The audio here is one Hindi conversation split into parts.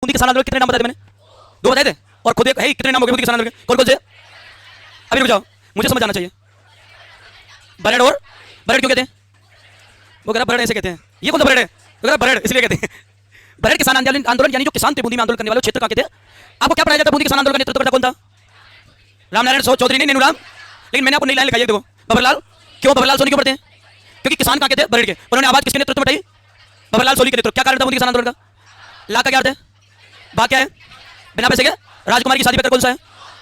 बूंदी किसान आंदोलन कितने नाम बताए थे मैंने? 2 बताए थे। और खुद एक है कितने नाम हो गए बूंदी किसान आंदोलन के? कौन कौन से? अभी रुक जाओ, मुझे समझ आना चाहिए। बरड़ और बरड़ क्यों कहते हैं? वो कह रहा बरड़ ऐसे कहते हैं। ये कौन सा बरड़ है? वो कह रहा बरड़ इसलिए कहते हैं। बरड़ किसान आंदोलन यानी जो किसान थे बूंदी में आंदोलन करने वाले क्षेत्र का कहते हैं। आपको क्या पढ़ाया जाता है? बूंदी किसान आंदोलन का नेतृत्व करता कौन था? रामनारायण चौधरी नहीं, नेनूराम। लेकिन मैंने आपको नई लाइन लिखाई है, देखो बबरलाल। क्यों बबरलाल सोनी क्यों पढ़ते हैं? क्योंकि किसान कहाँ के थे? बरड़ के। उन्होंने आवाज किसके नेतृत्व में उठाई? बबरलाल सोनी के नेतृत्व। क्या कारण था बूंदी किसान आंदोलन का? ला का क्या अर्थ है? भाग क्या है? बिना पैसे के राजकुमार की शादी पे कौन सा है?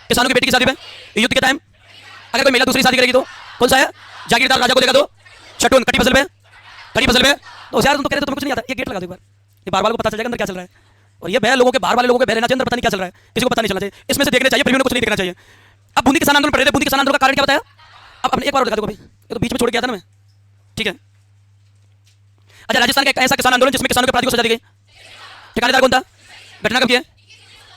किसानों की बेटी की शादी पे युद्ध के टाइम अगर कोई महिला दूसरी शादी करेगी तो कौन सा है? जागीरदार राजा को देगा तो छटून कटी फसल पे, कटी फसल पे। तो यार तुम तो कह रहे हो तुम्हें कुछ नहीं आता। ये गेट लगा दो एक बार, ये बार बार को पता चल जाएगा अंदर क्या चल रहा है। और ये बह लोगों के बाहर वाले लोगों के बह रहना चाहिए, अंदर पता नहीं क्या चल रहा है, किसी को पता नहीं चलना चाहिए। इसमें से देखना चाहिए, प्रेमियों को कुछ नहीं देखना चाहिए। अब बूंदी किसान आंदोलन पढ़ रहे थे, बूंदी किसान आंदोलन का कारण क्या बताया? अब अपने एक बार दिखा दो, ये तो बीच में छोड़ गया था ना मैं, ठीक है। अच्छा, राजस्थान का एक ऐसा किसान आंदोलन जिसमें किसानों के अपराधी को सजा दी गई, ठिकानेदार कौन था? घटना कब की है?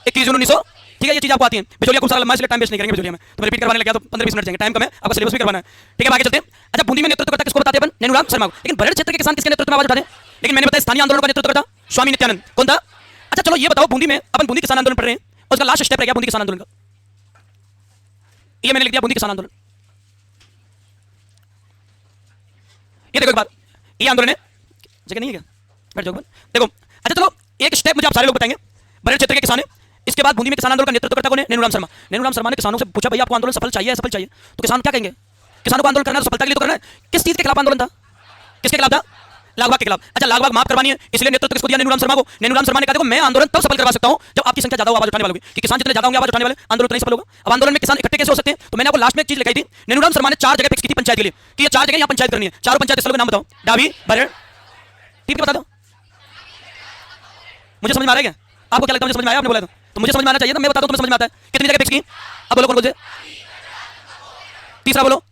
21 जून 1900, ठीक है। ये चीज आपको आती है। बिचौलिया खूब सारा लंबा, इसलिए टाइम वेस्ट नहीं करेंगे बिचौलिया में। तो रिपीट करवाने लग गया तो 15-20 मिनट जाएंगे, टाइम कम है, आपको सिलेबस भी करवाना है, ठीक है। आगे चलते हैं। अच्छा, बूंदी में नेतृत्व करता किसको बताते हैं अपन? नेनूराम शर्मा को। लेकिन बरड़ क्षेत्र के किसान किसके नेतृत्व में आवाज उठाते हैं? लेकिन मैंने बताया स्थानीय आंदोलन का नेतृत्व करता स्वामी नित्यानंद। कौन था? अच्छा चलो ये बताओ, बूंदी में अपन बूंदी किसान आंदोलन पढ़ रहे हैं, उसका लास्ट स्टेप रह गया बूंदी किसान आंदोलन का। ये मैंने लिख दिया बूंदी किसान आंदोलन। ये देखो एक बार, ये आंदोलन है, जगह नहीं है क्या? बैठ जाओ देखो। अच्छा चलो एक स्टेप मुझे आप सारे लोग बताएंगे। बरड़ क्षेत्र के किसान है, इसके बाद बूंदी में किसान आंदोलन का नेतृत्व करता कौन है? नेनूराम शर्मा। नेनूराम शर्मा ने किसानों से पूछा, भैया आपको आंदोलन सफल चाहिए, सफल चाहिए, तो किसान क्या कहेंगे? किसानों को आंदोलन करना है, सफलता के लिए तो करना है। किस चीज के खिलाफ आंदोलन था? किसके खिलाफ था? लागबाग के खिलाफ। अच्छा, लागबाग माफ करवानी है, इसलिए नेतृत्व किसको दिया? नेनूराम शर्मा को। नेनूराम शर्मा ने कहा देखो मैं आंदोलन तब सफल करवा सकता हूं जब आपकी संख्या ज्यादा हो आवाज उठाने वालों की, कि किसान जितने ज्यादा होंगे आवाज उठाने वाले, आंदोलन उतना ही सफल होगा। अब आंदोलन में किसान इकट्ठे कैसे हो सकते हैं? तो मैंने आपको लास्ट में एक चीज लिखाई थी, नेनूराम शर्मा ने 4 जगह फिक्स की थी पंचायत के लिए, कि ये 4 जगह यहां पंचायत करनी है। चारों पंचायत स्थलों के नाम बताओ। डाबी, बरड़, ठीक है, बता दो। मुझे समझ में आ रहा है क्या? आपको क्या लगता है मुझे समझ में आया? आपने बोला तो मुझे समझ में आना चाहिए, तो मैं बताता हूं तुम्हें समझ में आता है। कितनी जगह फिक्स की? अब बोलो कौन कौन से? तीसरा बोलो,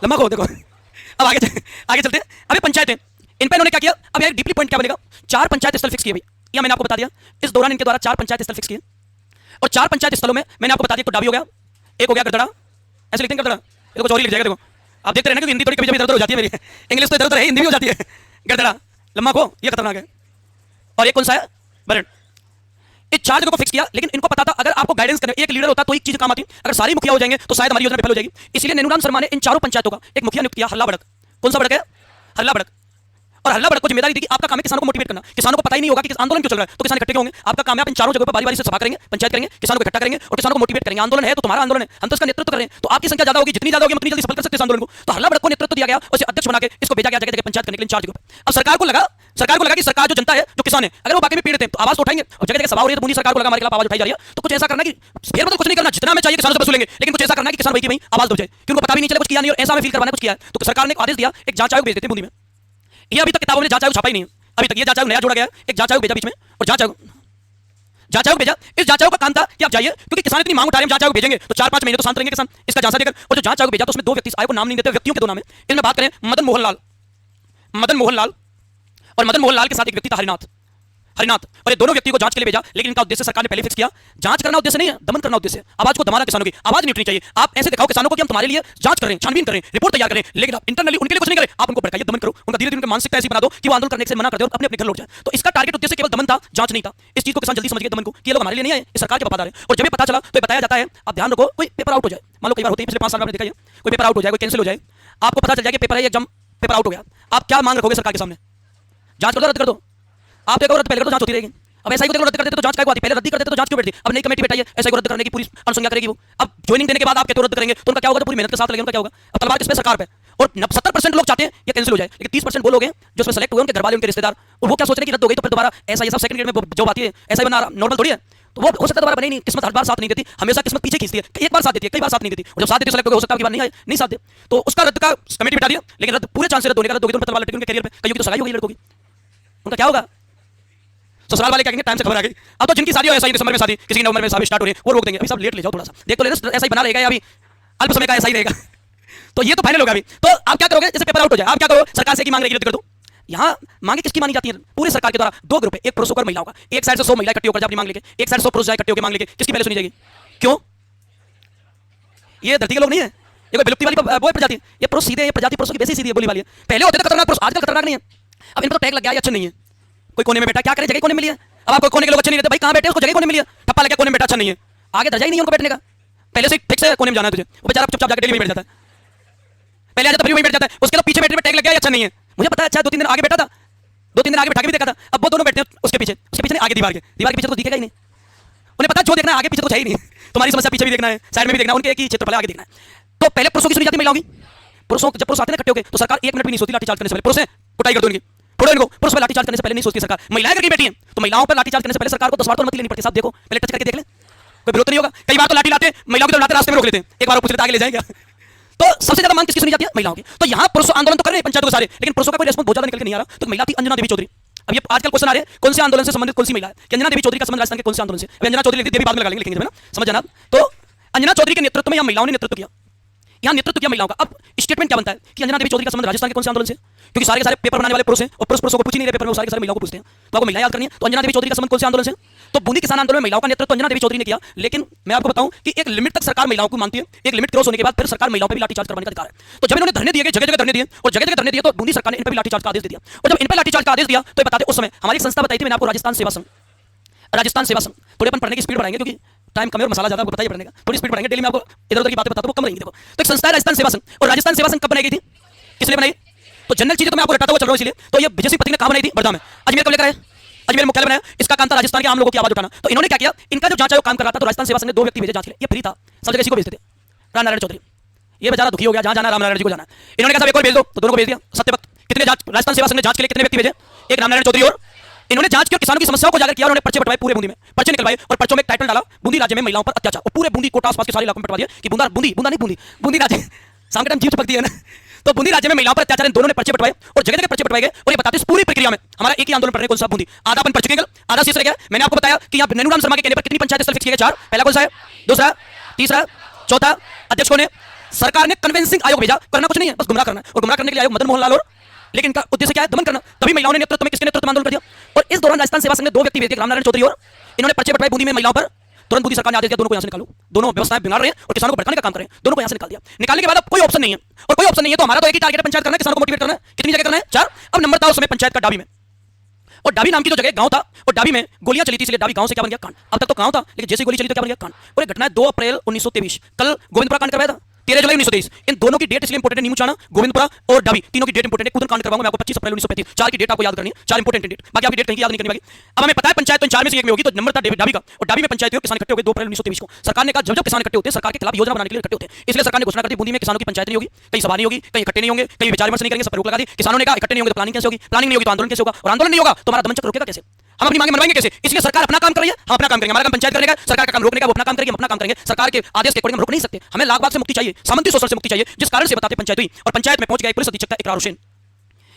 लम्बा को देखो। अब आगे चलते हैं। अभी पंचायतें, इन पे इन्होंने क्या किया? अब यार डीपली पॉइंट क्या बनेगा? 4 पंचायत स्थल फिक्स किए भाई, या मैंने आपको बता दिया। इस दौरान इनके द्वारा 4 पंचायत स्थल फिक्स किए, और 4 पंचायत स्थलों में मैंने आपको बता दिया, तो डाबी हो गया, एक हो गया गड़दड़ा, ऐसे लिखते हैं गड़दड़ा, ये तो कुछ और ही लिख जाएगा। देखो आप देखते रहना, क्योंकि हिंदी थोड़ी कभी कभी इधर उधर हो जाती है मेरी, इंग्लिश तो इधर उधर है, हिंदी भी हो जाती है। गड़दड़ा, लम्बा को, ये खतरनाक है। और एक कौन सा है? बरड़। इस 4 जगहों को फिक्स किया, लेकिन इनको पता था अगर आपको गाइडेंस करने एक लीडर होता तो एक चीज काम आती, अगर सारी मुखिया हो जाएंगे तो शायद हमारी योजना विफल हो जाएगी। इसलिए नेनूराम शर्मा ने इन 4 पंचायतों का एक मुखिया नियुक्त किया, हल्ला बड़क। कौन सा बड़क है? हल्ला बड़क। और हल्ला बड़क को जिम्मेदारी दी कि आपका काम है किसानों को मोटिवेट करना। किसानों को पता ही नहीं होगा कि आंदोलन क्यों चल रहा है, तो किसान इकट्ठे होंगे। आपका काम है आप इन 4 जगहों पर बारी-बारी से सभा करेंगे, पंचायत करेंगे, किसानों को इकट्ठा करेंगे और किसानों को मोटिवेट करेंगे। आंदोलन है तो तुम्हारा आंदोलन है, हम तो इसका नेतृत्व कर रहे हैं, तो आपकी संख्या ज्यादा होगी, जितनी ज्यादा होगी उतनी जल्दी सफल कर सकते हैं आंदोलन को। तो हल्ला बड़क को नेतृत्व दिया गया, उसे अध्यक्ष बना के इसको भेजा गया जगह जगह पंचायत करने के लिए 4 जगहों पर। अब सरकार को लगा कि सरकार जो जनता है, जो किसान है, अगर वो बाकी में पीड़ित है तो आवाज तो उठाएंगे। और जगह जगह सभा हो रही है तो बूंदी सरकार को लगा हमारे खिलाफ आवाज उठाई जा रही है, तो कुछ ऐसा करना कि फेर मतलब कुछ नहीं करना, जितना हमें चाहिए किसानों से वसूलेंगे, लेकिन कुछ ऐसा करना कि किसान भाई की भाई आवाज दो जाए, क्योंकि उनको पता भी नहीं चले कुछ किया नहीं और ऐसा हमें फील करवाना कुछ किया है। तो सरकार ने आदेश दिया, एक जांच आयोग भेज देते बूंदी में। ये अभी तक किताबों में जांच आयोग छापा ही नहीं है अभी तक। ये जांच आयोग नया जोड़ा गया, एक जांच आयोग भेजा बीच में, और जांच आयोग भेजा। इस जांच आयोग का काम था कि आप जाइए, क्योंकि किसान इतनी मांग उठा रहे हैं, जांच आयोग भेजेंगे तो 4-5 महीने तो शांत रहेंगे किसान, इसका जांच देकर। और जो जांच आयोग भेजा तो उसमें 2 व्यक्ति, आयोग को नाम नहीं देते, व्यक्तियों के 2 नाम है। इनमें बात करें मदन मोहन लाल, और मदन मोहन लाल के साथ एक व्यक्ति था हरिनाथ। और ये दोनों व्यक्तियों को जांच के लिए भेजा, लेकिन इनका उद्देश्य सरकार ने पहले फिक्स किया, जांच करना उद्देश्य नहीं है, दमन करना उद्देश्य है। आवाज को दबाना किसानों की, आवाज नहीं उठनी चाहिए। आप ऐसे दिखाओ किसानों को कि हम तुम्हारे लिए जांच कर रहे हैं, छानबीन कर रहे हैं, रिपोर्ट तैयार करें, लेकिन आप इंटरनली उनके लिए कुछ नहीं करें, आप उनको भड़काइए, दमन करो, उनका धीरे धीरे उनकी मानसिकता ऐसी बना दो कि वो आंदोलन करने से मना कर दे और अपने अपने घर लौट जाए। तो इसका टारगेट उद्देश्य केवल दमन था, जांच नहीं था। इस चीज को किसान जल्दी समझ गए दमन को, कि ये लोग हमारे लिए नहीं आए, ये सरकार के वफादार है। और जब ये पता चला तो बताया जाता है, आप ध्यान रखो, कोई पेपर आउट हो जाए, मान लो कई बार होते हैं, पिछले 5 साल में आपने देखा है, कोई पेपर आउट हो जाए, कोई कैंसिल हो जाए, आपको पता चल जाए कि पेपर है एग्जाम, पेपर आउट हो गया, आप क्या मांग रखोगे सरकार के सामने? जांच कर दो, रद्द कर दो। आप देखो रद्द पहले कर दो, जांच होती रहेगी। अब ऐसा ही को रद्द करते तो जांच काय को आती, पहले रद्द करते तो जांच क्यों बैठती? अब नई कमेटी बैठाई है, ऐसा को रद्द करने की पूरी अनुसंख्या करेगी वो। अब ज्वाइनिंग देने के बाद आप कहते हो रद्द करेंगे, तो उनका क्या होगा? तो पूरी मेहनत के साथ लगेगा, उनका क्या होगा? अब तलवार किस पे? सरकार पे। और 70% लोग चाहते हैं ये कैंसिल हो जाए, लेकिन 30% वो लोग हैं जो उसमें सेलेक्ट हुए, उनके घर वाले, उनके रिश्तेदार, और वो क्या सोच रहे हैं कि रद्द हो गई तो फिर दोबारा ऐसा ये सब सेकंड ग्रेड में जॉब आती है, ऐसा ही बना नॉर्मल थोड़ी है। तो वो हो सकता है दोबारा बने नहीं, किस्मत हर बार साथ नहीं देती, हमेशा किस्मत पीछे खींचती है, एक बार साथ देती है, कई बार साथ नहीं देती, और जब साथ देती है सेलेक्ट हो सकता है कि बार नहीं साथ दे, तो उसका रद्द का कमेटी बिठा दिया। लेकिन रद्द पूरे चांस रद्द होने का, रद्द होगी तो तलवार लटकेगी उनके करियर पे, कईयों की तो सगाई हो गई लड़कों की, उनका क्या होगा? ससुराल वाले क्या कहेंगे? टाइम से खबर आ गई। अब तो जिनकी शादी हो ऐसा ही दिसंबर में शादी, किसी नवंबर में शादी स्टार्ट हो रही है, वो रोक देंगे, अभी सब लेट ले जाओ थोड़ा सा, देख तो ले, ऐसा ही बना रहेगा या अभी अल्प समय का ऐसा ही रहेगा। तो ये तो फाइनल होगा अभी। तो आप क्या करोगे? जैसे पेपर आउट हो जाए, आप क्या करो? सरकार से की मांग रहेगी, रद्द कर दो। यहाँ मांगे किसकी मानी जाती है? पूरी सरकार के द्वारा 2 ग्रुप है, एक पुरुषों और महिलाओं का। एक साइड से 100 महिला इकट्ठी होकर अपनी मांग लेके, एक साइड 100 पुरुष जाए इकट्ठे होकर मांग लेके, किसकी पहले सुनी जाएगी? क्यों? ये धरती के लोग नहीं है, ये कोई विलुप्ति वाली वो प्रजाति, ये पुरुष सीधे, ये प्रजाति पुरुषों की वैसी सीधी बोली वाली है। पहले होते थे खतरनाक पुरुष, आजकल खतरनाक नहीं है। अब इन पर टैग लग गया, अच्छा नहीं है, कोई कोने में बैठा, क्या करे, जगह कोने में मिली है, अब आपको कोने के लोग अच्छे नहीं रहते, भाई कहां बैठे, उसको जगह कोने मिली है, ठप्पा लगा कोने में बैठा अच्छा नहीं है, आगे दर्जा ही नहीं है उनको बैठने का, पहले से फिक्स है कोने में जाना है तुझे, वो बेचारा चुपचाप जाकर डेली में बैठ जाता है, पहले आ जाता फिर वहीं बैठ जाता है, उसके तो पीछे बैठने में टैग लग गया अच्छा नहीं है, मुझे पता है, अच्छा 2-3 दिन आगे बैठा था, 2-3 दिन आगे बैठा के भी देखा था, अब वो दोनों बैठते हैं उसके पीछे नहीं, आगे दीवार के पीछे तो दिखेगा ही नहीं, उन्हें पता जो देखना है आगे पीछे तो है ही नहीं, तुम्हारी समस्या पीछे भी देखना है, साइड में भी देखना है, उनके एक ही क्षेत्रफल आगे देखना है। तो पहले पुरुषों की सुनी जाती है महिलाओं की, पुरुषों जब पुरुष आते हैं इकट्ठे होकर तो सरकार 1 मिनट भी नहीं सोचती लाठीचार्ज करने से पहले, पुरुष है कुटाई कर दो उनकी, फोड़ो इनको, पुरुष पर लाठीचार्ज करने से पहले नहीं सोचती सरकार, महिलाएं करके बैठी हैं तो महिलाओं पर लाठीचार्ज करने से पहले सरकार को 10 बार तो अनुमति लेनी पड़ती है, साहब देखो पहले टच करके देख ले, कोई विरोध नहीं होगा, कई बार तो लाठी लाते महिलाओं की तरफ लाते रास्ते में रोक लेते हैं, एक बार पूछ लेते आगे ले जाएंगे, तो सबसे ज्यादा मांग किसकी सुनी जाती है, महिलाओं की। तो यहाँ पुरुष आंदोलन तो कर रहे हैं पंचायतों के सारे, लेकिन पुरुषों का कोई रेस्पॉन्स बहुत ज्यादा निकल के नहीं आ रहा, तो महिला थी अंजना देवी चौधरी। अब ये आजकल क्वेश्चन आ रहे हैं कौन से आंदोलन से संबंधित कौन सी महिला है, कि अंजना देवी चौधरी का संबंध राजस्थान के कौन से आंदोलन से, अंजना चौधरी लिखती देवी बाद में लगा लेंगे, लिखेंगे ना, समझ जाना। तो अंजना चौधरी के नेतृत्व में यहाँ महिलाओं ने नेतृत्व किया, यहाँ नेतृत्व किया महिलाओं का। अब स्टेटमेंट क्या बनता है कि अंजना देवी चौधरी का संबंध राजस्थान के कौन से आंदोलन से, क्योंकि सारे के सारे पेपर बनाने वाले पुरुष हैं और पुरुषों को पूछ ही नहीं रहे पेपर में, सारे के सारे महिलाओं को पूछते हैं, तो आपको महिला याद करनी है। तो अंजना देवी चौधरी का संबंध कौन से आंदोलन से, तो बूंदी किसान आंदोलन में महिलाओं का नेतृत्व अंजना देवी चौधरी ने किया। लेकिन मैं आपको बताऊं कि एक लिमिट तक सरकार महिलाओं को मानती है, एक लिमिट क्रॉस होने के बाद फिर सरकार महिलाओं पर भी लाठीचार्ज करवाने का अधिकार है। तो जब इन्होंने धरने दिए, जगह जगह धरने दिए और जगह जगह धरने दिए, तो बूंदी सरकार ने इन पर भी लाठीचार्ज का आदेश दे दिया। और जब इन पर लाठीचार्ज का आदेश दिया तो बताते उस समय हमारी संस्था बताई थी, मैंने आपको राजस्थान सेवा संघ, थोड़े अपन पढ़ने की स्पीड बढ़ाएंगे क्योंकि टाइम कम है और मसाला ज्यादा, आपको पता ही पड़ने का, थोड़ी स्पीड बढ़ाएंगे, डेली में आपको इधर उधर की बातें बताता हूं, वो कम रहेंगी। देखो तो एक संस्था है राजस्थान सेवा संघ, और राजस्थान सेवा संघ कब बनाई गई थी, किसने बनाई, तो जनरल चीजें तो मैं आपको रटाता हुआ चल रहा हूं इसलिए। तो ये विजय सिंह पति ने कहां बनाई थी, वर्धा में, अजमेर कब लेकर आए, अजमेर मुख्यालय बनाया, इसका काम था राजस्थान के आम लोगों की आवाज उठाना। तो इन्होंने क्या किया, इनका जो जांच आयोग काम कर रहा था तो राजस्थान सेवा संघ ने 2 व्यक्ति भेजे जांच के लिए, ये फ्री था, सब जगह इसी को भेजते थे, रामनारायण चौधरी, ये बेचारा दुखी हो गया, जहां जाना रामनारायण जी को जाना, इन्होंने कहा एक और भेज दो, तो दोनों को भेज दिया। सत्यवक्त कितने जांच, राजस्थान सेवा संघ ने जांच के लिए कितने व्यक्ति भेजे, एक रामनारायण चौधरी, और इन्होंने जांच की किसानों की समस्याओं को जाकर किया, उन्होंने पर्चे बंटवाए पूरे बूंदी में, पर्चे निकलवाए और पर्चों में एक टाइटल डाला, बूंदी राज्य में महिलाओं पर अत्याचार, और पूरे बूंदी कोटा आसपास के सारे इलाकों में बंटवा दिया कि बूंदी राज्य शाम के टाइम जीव चिपकती है ना, तो बूंदी राज्य में महिलाओं पर अत्याचार, इन दोनों ने पर्चे बंटवाए और जगह जगह पर्चे बंटवाए गए। और ये बताते इस पूरी प्रक्रिया में हमारा एक ही आंदोलन पड़ रहा है, कौन सा, बूंदी, आधा अपन पर्चे गए, आधा शेष रह गया। मैंने आपको बताया कि यहाँ नैनूराम शर्मा के कहने पर कितनी पंचायत स्थल फिक्स किए गए, 4, पहला कौन सा है, दूसरा, तीसरा, चौथा, अध्यक्ष कौन है, सरकार ने कन्वेंसिंग आयोग भेजा, करना कुछ नहीं है, बस गुमराह करना है, और गुमराह करने के लिए आयोग मदन मोहन लाल, और लेकिन इनका उद्देश्य क्या है, दमन करना। तभी महिलाओं ने नेतृत्व में किसके नेतृत्व में आंदोलन कर दिया, और इस दौरान राजस्थान सेवा संघ ने 2 व्यक्ति भेजे, रामनारायण चौधरी, और इन्होंने पर्चे बंटवाए बूंदी में महिलाओं पर। तुरंत बूंदी सरकार ने आदेश दिया, दोनों को यहां से निकालो, दोनों व्यवस्थाएं बिगाड़ रहे हैं और किसानों को भड़काने का काम कर रहे हैं, दोनों को यहां से निकाल दिया। निकालने के बाद अब कोई ऑप्शन नहीं है, और कोई ऑप्शन नहीं है तो हमारा तो एक ही टारगेट है, पंचायत करना है, किसानों को मोटिवेट करना है। कितनी जगह करना है, 4। अब नंबर था उस समय पंचायत का डाबी में, और डाबी नाम की जो जगह गांव था, और डाबी में गोलियां चली थी, इसलिए डाबी गांव से क्या बन गया, कांड। अब तक तो गांव था, लेकिन जैसे गोली चली तो क्या बन गया, कांड। और एक घटना है 2 अप्रैल 1923, कल गोविंदपुरा कांड करवाया था, 13 जुलाई 1923। इन दोनों की डेट इसलिए इंपोर्टेंट है, नीमूचाना, गोविंदपुरा और डाबी, तीनों की डेट इंपोर्टेंट है। कूदन कांड करवाऊंगा मैं आपको 25 अप्रैल 1935, 4 की डेट आपको याद करनी है, 4 इंपोर्टेंट डेट, बाकी आपकी डेट कहीं याद नहीं करनी बाकी। अब हमें पता है पंचायत तो इन 4 में से एक में होगी, तो नंबर था डाबी का, और डाबी में पंचायत हुई, किसान इकट्ठे हो गए 2 अप्रैल 1923 को। सरकार ने कहा जब जब किसान इकट्ठे होते हैं सरकार के खिलाफ योजना बनाने के लिए इकट्ठे होते हैं, इसलिए सरकार ने घोषणा कर दी बूंदी में किसानों की पंचायत नहीं होगी, कहीं सभा नहीं होगी, कहीं इकट्ठे नहीं होंगे, कहीं विचार विमर्श नहीं करेंगे, सब पर रोक लगा दी। किसानों ने कहा इकट्ठे नहीं होंगे तो प्लानिंग कैसे होगी, प्लानिंग नहीं होगी तो आंदोलन कैसे होगा, और आंदोलन नहीं होगा तो हमारा दमन चक्र रुकेगा कैसे, हम अपनी मांगे मनवाएंगे कैसे। इसलिए सरकार अपना काम कर रही है, हम अपना काम करेंगे, हमारा काम पंचायत करने का, सरकार का काम रोकने का, वो अपना काम करेगी, हम अपना काम करेंगे। सरकार के आदेश के अकॉर्डिंग हम रोक नहीं सकते, हमें लाख बाग से मुक्ति चाहिए, सामंती शोषण से मुक्ति चाहिए, जिस कारण से बताते पंचायत हुई। और पंचायत में पहुंच गया पुलिस अधीक्षक इकरार हुसैन,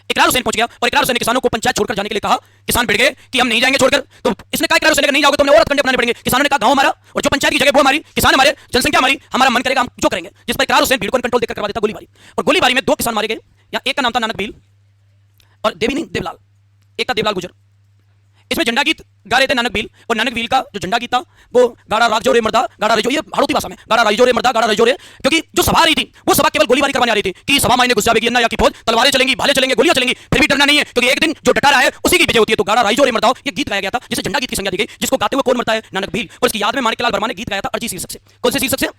इकरार हुसैन पहुंच गया, और इकरार हुसैन ने किसानों को पंचायत छोड़कर जाने के लिए कहा। किसान भिड़ गए कि हम नहीं जाएंगे छोड़कर, तो इसने कहा इकरार हुसैन अगर नहीं जाओगे तो हमें और हथकंडे अपनाने पड़ेंगे। किसानों ने कहा गांव हमारा, और जो पंचायत की जगह वो हमारी, किसान हमारे, जनसंख्या हमारी, हमारा मन करेगा हम जो करेंगे। जिस पर इकरार हुसैन भीड़ को कंट्रोल देकर करवा देता गोलीबारी, और गोलीबारी में 2 किसान मारे गए, या एक का नाम था नानक भील और देवलाल, एक था देवलाल गुजर। इसमें झंडा गीत गा रहे थे नानक भील, और नानक भील का जो झंडा गीत था वो गाड़ा राजो रे मर्दा, गाड़ा रजो, ये हाड़ौती भाषा में गाड़ा राजो रे मर्दा, गाड़ा रजो रे, क्योंकि जो सभा आ रही थी वो सभा केवल गोलीबारी करवाने आ रही थी कि सभा मायने घुस जाएगी अन्ना या की फौज, तलवारें चलेंगी, भाले चलेंगे, गोलियां चलेंगी, फिर भी डरना नहीं है, क्योंकि एक दिन जो डटा रहा है उसी की विजय होती है। तो गाड़ा राजो रे मर्दा ये गीत गाया गया था, जिसे झंडा गीत की संज्ञा दी गई, जिसको गाते हुए कौन मरता है, नानक भील, और इसकी याद में माणिकलाल वर्मा ने गीत गाया था अर्जी शीर्षक से। कौन से शीर्षक से,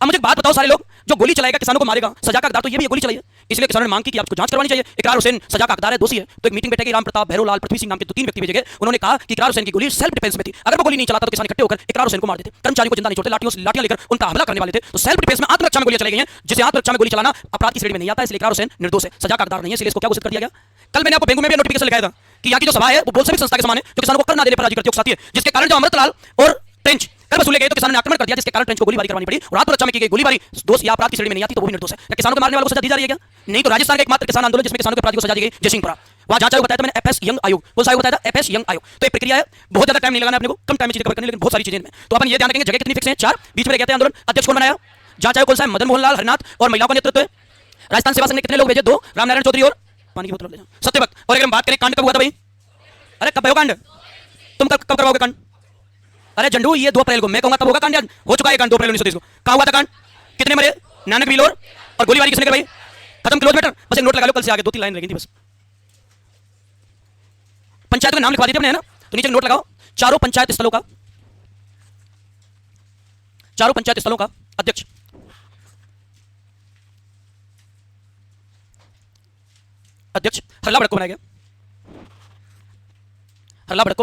अब मुझे बात बताओ, सारे लोग जो गोली चलाएगा किसानों को मारेगा, सजा का हकदार तो ये भी गोली चलाई है, इसलिए किसानों ने मांग की कि आपको जांच करवानी चाहिए। इकरार हुसैन सजा का हकदार है, दोषी है। तो एक मीटिंग बैठेगी, राम प्रताप, भैरवलाल, पृथ्वी सिंह नाम के 2-3 व्यक्ति भेजे गए। उन्होंने कहा कि इकरार हुसैन की गोली सेल्फ डिफेंस में थी, अगर वो गोली नहीं चलाता तो किसान इकट्ठे होकर इकरार हुसैन को मार देते, कर्मचारियों को जिंदा नहीं छोड़ते, लाठियां लेकर उनका हमला करने वाले थे। तो सेल्फ डिफेंस में आत्मरक्षा में गोलियां चलाई गई हैं, जिसे आत्मरक्षा में गोली चलाना अपराध की श्रेणी में नहीं आता है, इसलिए इकरार हुसैन निर्दोष है, सजा का हकदार नहीं है, इसलिए इसको क्या घोषित कर दिया गया। कल मैंने आपको बेंगू में भी नोटिफिकेशन लिखाया था कि यहाँ की जो सभा है वो बोल सभी संस्था के समान है, जो किसानों को कर ना देने पर राजी करती है, उकसाती है, जिसके कारण जो अमृतलाल और ट्रेंच कर वसूले गए तो किसानों ने आक्रमण कर दिया, जिसके कारण ट्रेंच को गोलीबारी करवानी पड़ी, और आत्मरक्षा में की गई गोलीबारी दोष या अपराध की श्रेणी में नहीं आती, तो वो भी निर्दोष है। क्या किसानों को मारने वालों को सजा दी जा रही है क्या? नहीं। तो राजस्थान का एकमात्र किसान आंदोलन जिसमें किसानों के अपराधी को सजा दी गई, जयसिंहपुरा, वहां जांच आयोग बताया था मैंने, एफएस यंग आयोग, कौन सा आयोग बताया था, एफएस यंग आयोग। तो एक प्रक्रिया है, बहुत ज्यादा टाइम नहीं लगाना अपने को, कम टाइम में चीजें कवर करनी, लेकिन बहुत सारी चीजें में। तो अपन ये ध्यान रखेंगे जगह कितनी फिक्स है, 4, बीच में कहते हैं आंदोलन, अध्यक्ष कौन बनाया, जांच आयोग कौन सा है, मदन मोहन लाल हरिनाथ, और महिलाओं का नेतृत्व है राजस्थान सेवा संघ ने कितने लोग भेजे, 2, रामनारायण चौधरी और पानी की बोतल सत्यवक्त। और अगर हम बात करें कांड कब हुआ था भाई, अरे कब कांड, तुम कब करवाओगे कांड, अरे झंडू ये 2 अप्रैल को, मैं कहूंगा तब होगा कांड, यार हो चुका है कांड 2 अप्रैल 1923 को। कहां हुआ था कांड, कितने मरे, नानक भील और गोलीबारी किसने करवाई, खत्म, क्लोज मैटर। बस एक नोट लगा लो, कल से आगे 2-3 लाइन लगी थी बस। पंचायत का नाम लिखवा दिया हमने, है ना, तो नीचे नोट लगाओ, चारों पंचायत स्थलों का अध्यक्ष। हरला बड़क को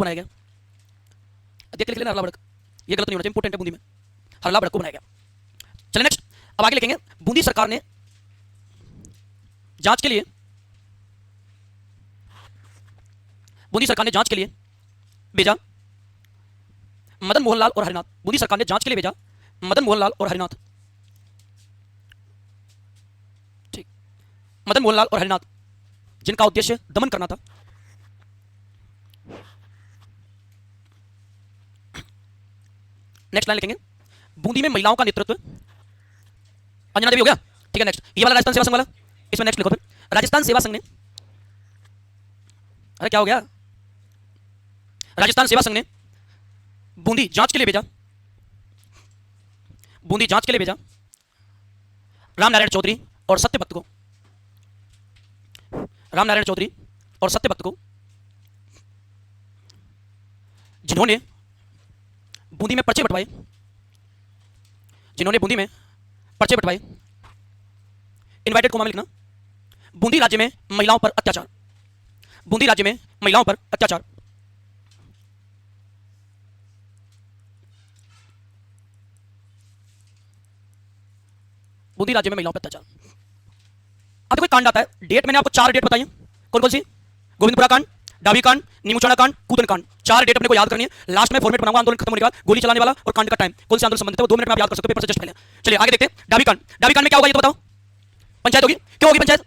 बनाया गया। अध्यक्ष लिख लेना हरला बड़क, ये गलत नहीं होना चाहिए, इंपोर्टेंट है बूंदी में। हरला बड़क को बनाया गया। चलिए नेक्स्ट, अब आगे लिखेंगे बूंदी सरकार ने जांच के लिए भेजा मदन मोहन लाल और हरिनाथ। बूंदी सरकार ने जांच के लिए भेजा मदन मोहन लाल और हरिनाथ। ठीक, मदन मोहन लाल और हरिनाथ, जिनका उद्देश्य दमन करना था। नेक्स्ट लाइन लिखेंगे बूंदी में महिलाओं का नेतृत्व। अंजना देवी हो गया, ठीक है। नेक्स्ट ये वाला राजस्थान सेवा संघ वाला, इसमें नेक्स्ट लिखो फिर। राजस्थान सेवा संघ ने, अरे क्या हो गया, राजस्थान सेवा संघ ने बूंदी जांच के लिए भेजा राम नारायण चौधरी और सत्यभक्त को, जिन्होंने बूंदी में पर्चे बंटवाए। इनवाइटेड कोमा में लिखना बूंदी राज्य में महिलाओं पर अत्याचार। बूंदी राज्य में महिलाओं पर अत्याचार। अब कोई कांड आता है, डेट मैंने आपको 4 डेट बताई, कौन कौन सी? गोविंदपुरा कांड, डाबी कांड, नीमूचाना कांड, कूदन कांड। 4 डेट अपने को याद करनी है। लास्ट में फॉर्मेट बनाऊंगा आंदोलन खत्म होने के बाद, गोली चलाने वाला और कांड का टाइम, कौन से आंदोलन संबंधित है वो 2 मिनट में आप याद कर सकते हो पेपर से जस्ट पहले। चलिए आगे देखते हैं। डाबी कांड में क्या होगा ये तो बताओ। पंचायत होगी, क्यों होगी पंचायत?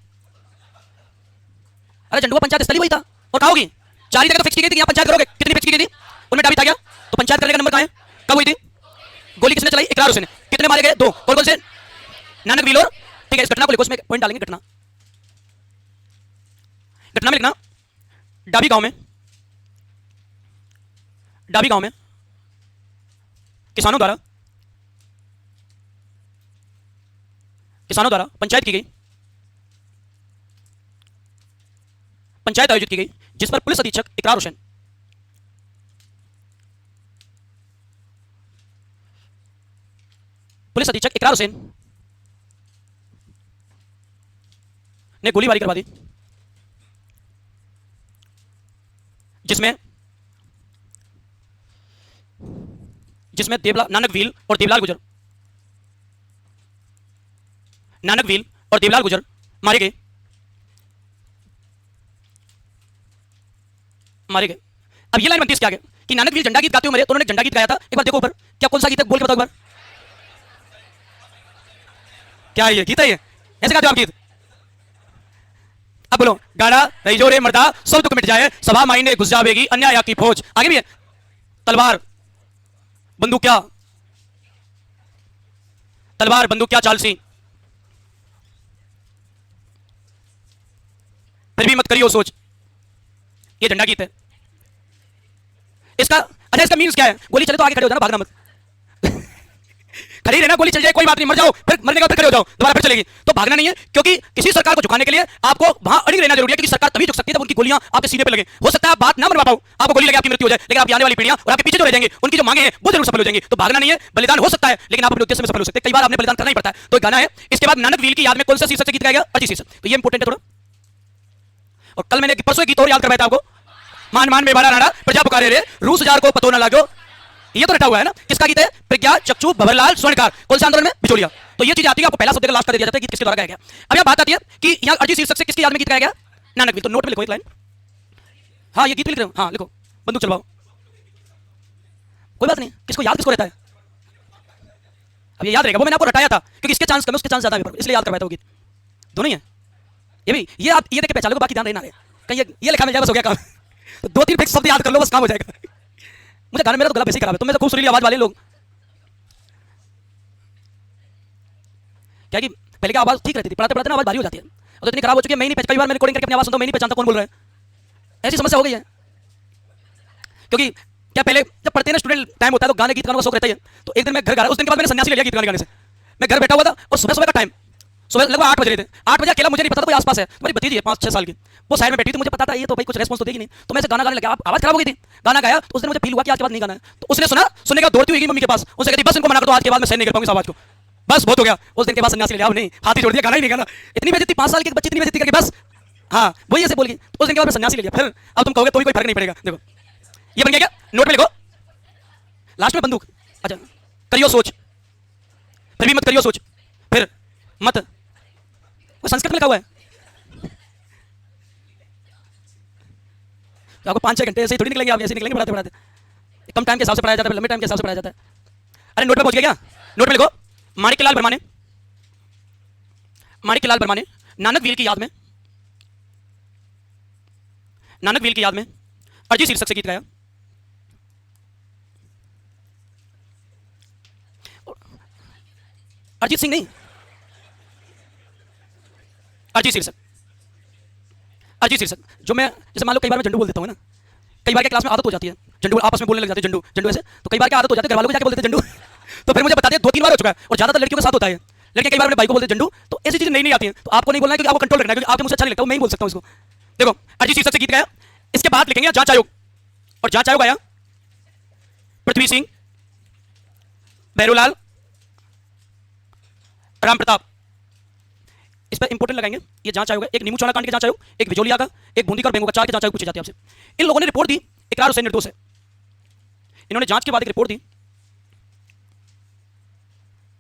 अरे झंडुआ पंचायत स्थली वही था, और कहाँ होगी? 4 ही जगह तो फिक्स की गई थी, यहाँ पंचायत करोगे, कितनी फिक्स की गई थी? उनमें डाबी था क्या? तो पंचायत करने का नंबर कहाँ है? कब हुई थी? गोली किसने चलाई? इकरार हुसैन ने। कितने मारे गए? 2। कौन कौन से? नानक व्हील और, ठीक है। इस घटना को लिखो, इसमें पॉइंट डालेंगे। घटना में लिखना डाबी गांव में किसानों द्वारा पंचायत आयोजित की गई, जिस पर पुलिस अधीक्षक इकरार हुसैन ने गोलीबारी करवा दी, जिसमें नानक व्हील और देवलाल गुजर मारे गए। अब ये लाइन बनती है इसके आगे कि नानक व्हील झंडा गीत गाते हुए मरे, तो उन्होंने झंडा गीत गाया था। एक बार देखो ऊपर, क्या कौन सा गीत है? बोल के बताओ एक बार, क्या है ये गीत? है ये ऐसे गाते हो आप गीत? अब बोलो, गाड़ा रही जो रे मर्दा, सब दुख मिट जाए, सभा मायने घुस जावेगी अन्याय की फौज। आगे भी है, तलवार बंदूक क्या चालसी, फिर भी मत करियो सोच। ये झंडा गीत है। इसका मीन्स क्या है? गोली चले तो आगे खड़े हो जाना, भागना मत। खड़ी रहना, गोली चल जाए कोई बात नहीं, मर जाओ, फिर मरने का फिर खड़े हो जाओ, दोबारा फिर चलेगी। तो भागना नहीं है, क्योंकि किसी सरकार को झुकाने के लिए आपको वहां अड़ी रहना जरूरी है, क्योंकि सरकार तभी झुक सकती है जब उनकी गोलियां आपके सीने पे लगे। हो सकता है आप बात ना मनवा पाओ, आपको गोली लगे, आपकी मृत्यु हो जाए, लेकिन आप आने वाली पीढ़ियां और आपके पीछे जो रह जाएंगे, उनकी जो मांगे हैं वो जरूर सफल हो जाएंगी। तो भागना नहीं है, बलिदान हो सकता है, लेकिन आप अपने उद्देश्य में सफल हो सकते हैं। कई बार आपने बलिदान करना ही पड़ता है। तो गाना है, इसके बाद नानक व्हील की याद में कौन सा शीर्षक से गीत गाया गया? अजी शीर्षक। तो ये इंपोर्टेंट है थोड़ा। और कल मैंने परसों गीत और याद करवाया था आपको, मान में बाड़ा राणा प्रजा पुकारे रे, रूस जार को पतो ना लागो। ये तो रटा हुआ है ना। किसका गीत है? प्रज्ञा चक्षु भंवरलाल स्वर्णकार। कौन से आंदोलन में? बिचौलिया। तो ये चीज आती है, आपको पहला शब्द का लास्ट कर दिया जाता है गीत किसके द्वारा गाया गया। अब यहां बात आती है कि यहां अर्जी शीर्षक से किसकी याद में गीत गाया गया? नानक व्हील। तो नोट में लिखो एक लाइन। हाँ, ये गीत लिख रहे हो? हाँ लिखो, बंदूक चलवाओ। कोई बात नहीं, किसको याद किसको रहता है? अब ये याद रहेगा, वो मैंने आपको रटाया था, क्योंकि इसके चांस कम है, उसके चांस ज्यादा है, इसलिए याद करवाया था वो गीत। दोनों ही है ये भी। ये आप ये देख के पहचान लो, बाकी ध्यान रहना है। कहीं ये लिखा मिल जाए बस हो गया काम। तो 2-3 फिक्स शब्द याद कर लो, बस काम हो जाएगा। मुझे गाने, मेरा तो गला वैसे ही खराब है, तुम तो खूब सुरीली आवाज वाले लोग। क्या कि पहले की आवाज ठीक रहती थी, पढ़ाते पढ़ाते ना आवाज भारी हो जाती है, और तो इतनी खराब हो चुकी है, मैं ही नहीं कई बार मैंने रिकॉर्डिंग करके अपनी आवाज सुनता हूं, मैं नहीं पहचानता कौन बोल रहा है। ऐसी समस्या हो गई है। क्योंकि क्या पहले जब पढ़ते हैं ना स्टूडेंट, टाइम होता है तो गाने गीत गाने का शौक रहता है। तो एक दिन मैं घर गा रहा, उस दिन के बाद मैंने सन्यासी ले लिया गीत गाने से। मैं घर बैठा हुआ था और सुबह सुबह का टाइम, सुबह लगभग 8 बज रहे थे। 8 बजे अकेला, मुझे नहीं पता था कोई आसपास है। मेरी भतीजी है 5-6 साल की, वो साइड में बैठी थी, मुझे पता था ये तो भाई कुछ रेस्पॉन्स तो देगी नहीं, तो मैं ऐसे गाना गाने लगा। आवाज खराब हो गई थी, गाना गाया तो उस दिन मुझे फील हुआ कि आज के बाद नहीं गाना है। तो उसने सुना, सुनने के बाद दौड़ती हुई गई मम्मी के पास, उनसे कहती बस इनको मना कर दो, आज के बाद मैं सहन नहीं कर पाऊंगी इस आवाज को, बस बहुत हो गया। उस दिन के बाद सन्यासी ले लिया, नहीं हाथ ही जोड़ दिया, गाना ही नहीं गाना। इतनी बेइज्जती 5 साल की बच्ची इतनी बेइज्जती करके बस, हाँ वही ऐसे बोल गई। उस दिन के बाद मैं सन्यासी ले लिया। फिर अब तुम कहोगे तो भी कोई फर्क नहीं पड़ेगा। देखो ये बन गया क्या, नोट पे लिखो लास्ट में बंदूक। अच्छा करियो सोच, फिर भी मत करियो सोच, फिर मत, वो संस्कृत में लिखा हुआ है। तो आपको 5-6 घंटे ऐसे ही थोड़ी निकलेंगे, आप ऐसे निकलेंगे पढ़ाते पढ़ाते। कम टाइम के हिसाब से पढ़ाया जाता है, लंबे टाइम के हिसाब से पढ़ाया जाता है। अरे नोट पे पहुंच गया क्या, नोट पे लिखो माणिक्यलाल वर्मा ने, माणिक्यलाल वर्मा ने नानक वीर की याद में, नानक वीर की याद में अर्जी शीर्षक से गीत गाया। अरिजीत सिंह नहीं, अरिजीत शीर्षक, अरिजीत शीर्षक। जो मैं जैसे मान लो कई बार मैं जंडू बोल देता हूँ ना, कई बार क्या क्लास में आदत हो जाती है, जंडू आपस में बोलने लग जाते हैं, जंडू जंडू ऐसे, तो कई बार क्या आदत हो जाती है, घर वालों को जाके बोल देते हैं जंडू। तो फिर मुझे बता दिया 2-3 बार हो चुका है, और ज्यादातर लड़कियों के साथ होता है। लड़के कई बार अपने भाई को बोलते हैं जंडू, तो ऐसी चीजें नहीं आती हैं, तो आपको नहीं बोलना है, क्योंकि आपको कंट्रोल रखना है, क्योंकि आपको मुझे अच्छा नहीं लगता, मैं ही बोल सकता हूँ इसको। देखो अरिजीत शीर्षक से गीत गाया, इसके बाद लिखेंगे जांच आयोग, और जांच आयोग आया पृथ्वी सिंह, भैरूलाल, राम प्रताप। इस पर इंपोर्टेंट लगाएंगे, ये जांच आयोग है, एक नीमू चौड़ा कांड के जांच आयोग, एक बिजोलिया का, एक बूंदी का और बेंगो का, 4 के जांच आयोग पूछे जाते हैं आपसे। इन लोगों ने रिपोर्ट दी, इकरार हुसैन निर्दोष है। इन्होंने जांच के बाद एक रिपोर्ट दी,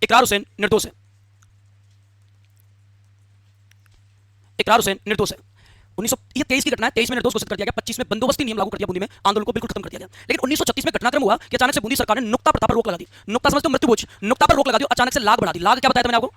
इकरार हुसैन निर्दोष है, इकरार हुसैन निर्दोष है। 1923 की घटना है, 23 में निर्दोष घोषित कर दिया गया, 25 में बंदोबस्ती नियम लागू कर दिया बूंदी में, आंदोलन को बिल्कुल खत्म कर दिया गया। लेकिन 1936 में घटनाक्रम हुआ कि अचानक से बूंदी सरकार ने नुक्ता प्रथा पर रोक लगा दी। नुक्ता समझते हो, मृत्युभोज, नुक्ता पर रोक लगा दी, अचानक से लाग बढ़ा दी। लाग क्या बताया था मैंने आपको,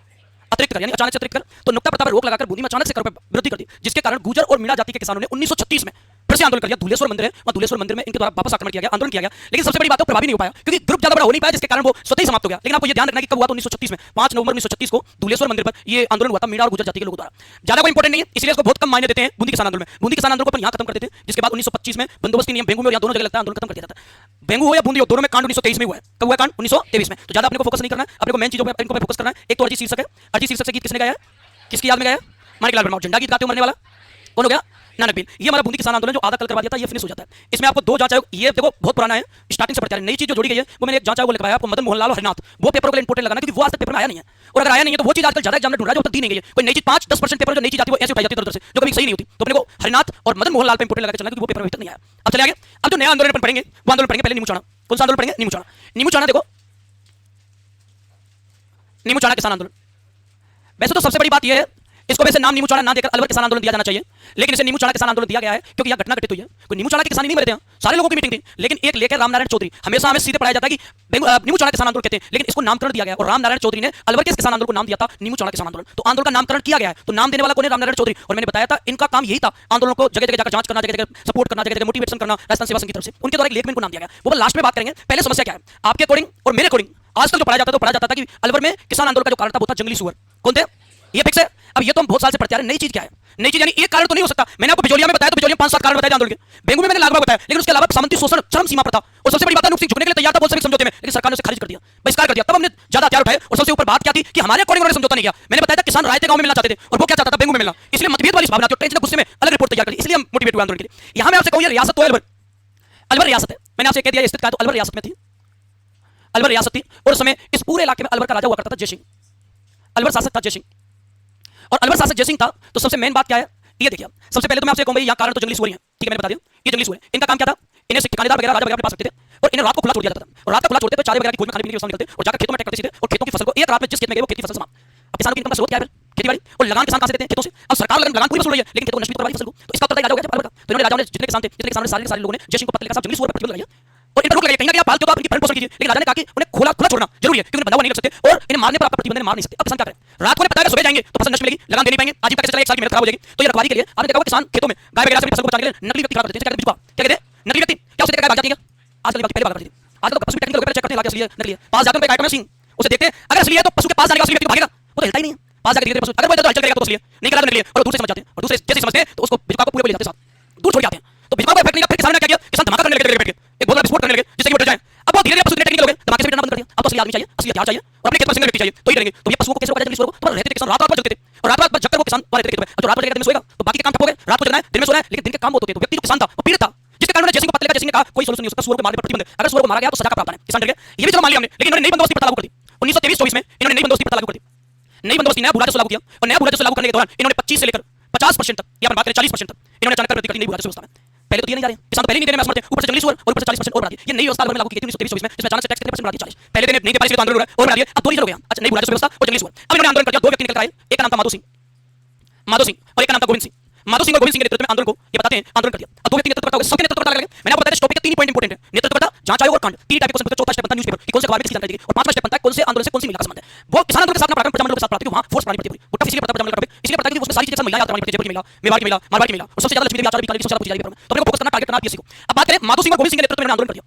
अतिरिक्त कर, यानी अचानक से अतिरिक्त कर। तो नुक्ता प्रथा पर रोक लगाकर बूंदी में अचानक से कर वृद्धि कर दी, जिसके कारण गुर्जर और मीणा जाति के किसानों ने 1936 में फिर से आंदोलन कर दिया। धुलेश्वर मंदिर है, वहां धुलेश्वर मंदिर में इनके द्वारा वापस आक्रमण किया गया, आंदोलन किया गया। लेकिन सबसे बड़ी बात, तो प्रभावी नहीं हो पाया, क्योंकि ग्रुप ज्यादा बड़ा हो नहीं पाया, जिसके कारण वो स्वतः ही समाप्त हो गया। लेकिन आपको ये ध्यान रखना कि कब हुआ, तो 1936 में, 5 नवंबर 1936 को धुलेश्वर मंदिर पर ये आंदोलन हुआ था, मीणा और गुर्जर जाति के लोगों द्वारा। ज्यादा कोई इंपॉर्टेंट नहीं है, इसलिए इसको बहुत कम मायने देते हैं बूंदी किसान आंदोलन में। बूंदी किसान आंदोलन को अपन यहां खत्म कर देते हैं, जिसके बाद 1925 में बंदोबस्ती नियम बेंगू में, या दोनों जगह लगता है, आंदोलन खत्म कर दिया जाता है। बेंगू हो या बूंदी हो, दोनों में कांड 1923 में हुआ है। कब हुआ कांड, 1923 में। तो ज्यादा अपने को फोकस नहीं करना है, अपने को मेन चीजों पर इनको फोकस करना है। एक तो अरिजीत शीर्षक है, अरिजीत शीर्षक से गीत किसने गाया, किसकी याद में गाया, माणिक्यलाल वर्मा। झंडा गीत गाते हो मरने वाला कौन हो गया, नानक वीर। ये हमारा बूंदी किसान आंदोलन जो आधा कल करवा दिया था, ये फिनिश हो जाता है। इसमें आपको 2 जांच आयोग, ये देखो बहुत पुराना है, स्टार्टिंग से पढ़ते आ रहे हैं। नई चीज जो जोड़ी गई है, वो मैंने एक जांच आयोग लिखवाया आपको, मदन मोहन लाल और हरिनाथ। वो पेपर के लिए इंपोर्टेंट लगाना, क्योंकि वो आज तक पेपर में आया नहीं है, और अगर आया नहीं है तो वो चीज आजकल ज्यादा एग्जाम में ढूंढ रहा है, जो तक दी नहीं गई है। कोई नई चीज 5-10% पेपर जो नई चीज आती है, वो ऐसे उठाई जाती है उधर से, जो कभी सही नहीं होती। तो अपने को हरिनाथ और मदन मोहन लाल पे इंपोर्टेंट लगा चलना, क्योंकि वो पेपर में अभी तक नहीं आया। अब चले आगे, अब जो नया आंदोलन अपन पढ़ेंगे, वो आंदोलन पढ़ेंगे पहले नीमू चौड़ा। कौन सा आंदोलन पढ़ेंगे, नीमू चौड़ा। नीमू चौड़ा देखो, नीमू चौड़ा किसान आंदोलन। वैसे तो सबसे बड़ी बात यह है, इसको वैसे नाम नीमू चौड़ा ना देकर अलवर किसान आंदोलन दिया जाना चाहिए, लेकिन इसे नीमू चौड़ा किसान आंदोलन दिया गया है, क्योंकि यह घटना घटित हुई है। कोई नीमू चौड़ा के किसान नहीं मरे थे, सारे लोगों की मीटिंग थी, लेकिन एक लेकर रामनारायण चौधरी। हमेशा हमें सीधे पढ़ाया जाता है कि नीमू चौड़ा किसान आंदोलन कहते हैं, लेकिन इसको नामकरण दिया गया, और रामनारायण चौधरी ने अलवर के किसान आंदोलन को नाम दिया था नीमू चौड़ा किसान आंदोलन। तो आंदोलन का नामकरण किया गया है, तो नाम देने वाला कौन है, रामनारायण चौधरी। और मैंने बताया था इनका काम यही था, आंदोलन को जगह जगह जाकर जांच करना, जगह जगह सपोर्ट करना, जगह जगह मोटिवेशन करना, राजस्थान सेवा संघ की तरफ से। उनके द्वारा एक लेख में इनको नाम दिया गया, वो लास्ट में बात करेंगे। पहले समस्या क्या है आपके अकॉर्डिंग और मेरे अकॉर्डिंग, आजकल जो पढ़ाया जाता है, तो पढ़ाया जाता था कि अलवर में किसान आंदोलन का जो कारण था वो था जंगली सुअर। कौन थे, ये फिक्स है। अब ये तो हम बहुत साल से पढ़ते आ रहे हैं, नई चीज क्या है, नई चीज यानी एक कारण तो नहीं हो सकता। मैंने आपको बिजोलिया में बताया, तो बिजोलिया में 5-7 कारण बताए थे आंदोलन के, बेंगू में मैंने लागू बताया, लेकिन उसके अलावा सामंती शोषण चरम सीमा पर था। और सबसे बड़ी बात है, नुकसान झुकने के लिए तैयार था बोल सभी समझौते में, लेकिन सरकार ने उसे खारिज कर दिया, बहिष्कार कर दिया। तब हमने ज्यादा हथियार उठाए, और सबसे ऊपर बात क्या थी कि हमारे अकॉर्डिंग उन्होंने समझौता नहीं किया। मैंने बताया था किसान रायते गांव में मिलना चाहते थे, और वो क्या चाहता था, बेंगू में मिलना। इसलिए मतभेद वाली भावना थी, और टेंशन गुस्से में अलग रिपोर्ट तैयार करी, इसलिए हम मोटिवेट हुए आंदोलन के लिए। यहां मैं आपसे कहूं, ये रियासत तो अलवर, अलवर रियासत है, मैंने आपसे कह दिया स्थित का, तो अलवर रियासत में थी, अलवर रियासत थी। और उस समय इस पूरे इलाके में अलवर का राजा हुआ करता था जयसिंह, अलवर शासक था जयसिंह। और अलवर शासक जयसिंह था, तो सबसे मेन बात क्या है, ये देखिए। सबसे पहले तो मैं आपसे कहूंगा, यहाँ कारण तो जंगली सुअर हैं, ठीक है, मैंने बता दिया, ये जंगली सुअर है। इनका काम क्या था, इन्हें ठिकानेदार वगैरह राजा वगैरह के पास रखते थे, और इन्हें रात को खुला छोड़ दिया जाता था। और रात को खुला छोड़ते तो चारे वगैरह की खोज में खाने पीने की व्यवस्था निकलते, और जाकर खेतों में अटैक करते सीधे, और खेतों की फसल को एक रात में जिस खेत में गए वो खेत की फसल समाप्त। अब किसानों की इनकम का स्रोत क्या है, खेतीबाड़ी। और लगान किसान कहां से देते हैं, खेतों से। अब सरकार लगान पूरी वसूल रही है, लेकिन खेतों को नष्ट भी तो करवा रही है फसल को। तो इसका उत्तर राजा हो गया अलवर का। तो इन्होंने राजाओं ने, जितने किसान थे, जितने किसानों ने, सारे लोगों ने जयसिंह को पत्र लिखा, साहब जंगली सुअर पर प्रतिबंध लगाइए, और इन पर रोक लगाइए। कहीं ना कहीं आप पालते हो तो आप इनकी भरण पोषण कीजिए, लेकिन राजा ने कहा कि उन्हें खुला छोड़ना जरूरी है, क्योंकि बंधा हुआ नहीं कर सकते, और इन्हें मारने पर आप प्रतिबंध मार नहीं सकते। अब किसान क्या करें, रात को पता है सुबह जाएंगे तो फसल नष्ट मिलेगी, लगान दे नहीं पाएंगे, आजीविका कैसे चलेगी, एक साल की मेहनत खराब हो जाएगी। तो ये रखवाली के लिए आपने देखा होगा किसान खेतों में गाय वगैरह से फसल को बचाने के लिए नकली व्यक्ति खड़ा करते हैं, क्या कहते हैं, नकली व्यक्ति। क्या उसे देखकर गाय भाग जाती है, आजकल व्यक्ति पहले भाग जाती है। आजकल तो पशु टेक्निकल वगैरह चेक करते हैं, असली है नकली है, पास जाकर आइटम है सिंह, उसे देखते हैं, अगर असली है तो पशु के पास जाने का असली व्यक्ति भागेगा, वो तो हिलता ही नहीं है। पास जाकर देखते पशु, अगर वो तो हलचल करेगा तो असली है, नहीं करा तो नकली है, और दूसरे समझ जाते हैं, और दूसरे जैसे समझते हैं तो उसको भिजवा को पूरे ले जाते हैं, साथ दूर छोड़ जाते हैं। तो भिजवा को इफेक्ट नहीं, फिर किसान ने क्या किया, किसान धमाका करने लगे बैठ के, एक बहुत बड़ा विस्फोट करने लगे, जिससे कि वो डर जाए। अब वो धीरे धीरे पशु टेक्निकल हो गए, दिमाग से डरना बंद कर दिया। अब तो असली आदमी चाहिए, असली हथियार चाहिए और अपने खेत पर सिंगल व्यक्ति चाहिए, तो ही करेंगे। तो ये पशुओं को कैसे रोका जाए जंगली सुअर को? तो रहते थे किसान रात रात भर जगते थे और रात रात भर जगकर वो किसान रहते थे खेतों में। अब जो रात भर जगेगा दिन में सोएगा तो बाकी के काम ठप हो गए। रात को जगना है, दिन में सोना है, लेकिन दिन के काम बहुत होते थे। तो व्यक्ति जो किसान था वो पीड़ित था, जिसके कारण जैसे को पता लगा, जैसे ने कहा कोई सोल्यूशन नहीं हो सकता, सुअर को मारने पर प्रतिबंध है, अगर सुअर को मारा गया तो सजा का प्रावधान है। किसान डर गया, ये भी चलो मान लिया हमने, लेकिन इन्होंने नई बंदोबस्ती प्रथा लागू कर दी 1923-24 में। इन्होंने नई बंदोबस्ती प्रथा लागू कर दी, नई बंदोबस्ती नया भू राजस्व लागू किया और नया भू राजस्व लागू करने के दौरान इन्होंने 25 से लेकर 50% तक या बात करें 40% तक इन्होंने अचानक वृद्धि कर दी नई भू राजस्व व्यवस्था में। पहले तो दिए नहीं जा रहे, किसान तो पहले नहीं देने में असमर्थ है, ऊपर से जंगली सुअर और ऊपर से 40% और बढ़ा दिया। ये नई व्यवस्था में लागू की गई 1923-24 में, जिसमें अचानक से टैक्स कितने % बढ़ा दिया 40। पहले देने नहीं दे पाए इसलिए तो आंदोलन हो रहा है और बढ़ा दिया। अब दो रीजन हो गया, अच्छा नई भू राजस्व व्यवस्था और जंगली सुअर। अब इन्होंने आंदोलन कर दिया, दो व्यक्ति निकल कर आए, एक का नाम था माधो सिंह और एक का नाम था गोविंद सिंह। माधो सिंह और गोविंद सिंह के नेतृत्व में आंदोलन को ये बताते हैं आंदोलन कर दिया। अब दो व्यक्ति नेतृत्व करता है, सबके नेतृत्व करता है। मैंने आपको बताया इस टॉपिक के 3 पॉइंट इंपॉर्टेंट है, नेतृत्वकर्ता, जांच आयोग और कांड। 3 टाइप के क्वेश्चन पूछते हैं। चौथा स्टेप बनता है न्यूज़पेपर कि कौन से अखबार में किसकी जानकारी देगी और पांचवा स्टेप बनता है कौन से आंदोलन से कौन सी महिला का संबंध है। वो किसान आंदोलन के साथ अपना प्रजामंडल के साथ पढ़ाते हैं, वहां फोर्स पढ़ानी पड़ती है। वो टफ इसलिए पड़ता है प्रजामंडल का टॉपिक, इसलिए पड़ता है क्योंकि उसमें सारी चीजें महिला याद करवानी पड़ती है, जयपुर की महिला, मेवाड़ की महिला, मारवाड़ की महिला और सबसे ज्यादा लक्ष्मी देवी आचार्य बीकानेर की सबसे ज्यादा पूछी जा रही है। तो अपने को फोकस करना, टारगेट करना पीएससी को। अब बात करें माधो सिंह और गोविंद सिंह के नेतृत्व में आंदोलन कर दिया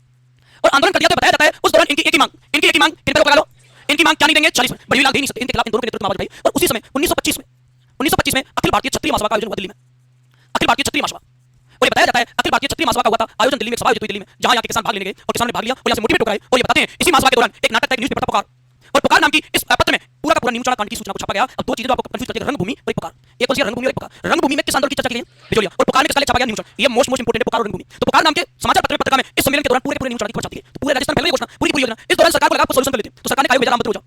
और आंदोलन कर दिया तो बताया जाता है उस दौरान इनकी एक ही मांग किन पे लगा लो, इनकी मांग क्या नहीं देंगे 40 बड़ी लाख दे नहीं सकते, इनके खिलाफ इन दोनों के नेतृत्व में आवाज उठाई। और उसी समय 1925 में अखिल भारतीय क्षत्रिय महासभा का आयोजन हुआ दिल्ली में, अखिल भारतीय क्षत्रिय महासभा। और ये बताया जाता है अखिल भारतीय क्षत्रिय महासभा का हुआ था आयोजन दिल्ली में, सभा हुई दिल्ली में, जहां यहाँ के किसान भाग लेने गए और किसानों ने भाग लिया और यहाँ से मोटिवेट होकर आए। और ये बताते हैं इसी महासभा के दौरान एक नाटक था, एक न्यूज़पेपर था पुकार, और पुकार नाम की इस पत्र में पूरा का पूरा नीमचाड़ा कांड की सूचना को छापा गया। अब दो चीजें जो आपको कंफ्यूज करती है, रंगभूमि और एक पुकार। एक कौन सी है? रंगभूमि और एक पुकार। रंगभूमि में किस आंदोलन की चर्चा के लिए बिजोलिया और पुकार में किसका छापा गया? न्यूज़पेपर। ये मोस्ट इंपोर्टेंट है पुकार और रंगभूमि। तो पुकार नाम के समाचार पत्र में पत्रिका में इस सम्मेलन के दौरान पूरे न्यूज़पेपर की खबर छपती है। तो पूरे राजस्थान फैल गई घोषणा, पूरी योजना। इस दौरान सरकार को लगा आपको सोल्यूशन कर लेते, तो सरकार ने कहा भेजा रामपत्र हो जाओ।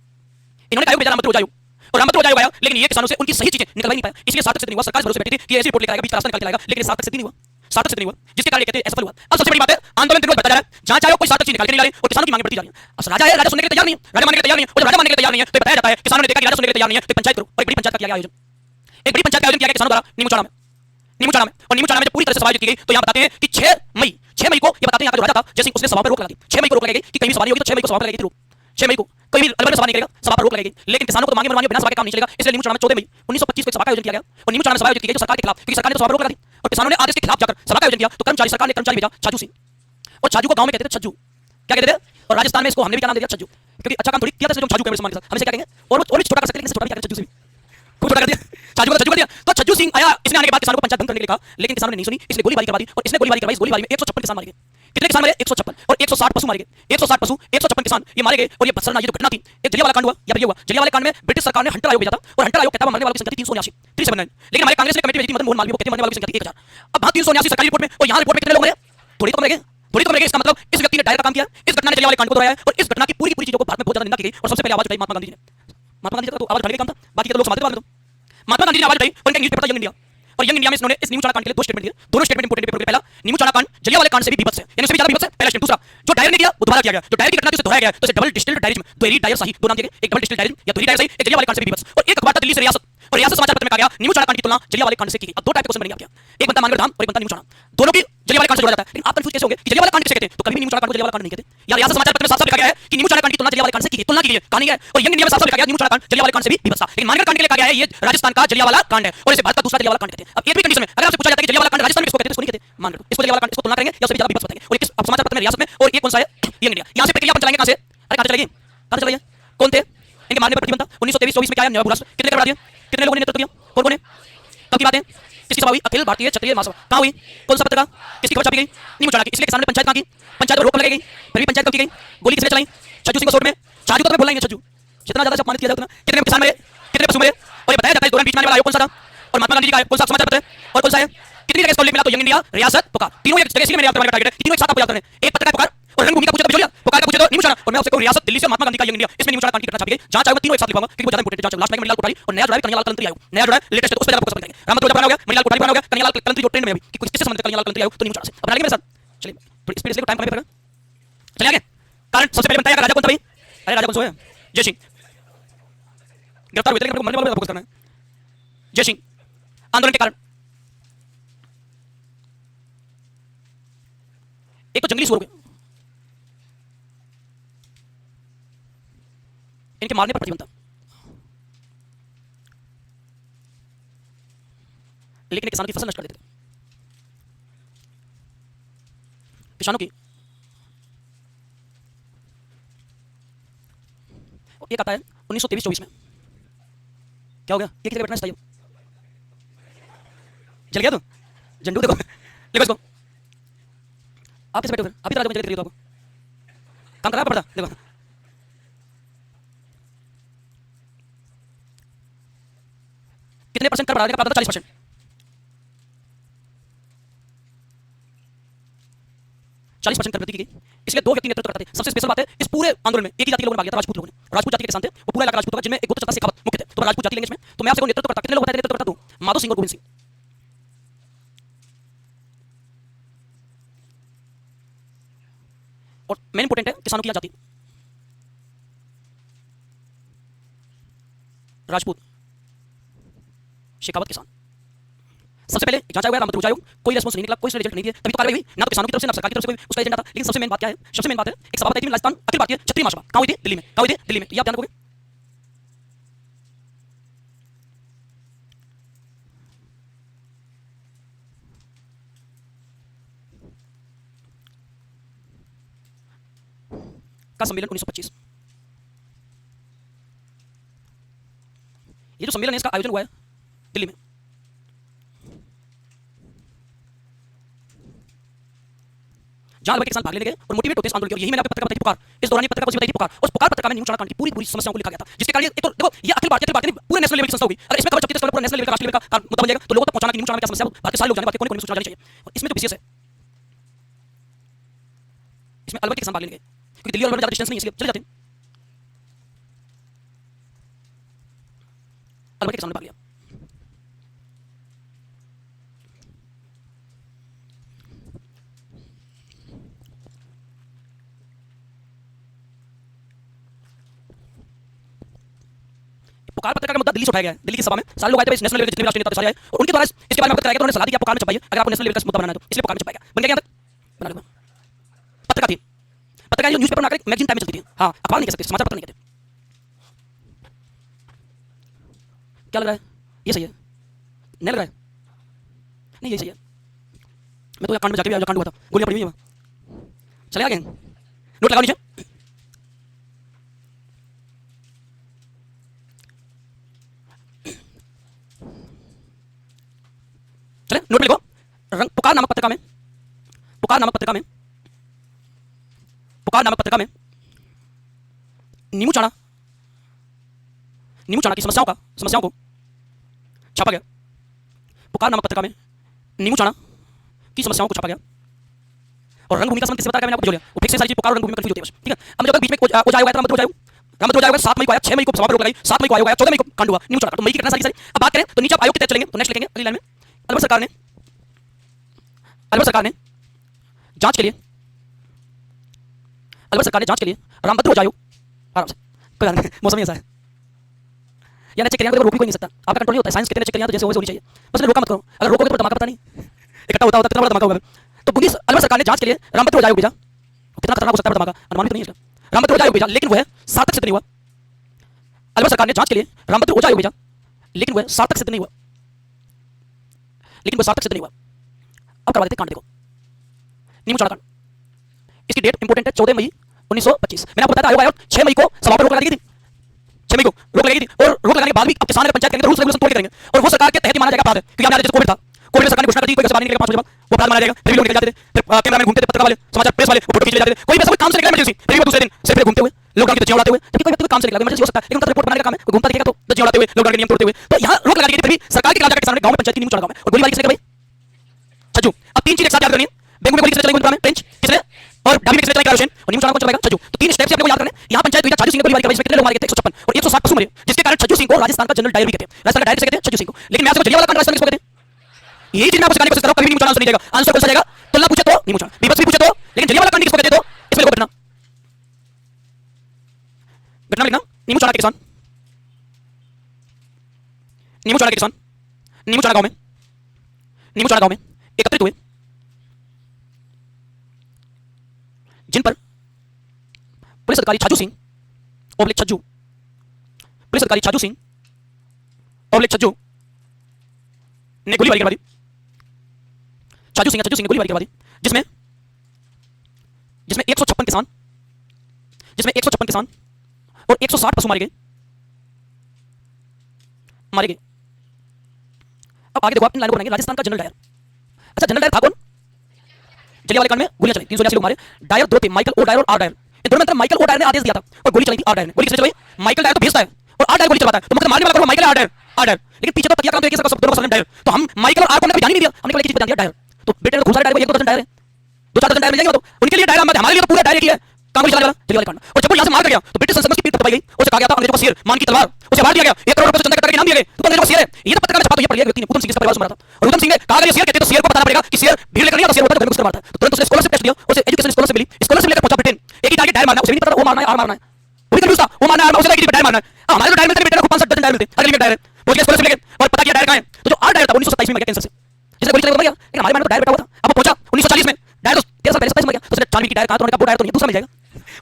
इन्होंने कहा भेजा रामपत्र हो जाओ और रामपत्र हो जाएगा आया, लेकिन ये किसानों से उनकी सही चीजें निकलवा नहीं पाया, इसलिए सार्थक सिद्ध नहीं हुआ। सरकार भरोसे बैठी थी कि ऐसी रिपोर्ट लेकर आएगा, बीच रास्ता निकाल के लाएगा, लेकिन सार्थक सिद्ध नहीं हुआ, सार्थक सिद्ध नहीं हुआ, जिसके कारण कहते हैं असफल हुआ। अब सबसे बड़ी बात है आंदोलन दिन रोज बढ़ता जा रहा है, जांच आयोग कोई सार्थक चीज निकाल के नहीं ला रहे और किसानों की मांग बढ़ती जा रही है। अब राजा है, राजा सुनने के लिए तैयार नहीं है, राजा मानने के लिए तैयार नहीं है, और जब राजा मानने के लिए तैयार नहीं है तो बताया जाता है किसानों ने देखा कि राजा सुनने के लिए तैयार नहीं है तो पंचायत करो। और एक बड़ी पंचायत का किया गया आयोजन, एक बड़ी पंचायत का आयोजन किया गया किसानों द्वारा नीमूचाड़ा में। और नीमूचाड़ा में जब पूरी तरह से सभा की गई तो यहाँ बताते हैं कि 6 मई को ये बताते हैं यहाँ का जो राजा था जैसे उसने सभा पर रोक लगा दी। 6 मई को रोक लगाई कि कहीं भी सभा नहीं होगी, तो 6 मई को सभा पर लगाई थी रोक। 6 मई को कोई भी अलग सभा नहीं करेगा, सभा पर रोक लगेगी। लेकिन किसानों को तो मांगे मनवानी बिना सभा के काम नहीं चलेगा, इसलिए नीमूचाड़ा में 14 मई 1925 को एक सभा का आयोजन किया गया और नीमूचाड़ा में सभा आयोजित की गई जो सरकार के खिलाफ, क्योंकि सरकार ने तो सभा पर रोक लगा दी और किसानों ने आदेश के खिलाफ जाकर सभा का आयोजन किया। तो कर्मचारी, सरकार ने कर्मचारी भेजा छाजू सिंह, और छाजू को गांव में कहते थे छज्जू, क्या कहते थे, और राजस्थान में इसको हमने भी क्या नाम दे दिया छज्जू, क्योंकि अच्छा काम थोड़ी किया था जो छाजू के सम्मान के साथ। हम इसे क्या कहेंगे और भी छोटा कर सकते हैं, लेकिन छोटा भी क्या करें, छज्जू से भी खूब छोटा कर दिया, छाजू को छज्जू कर दिया। तो छज्जू सिंह आया, इसने आने के बाद किसानों को पंचायत बंद करने के लिए कहा, लेकिन किसानों ने नहीं सुनी, इसने गोलीबारी करवा दी और इसने गोलीबारी करवाई। इस गोलीबारी में 156 किसान मारे गए। कितने किसान मरे? 156 और 160 पशु मारे गए। 160 पशु, 156 किसान ये मारे गए। और ये बसरना, ये जो घटना थी, एक जलियांवाला कांड हुआ या ये हुआ। जलियांवाला कांड में ब्रिटिश सरकार ने हंटर आयोग भेजा था और हंटर आयोग कहता है मरने वालों की संख्या थी 379, लेकिन हमारे कांग्रेस ने कमेटी भेजी थी मदन मोहन मालवीय को, कहते हैं मरने वालों की संख्या थी 1000। अब बात 379 सरकारी रिपोर्ट में और यहाँ रिपोर्ट में कितने लोग मरे? थोड़ी तो मरे गए, थोड़ी तो मरे गए। इसका मतलब इस व्यक्ति ने डायरेक्ट काम किया, इस घटना ने जलियांवाला कांड को दोहराया और इस घटना की पूरी चीजों को भारत में बहुत ज्यादा निंदा की गई और सबसे पहले आवाज उठाई महात्मा गांधी जी ने। महात्मा गांधी का तो आवाज उठाने का काम था, बाकी तो लोग संभालते थे। महात्मा गांधी ने आवाज उठाई और इनका न्यूज़पेपर था यंग इंडिया, और यंग इंडिया में इन्होंने इस न्यूज़पेपर कांड के लिए 2 स्टेटमेंट दिए। दोनों स्टेटमेंट इंपोर्टेंट पेपर के। पहला, न्यूज़पेपर कांड जलियांवाला कांड से भी बीभत्स है, यानी उससे भी ज्यादा बीभत्स है, पहला स्टेटमेंट। दूसरा, जो डायर ने किया वो दोबारा किया गया, जो डायर की घटना उसे दोहराया गया, तो इसे डबल डिस्टिल्ड डायरिज्म, दोहरी डायर सही, दो नाम दिए गए, एक डबल डिस्टिल्ड डायरिज्म या दोहरी डायर सही, एक जलियांवाला कांड से भी बीभत्स। और एक अखबार था दिल्ली से रियासत, और रियासत समाचार पत्र में कहा गया न्यूज़पेपर कांड की तुलना जलियांवाला कांड से की गई। अब 2 टाइप के क्वेश्चन बनेंगे आपके, एक बनता मानगढ़ धाम और एक बनता न्यूज़पेपर, दोनों की जलियांवाला कांड से जोड़ा जाता है। लेकिन आप कंफ्यूज कैसे होंगे कि जलियांवाला कांड किसे कहते हैं? तो कभी भी न्यूज़पेपर कांड को जलियांवाला कांड नहीं कहते। या रियासत समाचार पत्र में साफ-साफ लिखा गया है कि न्यूज़पेपर कांड की तुलना जलियांवाला कांड से की गई, तुलना की गई है, कहानी है। और यंग इंडिया में साफ-साफ लिखा गया है न्यूज़पेपर कांड जलियांवाला कांड से भी बीभत्स था, लेकिन मानगढ़ कांड के लिए कहा गया है ये राजस्थान का जलियांवाला कांड है और इसे भारत का दूसरा जलियांवाला कांड कहते हैं। अब एक भी कंडीशन में अगर आपसे पूछा जाता है कि जलियांवाला कांड राजस्थान में किसको कहते हैं, इसको नहीं कहते मानगढ़, इसको जलियांवाला कांड, इसको तुलना करेंगे या उससे भी ज्यादा बीभत्स बताएंगे। और एक समाचार पत्र में रियासत में और एक कौन सा है यंग इंडिया। यहां से प्रक्रिया अपन चलाएंगे कहां से? अरे कहां से चलेगी, कहां से चलेगी? कौन थे इनके मारने पर प्रतिबंध था? 1923-24 में क्या है नया भूराष्ट्र, कितने बढ़ा दिए, कितने लोगों ने नेतृत्व दिया, कौन है, कब की बात है, किसकी सभा हुई? अखिल भारतीय क्षत्रिय महासभा कहां हुई, कौन सा पत्रिका, किसकी खबर छापी गई? नीमूचाड़ा की। इसलिए किसानों ने पंचायत कहां की? पंचायत पर रोक लगाई गई, फिर भी पंचायत कब की गई? गोली किसने चलाई? छज्जू सिंह को सोट में। छज्जू तो बोलना ही नहीं, छज्जू जितना ज्यादा सम्मानित किया जाता है, कितने किसान मरे, कितने पशु मरे। और ये बताया जाता है इस दौरान बीच में आने वाला आयोग कौन सा था और महात्मा गांधी जी का कौन सा समाचार पत्र है और कौन सा है, कितनी जगह इसका उल्लेख मिला? तो यंग इंडिया, रियासत, पुकार, तीनों एक जगह। इसलिए मेरे आपका टारगेट है तीनों एक साथ आपको याद करने। एक पत्रकार पुकार और रंगभूमि का पूछे तो बिजोलिया, पुकार का पूछे तो नीमूचाड़ा, और मैं आपसे कहूं रियासत दिल्ली से महात्मा गांधी का यंग इंडिया, इसमें नीमूचाड़ा कांड की घटना छापी गई। जांच आयोग तीनों एक साथ लिखवाऊंगा क्योंकि वो ज्यादा इंपोर्टेंट है। जांच लास्ट में मणिलाल कोठारी और नया जुड़ा कन्हैयालाल कलंतरी आयोग, नया जुड़ा लेटेस्ट है, उस पर ज्यादा फोकस करेंगे। रामपत्र बना हो गया, मणिलाल कोठारी बना हो गया, कन्हैयालाल कलंतरी जो ट्रेंड में अभी कि किससे संबंधित कन्हैयालाल कलंतरी आयोग, तो नीमूचाड़ा से। अब आगे मेरे साथ चलिए, थोड़ी स्पीड से टाइम कम पड़ेगा, चलिए आगे। कारण सबसे पहले बताया राजा कौन था भाई? अरे राजा कौन सो है? जय सिंह गिरफ्तार हुए थे, लेकिन मरने वालों पर फोकस करना है। जय सिंह आंदोलन के कारण, एक तो जंगली सुअर हो गए, इनके मारने पर प्रतिबंध था, लेकिन किसानों की फसल नष्ट कर देते थे। किसानों की एक आता है 1923-24 में, क्या हो गया? ये किसी का बैठना चाहिए, जल गया तो झंडू देखो, देखो इसको, आप कैसे बैठे हो फिर? अभी तरह जगह तो आपको काम कर रहा है पड़ता देखो। कितने परसेंट कर बढ़ा देगा? 40%। कर वृद्धि की गई। इसलिए दो व्यक्ति नेतृत्व करते थे। सबसे स्पेशल बात है, इस पूरे आंदोलन में एक ही जाति के लोगों ने भाग लिया था, राजपूत लोगों ने। राजपूत जाति के किसान थे, वो पूरा इलाका राजपूत का, जिनमें एक गोत्र चलता शेखावत मुख्य थे। तो राजपूत जाति लेंगे इसमें। तो मैं आपसे कोई नेतृत्व करता, कितने लोग बताए नेतृत्व करता? तू, माधो सिंह और गोविंद सिंह। और मेन इंपोर्टेंट है किसानों की जाति, राजपूत, शेखावत, किसान। सबसे पहले जांचा हुआ राम मंदिर आयोग, कोई रिस्पॉन्स नहीं निकला, कोई रिजल्ट नहीं दिया, तभी तो कार्रवाई हुई। ना तो किसानों की तरफ से ना सरकार की तरफ से कोई उसका एजेंडा था। लेकिन सबसे मेन बात क्या है? सबसे मेन बात है, एक सभा बताई थी राजस्थान अखिल भारतीय क्षत्रिय महासभा, कहां हुई थी? दिल्ली में। कहां हुई थी? दिल्ली में। ये आप ध्यान रखोगे। का सम्मेलन 1925। ये जो सम्मेलन है, इसका आयोजन हुआ है दिल्ली में। जहां लगभग किसान भाग लेने गए और मोटिवेट होते इस आंदोलन की। और यही मैंने आपको पत्रिका बताई थी, पुकार। इस दौरान ये पत्रिका बताई थी, पुकार। उस पुकार पत्रिका में न्यू चाणक्य की पूरी समस्याओं को लिखा गया था, जिसके कारण एक तो देखो, ये अखिल भारतीय पूरे नेशनल लेवल की संस्था होगी। अगर इसमें खबर छपती है तो पूरा नेशनल लेवल का, राष्ट्रीय लेवल का मुद्दा बन जाएगा। तो लोगों तक पहुंचाना कि न्यू चाणक्य क्या समस्या है, भारत के सारे लोग जाने, भारत के कोने-कोने में सूचना जानी चाहिए। और इसमें जो विशेष है, इसमें अलवर के किसान भाग लेने गए, क्योंकि दिल्ली और अलवर में ज्यादा डिस्टेंस नहीं है, इसलिए चले जाते हैं। अलवर के किसान ने भाग लिया। पुकार पत्रिका का मुद्दा दिल्ली से उठाया गया है। दिल्ली की सभा में सारे लोग आए थे, नेशनल लेवल के जितने भी राष्ट्रीय नेता सारे आए, और उनके द्वारा इसके बारे में अवगत कराया गया। उन्होंने सलाह दी कि आप पुकार में छपाइए, अगर आपको नेशनल लेवल का मुद्दा बनाना है तो। इसलिए पुकार में छपाया गया। बन गया? यहाँ तक बना लो। पत्रिका थी, पत्रिका जो न्यूज़पेपर बनाकर मैगजीन टाइम में चलती थी। हाँ, अखबार नहीं कह सकते, समाचार पत्र नहीं कहते। क्या लग रहा है? ये सही है? नहीं लग रहा है? नहीं, ये सही है। मैं तो यहाँ कांड में जाके भी कांड हुआ था, गोलियां पड़ी हुई हैं वहाँ। चले आ गए, नोट लगाओ नीचे। चले नोट में लिखो। पुकार नामक पत्रिका में, पुकार नामक पत्रिका में, पुकार नामक पत्रिका में नीमू चाणा की समस्याओं को छापा गया। पुकार नामक पत्रिका में नीमू चाणा की समस्याओं को छापा गया। और रंगभूमि का संबंध किससे बताया मैंने आपको जोड़ लिया। वो फिक्स से सारी चीज, पुकार और रंगभूमि में कंफ्यूज होती है बस। ठीक है। अब जब तक बीच में ओझा आयोग आया, रामभद्र आयोग 7 मई को आया, 6 मई को सभा पर रोक लगाई, 7 मई को आयोग आया, 14 मई को कांड हुआ नीमू चाणा का। तो मई की घटना सारी। अब बात करें तो नीचे आप आयोग के तहत चलेंगे तो नेक्स्ट लिखेंगे अगली लाइन में, अलवर सरकार ने जांच के लिए, अलवर सरकार ने जांच के लिए रामभद्र आयोग, आराम से, कोई बात नहीं, मौसम ही ऐसा है यार, चेक करिए, रोक भी कोई नहीं सकता, आपका कंट्रोल नहीं होता है। साइंस कहते हैं चेक करिए तो जैसे वैसे होनी चाहिए, बस रोका मत करो। अगर रोकोगे तो धमाका पता नहीं इकट्ठा होता कितना बड़ा धमाका होगा। तो बुंदी अलवर सरकार ने जांच के लिए रामभद्र आयोग भेजा। कितना खतरनाक हो सकता है धमाका, अनुमानित नहीं है इसका। रामभद्र आयोग भेजा, लेकिन वह सार्थक सिद्ध नहीं हुआ। अलवर सरकार ने जांच के लिए रामभद्र आयोग भेजा, लेकिन वह सार्थक सिद्ध नहीं हुआ। अब करवा देते कांड। देखो नीमू चाणा कांड, इसकी डेट इंपोर्टेंट है, 14 मई 1925। मैंने आपको बताया था आयोग आया, 6 मई को सभा पर रोक लगा दी थी, 6 मई को रोक लगेगी थी। और रोक लगाने के बाद भी अब किसान अगर पंचायत करेंगे तो रूल्स रेगुलेशन तोड़ के करेंगे, और वो सरकार के तहत ही माना जाएगा अपराध है। क्योंकि हमने जैसे कोविड था, कोविड में सरकार ने घोषणा कर दी कोई घर से बाहर नहीं निकलेगा 5 बजे बाद, वो अपराध माना जाएगा। फिर भी लोग निकल जाते थे, फिर कैमरा में घूमते थे, पत्रकार वाले, समाचार प्रेस वाले, वो फोटो खींच ले जाते थे। कोई भी ऐसा कोई काम से निकला इमरजेंसी, फिर भी वो दूसरे दिन सिर पे घूमते हुए लॉकडाउन की तजियां उड़ाते हुए, जबकि कोई व्यक्ति काम से निकला इमरजेंसी हो सकता है, लेकिन उनका रिपोर्ट बनाने का काम है, घूमता दिखेगा तो तजियां उड़ाते हुए, लॉकडाउन के नियम तोड़ते हुए। तो यहाँ रोक लगा दी गई, फिर भी सरकार के खिलाफ जाकर किसानों ने गांव में पंचायत की नीमू चाणा गांव में, और गोलीबारी किसने की भाई? छज्जू। अब 3 चीजें एक साथ याद करनी है। बेंगू में गोली किसने चलाई, गोली में फ्रेंच किसने, और डाबी में किसने चलाई, रोशन, और नीमू चाणा कौन चलाएगा? छज्जू। तो 3 स्टेप से अपने को याद करने। यहाँ पंचायत हुई, छज्जू सिंह ने गोलीबारी करवाई, इसमें कितने लोग मारे गए थे? 156, और 160 पशु मरे, जिसके कारण छज्जू सिंह को राजस्थान का जनरल डायर भी कहते हैं। राजस्थान का डायर से कहते हैं छज्जू सिंह को। लेकिन मैं आपसे जलियांवाला कांड राजस्थान किसको कहते हैं? यही चीज मैं आपको सिखाने की कोशिश कर रहा हूं, कभी नीमू चाणा आंसर नहीं जाएगा। आंसर कौन सा जाएगा? तुलना पूछे तो नीमू चाणा, विपक्ष भी पूछे तो, लेकिन जलियांवाला कांड किसको कहते हैं? तो इसमें लिखो घटना लिखना। नीमू चाणा के किसान, नीमू चाणा के किसान नीमू चाणा गांव में एकत्रित हुए, जिन पर पुलिस अधिकारी छज्जू सिंह ओब्लिक छज्जू, पुलिस अधिकारी छज्जू सिंह ओब्लिक छज्जू ने गोलीबारी करवा दी। छज्जू सिंह ने गोलीबारी करवा दी, जिसमें 156 किसान और 160 पशु मारे गए। अब आगे देखो, आप इन लाइनों को बनाएंगे। राजस्थान का जनरल डायर, अच्छा जनरल डायर था कौन? जलियांवाला कांड में गोलियां चली, 382 लोग मारे। डायर 2 थे, माइकल ओ डायर और आर डायर। दोनों में अंतर माइकल ओ डायर ने आदेश दिया था और गोली चलाई थी आर डायर ने। गोली किसने चलाई? माइकल डायर तो भेजता है और आर डायर गोली चलाता है। तो मतलब मारने वाला कौन? माइकल है, आर डायर, आर डायर। लेकिन पीछे तो तकिया काम तो एक ही सब दोनों का सरनेम डायर। तो हम माइकल और आर को हमने जान ही नहीं दिया, हमने केवल एक चीज बता दिया डायर। तो बेटे ने तो खूब सारे डायर को 1-2 डायर है, 2-4 डायर मिल जाएंगे। तो उनके लिए डायर हमारे लिए तो पूरा डायर ही है काम को चलाने वाला जल्दी वाले कांड। और जब वो यहां से मार कर गया तो ब्रिटिश संसद की पीठ दबाई गई, उसे कहा गया था अंग्रेजों का शेर मान की तलवार, उसे मार दिया गया। 1 करोड़ रुपए से चंदा कटा के नाम दिया गया, तो अंग्रेजों का शेर है। ये तो पत्रकार में छपा तो ये पढ़ लिया व्यक्ति ने, उधम सिंह के परिवार से मरा था। और उधम सिंह ने कहा कि शेर कहते तो शेर को बताना पड़ेगा कि शेर भीड़ लेकर नहीं आता, शेर होता है तो घर में घुस कर मारता है। तो तुरंत उसने स्कॉलरशिप टेस्ट दिया, उसे एजुकेशन स्कॉलरशिप मिली, स्कॉलरशिप लेकर पहुंचा ब्रिटेन। एक ही टारगेट डायर मारना, उसे भी नहीं पता वो मारना है आर मारना है, वो भी कंफ्यूज था। वो मारना है उसे लगा कि डायर मारना है। हमारे तो डायर मिलते बेटे को 5-7 डजन डायर मिलते, अगले में डायर है वो स्कॉलरशिप लेके और पता किया डायर कहां है। तो जो आर डायर था 1927 में मर गया कैंसर से, जिसने गोली चलाई वो मर गया। लेकिन हमारे मामले में तो डायर बैठा हुआ था। अब वो पहुंचा 1940 में, डायर तो 13 साल पहले मर गया। तो उसने छानबीन की डायर कहां, तो उन्होंने कहा वो डायर तो नहीं, दूसरा मिल जाएगा।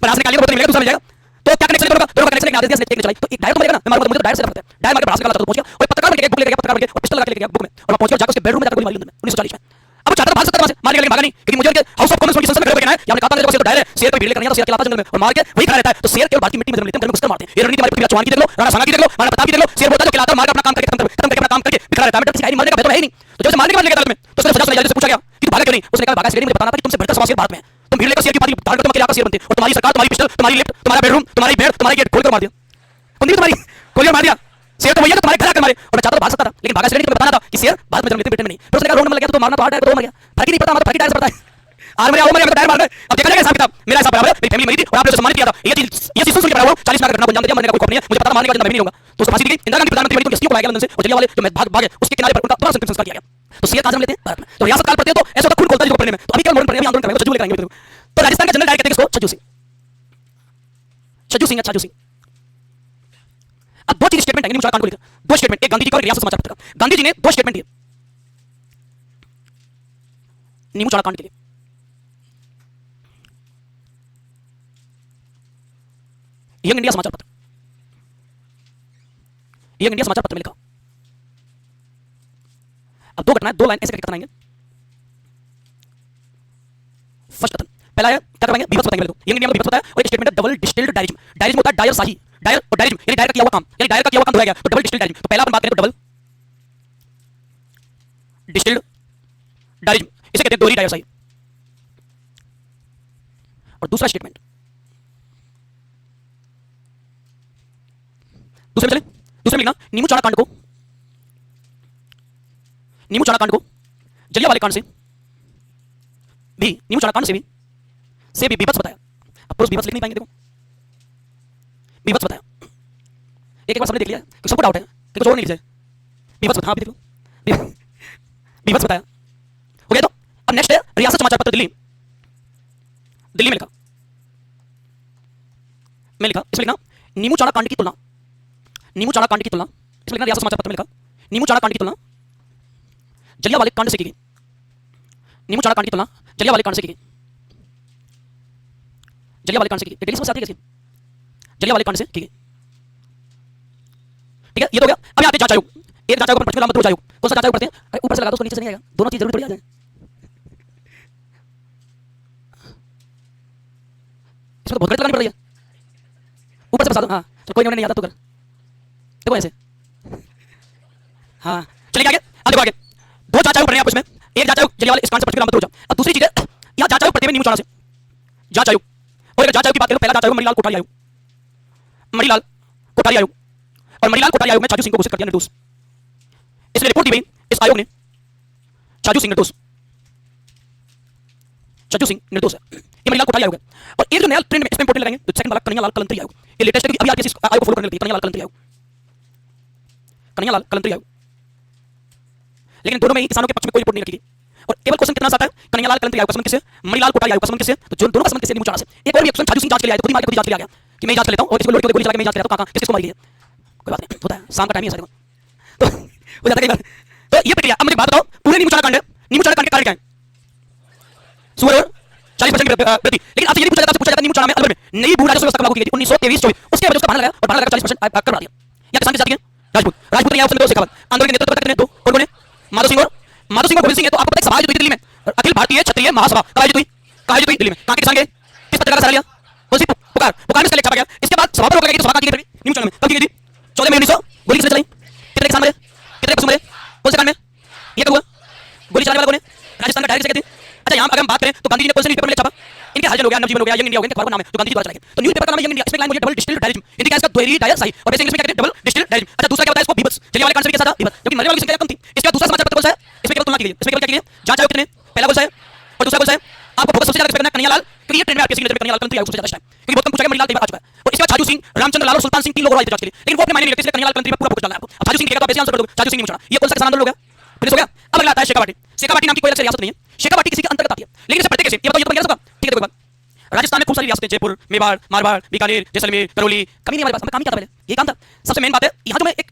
पर आज निकालिए वो तो मिलेगा, दूसरा मिल जाएगा। तो क्या कनेक्शन दोनों का? दोनों का कनेक्शन एक आदेश दिया, एक ने चलाई। तो एक डायर तो मिलेगा ना, मैं मारूंगा तो मुझे तो डायर से नफरत है। डायर मार के ब्रास निकाला तो पहुंच गया और पत्रकार बन के एक बुक लेके गया, पत्रकार बन के और पिस्टल लगा के लेके गया बुक में और वहां पहुंच गया, जाकर उसके बेडरूम में जाकर गोली मारी उन्होंने 1940 में। अब वो चाहता था भाग सकता था वहां से, मारने के लिए भागा नहीं, क्योंकि मुझे उनके हाउस ऑफ कॉमन्स की संसद में खड़े होकर कहना है, हमने कहा था अंग्रेजों का शेर तो डायर है, शेर को भीड़ लेकर नहीं आता, शेर के लाता जंगल में और मार के वही खड़ा रहता है। तो शेर केवल भारतीय मिट्टी में जन्म लेते हैं, घर में घुसकर मारते हैं। ये रणनीति हमारी पृथ्वी चौहान की देख लो, राणा सांगा की देख लो, राणा प्रताप की देख लो। शेर होता है जो खिलाता है, मार अपना काम करके खत्म करके अपना काम करके खड़ा रहता है। बेटा किसी मरने का भय तो है ही नहीं। तो जब से मारने के बाद लेकर अदालत में तो उसने सजा सुनाई, जज से पूछा गया कि तू भागा क्यों नहीं? उसने कहा भागा इसलिए मुझे बताना था कि तुमसे बढ़कर सवा शेर भारत में है। तुम भीड़ लेकर शेर की पार्टी धारण करके आकर शेर बनते और तुम्हारी सरकार, तुम्हारी पिस्टल, तुम्हारी लिफ्ट, तुम्हारा बेडरूम, तुम्हारी बेड, तुम्हारी गेट खोलकर मार दिया। कुंडी तुम्हारी खोलकर मार दिया। शेर तो वही है तुम्हारे घर आकर मारे। और मैं चाहता तो भाग सकता था, लेकिन भागा इसलिए नहीं, तुम्हें बताना था कि शेर भारत में जन्म लेते, ब्रिटेन में नहीं। फिर उसने कहा रोड में लग गया तो मारना तो आर डायर को, तो मर गया। फर्क ही नहीं पड़ता, हमारा फर्क ही डायर से पड़ता है। आर मरे, ओ मरे, डायर मार गए। अब देखा जाएगा हिसाब किताब, मेरा हिसाब बराबर है, मेरी फैमिली मरी थी और आपने उसे सम्मानित किया था। ये चीज सुन के पड़ा हुआ 40 लाख घटना को अंजाम दे दिया, मरने का कोई खौफ नहीं है, मुझे पता मरने का जिंदा मैं भी नहीं होगा। तो उसको फांसी दी गई। इंदिरा गांधी प्रधानमंत्री बनी तो एसपी को लाया गया लंदन से और जलिया वाले जो मैं भागे उसके किनारे पर उनका तुरंत अंतिम संस्कार किया गया। तो शेर कहां जन्म लेते हैं? भारत में। तो रियासत काल पड़ते हैं तो ऐसा होता खून खोलता है जो पढ़ने में। तो अभी क्या मॉडर्न पढ़ने में आंदोलन करेंगे, छज्जू लेकर आएंगे। तो राजस्थान का जनरल डायर कहते हैं इसको छज्जू सिंह, छज्जू सिंह, छज्जू सिंह। अब दो चीज स्टेटमेंट है नीमू चाणा कांड को लेकर, दो स्टेटमेंट, एक गांधी जी का और एक रियासत समाचार पत्र का। गांधी जी ने दो स्टेटमेंट दिए नीमू चाणा कांड के लिए। यंग इंडिया समाचार पत्र, यंग इंडिया समाचार पत्र में लिखा। अब दो घटनाएं, दो लाइन ऐसे करके कथन आएंगे। फर्स्ट कथन, पहला है क्या करवाएंगे, बीभत्स बताएंगे मेरे को। यंग इंडिया में बीभत्स बताया और एक स्टेटमेंट है डबल डिस्टिल्ड डायरिज्म। डायरिज्म होता है डायर शाही, डायर और डायरिज्म यानी डायर का किया हुआ काम, यानी डायर का किया हुआ काम धोया गया, तो डबल डिस्टिल्ड डायरिज्म। तो पहला अपन बात करें तो डबल डिस्टिल्ड डायरिज्म, इसे कहते हैं दोहरी डायर शाही। और दूसरा स्टेटमेंट, दूसरे में चले, दूसरे में लिखना नीमू चाणा कांड को, नीमू चाणा कांड को जलियांवाले कांड से भी, नीमू चाणा कांड से भी बीभत्स बताया। अब पुरुष बीभत्स लिख नहीं पाएंगे, देखो बीभत्स बताया। एक बार सबने देख लिया कि सबको डाउट है कि कुछ और नहीं लिखा है। बीभत्स बताया, आप भी देख लो, बीभत्स बताया हो गया। तो अब नेक्स्ट है रियासत समाचार पत्र दिल्ली, दिल्ली में लिखा, मैं लिखा इसमें लिखना नीमू चाणा कांड की तुलना, नीमू चाणा कांड की तुलना, इसमें लिखना रियासत समाचार पत्र में लिखा नीमू चाणा कांड की तुलना जलियांवाले कांड से की गई। नीमू चाणा कांड की तुलना जलियांवाले कांड से की गई, जलियांवाले कांड से की गई। डिटेल्स में आती है कैसे, जलियांवाले कांड से की गई। ठीक है, ये तो हो गया। अब आते हैं जांच आयोग। एक जांच आयोग पर पंचकुला मध्य आयोग, कौन सा जांच आयोग पढ़ते हैं? अरे ऊपर से लगा दो, उसको नीचे से नहीं आएगा, दोनों चीज जरूर पढ़ी आ जाए। इसमें तो बहुत गलत लगानी पड़ रही है, ऊपर से बता दो। हाँ तो कोई नहीं आता तो कर, देखो ऐसे। हाँ चलिए आगे, अब देखो आगे दो जांच आयोग पढ़ने आपस में। एक जांच आयोग जलियांवाले इस कांड से पंचकुला मध्य हो। अब दूसरी चीज है यहाँ जांच आयोग पढ़ते हैं नीमू चाणा से, जांच आयोग। और एक जांच आयोग की बात करें, पहला जांच आयोग मणिलाल कोठारी आयोग, मणिलाल कोठारी आयोग। और मणिलाल कोठारी आयोग में छज्जू सिंह को घोषित कर दिया निर्दोष। इसलिए रिपोर्ट दी गई इस आयोग ने छज्जू सिंह निर्दोष, छज्जू सिंह निर्दोष है। ये मणिलाल कोठारी आयोग है। और एक जो नया ट्रेंड में इसमें इंपोर्टेंट लगाएंगे तो सेकंड वाला कन्हैयालाल कलंतरी आयोग। ये लेटेस्ट है कि अभी आरपीएस इस आयोग को फॉलो करने लगी, कन्हैयालाल कलंतरी आयोग, कन्हैयालाल कलंतरी आयोग। लेकिन दोनों में ही किसानों के पक्ष में कोई रिपोर्ट नहीं रखी गई। और केवल क्वेश्चन कितना आता है, कन्हैयालाल कलंतरी आयोग का संबंध किससे, मणिलाल कोठारी आयोग का संबंध किससे? तो जो दोनों का संबंध किससे, नीमू चाणा से। एक और भी क्वेश्चन छज्जू सिंह जांच के लिए आया, खुद ही मार के खुद ही जांच के लिए आ गया कि मैं जांच कर लेता हूं और इसको लोड के गोली चला के मैं जांच कर लेता हूं, कहां किसको मारी है। कोई बात नहीं, होता है, शाम का टाइम ही है सारे को तो हो जाता है कई बार। तो ये प्रक्रिया। अब मुझे बात बताओ, पूरे नीमू चाणा कांड है, नीमू चाणा कांड के कारण क्या है? सुअर और 40% की वृद्धि। लेकिन आपसे ये पूछा जाता है नीमू चाणा में अलवर में नई भू राजस्व व्यवस्था लागू की गई थी 1923-24। उसके बाद उसका बहाना लगाया और बहाना लगाकर 40% कर बढ़ा दिया। या किसान की जाति है राजपूत, राजपूत ने उसने दो शेखावत आंदोलन के नेतृत्व करते हैं, दो कौन है? माधव सिंह और गोविंद सिंह है। तो आपको पता है सभा जो हुई दिल्ली में, अखिल भारतीय क्षत्रिय महासभा कब आयोजित हुई? दिल्ली में। कहां के किसान गए? किस पत्रकार का सहारा लिया? कौन सी पुकार में इसका लेख छपा गया। इसके बाद सभा पर रोक लगाई, तो सभा कहां की गई? नीमू चाणा में। कब की गई थी? 14 मई 1900। गोली किसने चलाई? कितने किसान मरे? कितने पशु मरे? कौन से कांड में? ये कब हुआ? गोली चलाने वाला कौन है? राजस्थान का डायरेक्ट से कहते हैं। अच्छा यहाँ अगर हम बात करें तो गांधी जी ने कौन से न्यूज़पेपर में छापा? इनके हाल हो गया, नवजीवन हो गया, यंग इंडिया हो गया, अखबार का नाम है जो गांधी जी द्वारा चलाया गया। तो न्यूज़पेपर का नाम है यंग इंडिया, इसमें लाइन मुझे डबल डिस्टिल्ड डायलिज्म, हिंदी का इसका दोहरी डायल सही, और वैसे इंग्लिश में क्या कहते हैं डबल डिस्टिल्ड डायलिज्म। अच्छा दूसरा क्या बताया इसको बीभत्स, चलिए वाले कांड से भी कैसा था बीभत्स, क्योंकि मरने वालों की संख्या कम थी। इसका दूसरा समाचार पत्र कौन सा है, इसमें केवल तुलना की गई है, इसमें केवल क्या की गई है, जांच आयोग कितने, पहला कौन सा है और दूसरा कौन सा है। आपको फोकस सबसे ज्यादा किस पे करना है, कन्हैयालाल, क्योंकि ये ट्रेंड में आपके नजर में कन्हैयालाल करंती आयोग सबसे ज्यादा है, क्योंकि बहुत कम पूछा गया मणिलाल तेवर आ चुका है, और इसके बाद छाजू सिंह, रामचंद्र लाल और सुल्तान सिंह तीन लोग और आए थे जांच के लिए, लेकिन वो अपने मायने नहीं लेते, इसलिए कन्हैयालाल करंती पे पूरा फोकस डालना है आपको। अब छाजू सिंह दिखेगा तो आप ऐसे आंसर कर दोगे, छाजू सिंह नहीं पूछना, ये कौन सा किसान आंदोलन हो गया, फिनिश हो गया। अब अगला आता है शेखावाटी। शेखावाटी नाम की कोई अलग से रियासत नहीं है, शेखावाटी किसी के अंतर्गत आती है, लेकिन इसे पढ़ते कैसे, ये बताओ, ये तो बन गया सबका, ठीक है। देखो एक बात, राजस्थान में खूब सारी रियासतें, जयपुर, मेवाड़, मारवाड़, बीकानेर, जैसलमेर, करौली, कभी नहीं हमारे पास, हमें काम ही क्या था पहले, ये काम था। सबसे मेन बात है यहाँ जो मैं एक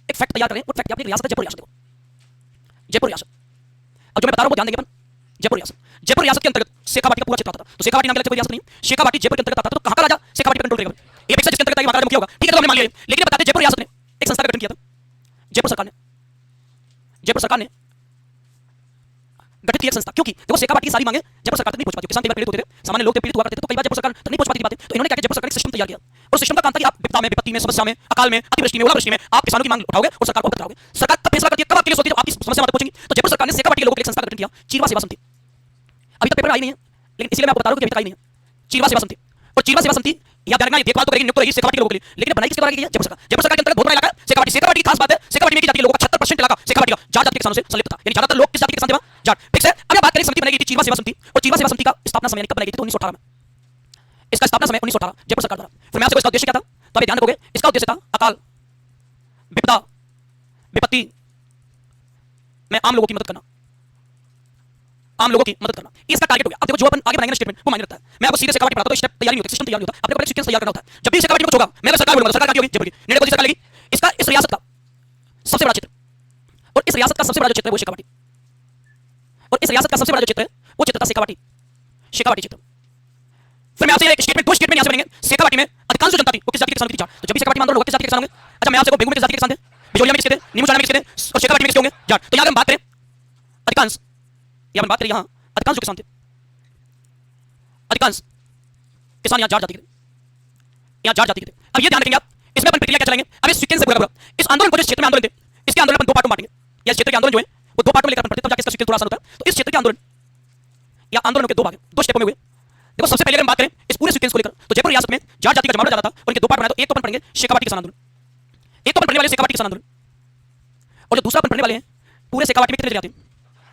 फैक्ट तैयार करें, वो फैक्ट अपनी रियासत है जयपुर रियासत, देखो जयपुर रियासत। अब जो मैं बता रहा हूँ वो ध्यान देंगे अपन, जयपुर रियासत, जयपुर रियासत के अंतर्गत शेखावाटी का पूरा क्षेत्र आता था। तो शेखावाटी नाम के कोई रियासत नहीं है, शेखावाटी जयपुर के अंतर्गत आता था। तो कहां का राजा शेखावाटी पर कंट्रोल करेगा, ये फिक्स है जिसके अंतर्गत आएगा महाराजा मुखिया होगा, ठीक है, तो हमने मान लिया। लेकिन बताते जयपुर रियासत ने एक संस्था का गठन किया था, जयपुर सरकार ने, जयपुर सरकार ने गठित किया संस्था, क्योंकि देखो शेखावाटी की सारी मांगे जयपुर सरकार तक नहीं पहुंच पाती, किसान कई बार पीड़ित होते थे, सामान्य लोग पीड़ित हुआ करते थे, तो कई बार जयपुर सरकार तक नहीं पहुंच पाती बातें। तो इन्होंने क्या किया, जयपुर सरकार ने सिस्टम तैयार किया, और सिस्टम का काम था कि आप विपदा में, विपत्ति में, समस्या में, अकाल में, अतिवृष्टि में, ओलावृष्टि में आप किसानों की मांग उठाओगे और सरकार को अवगत कराओगे। सरकार तब फैसला करती है, कब आपके लिए सोचती है, आपकी समस्या तक पहुंचेगी। तो जयपुर सरकार ने शेखावाटी के लोगों के लिए संस्था का गठन किया, चीरवा सेवा समिति। अभी तक पेपर आई नहीं है, लेकिन इसलिए मैं आपको बता रहा हूं कि अभी तक आई नहीं है, चीरवा सेवा समिति। और चीरवा सेवा समिति याद रखना, ये देखभाल तो करेगी, नियुक्त करेगी शेखावाटी के लोगों के लिए, लेकिन बनाई किसके द्वारा की है, जयपुर सरकार। जयपुर सरकार के अंतर्गत बहुत बड़ा इलाका है शेखावाटी। शेखावाटी की खास बात है, शेखावाटी में की जाति के लोगों का 76% इलाका शेखावाटी का जाट जाति के किसानों से संलिप्त था, यानी ज्यादातर लोग किस जाति के किसान थे, जाट, फिक्स है। अब बात करें समिति बनाई गई थी चीरवा सेवा समिति, और चीरवा सेवा समिति का स्थापना समय कब बनाई गई थी, तो 1918 में। इसका स्थापना समय 1918 जयपुर सरकार द्वारा। फिर मैं आपसे इसका उद्देश्य क्या था, तो आप ध्यान रखोगे, इसका उद्देश्य था अकाल, विपदा, विपत्ति में आम लोगों की मदद करना, आम लोगों की मदद करना, इसका टारगेट हो गया। अब देखो जो अपन आगे बनाएंगे स्टेटमेंट वो मायने रखता है। मैं आपको सीधे शेखावाटी पढ़ाता हूं, तो स्टेप तैयार नहीं होता, सिस्टम तैयार नहीं होता, अपने को सीक्वेंस तैयार करना होता है। जब भी शेखावाटी को होगा, मैं अगर सरकार बोलूंगा, सरकार क्या होगी, जयपुर की निर्णय को सरकार लेगी। इसका इस रियासत का सबसे बड़ा क्षेत्र, और इस रियासत का सबसे बड़ा जो क्षेत्र है वो शेखावाटी, और इस रियासत का सबसे बड़ा जो क्षेत्र है वो क्षेत्र था शेखावाटी, शेखावाटी क्षेत्र। फिर मैं आपसे एक स्टेटमेंट, दो स्टेटमेंट यहां से बनेंगे। शेखावाटी में अधिकांश जो जनता थी वो किस जाति के किसानों की थी, जाट। तो जब भी शेखावाटी में आंदोलन होगा किस जाति के किसान होंगे, अच्छा मैं आपसे को बेगूं में किस जाति के किसान थे, बिजोलिया में किसके थे, नीमूचाना में किसके थे, और शेखावाटी में किसके होंगे, जाट। तो यहां हम बात करें अधिकांश, यहां बात करें यहां अधिकांश जो किसान थे, अधिकांश किसान यहां जाट जाति के थे, यहां जाट जाति के थे। अब ये ध्यान रखेंगे आप, इसमें अपन प्रक्रिया क्या चलाएंगे, अब इस सीक्वेंस से पूरा इस आंदोलन को, जिस क्षेत्र में आंदोलन थे, इसके आंदोलन अपन दो पार्टों में बांटेंगे, या क्षेत्र के आंदोलन जो है वो दो पार्टों में लेकर पढ़ते, तब जाके इसका सीक्वेंस थोड़ा आसान होता है। तो इस क्षेत्र के आंदोलन या आंदोलन के दो भाग, दो स्टेपों में हुए। देखो सबसे पहले हम बात करें इस पूरे सीक्वेंस को लेकर, तो जयपुर रियासत में जाट जाति का जमावड़ा ज्यादा था, और इनके दो पार्ट बनाए। तो एक तो अपन पढ़ेंगे शेखावाटी किसान आंदोलन, एक तो अपन पढ़ने वाले शेखावाटी किसान आंदोलन, और जो दूसरा अपन पढ़ने वाले हैं पूरे शेखावाटी में कितने जिले आते हैं,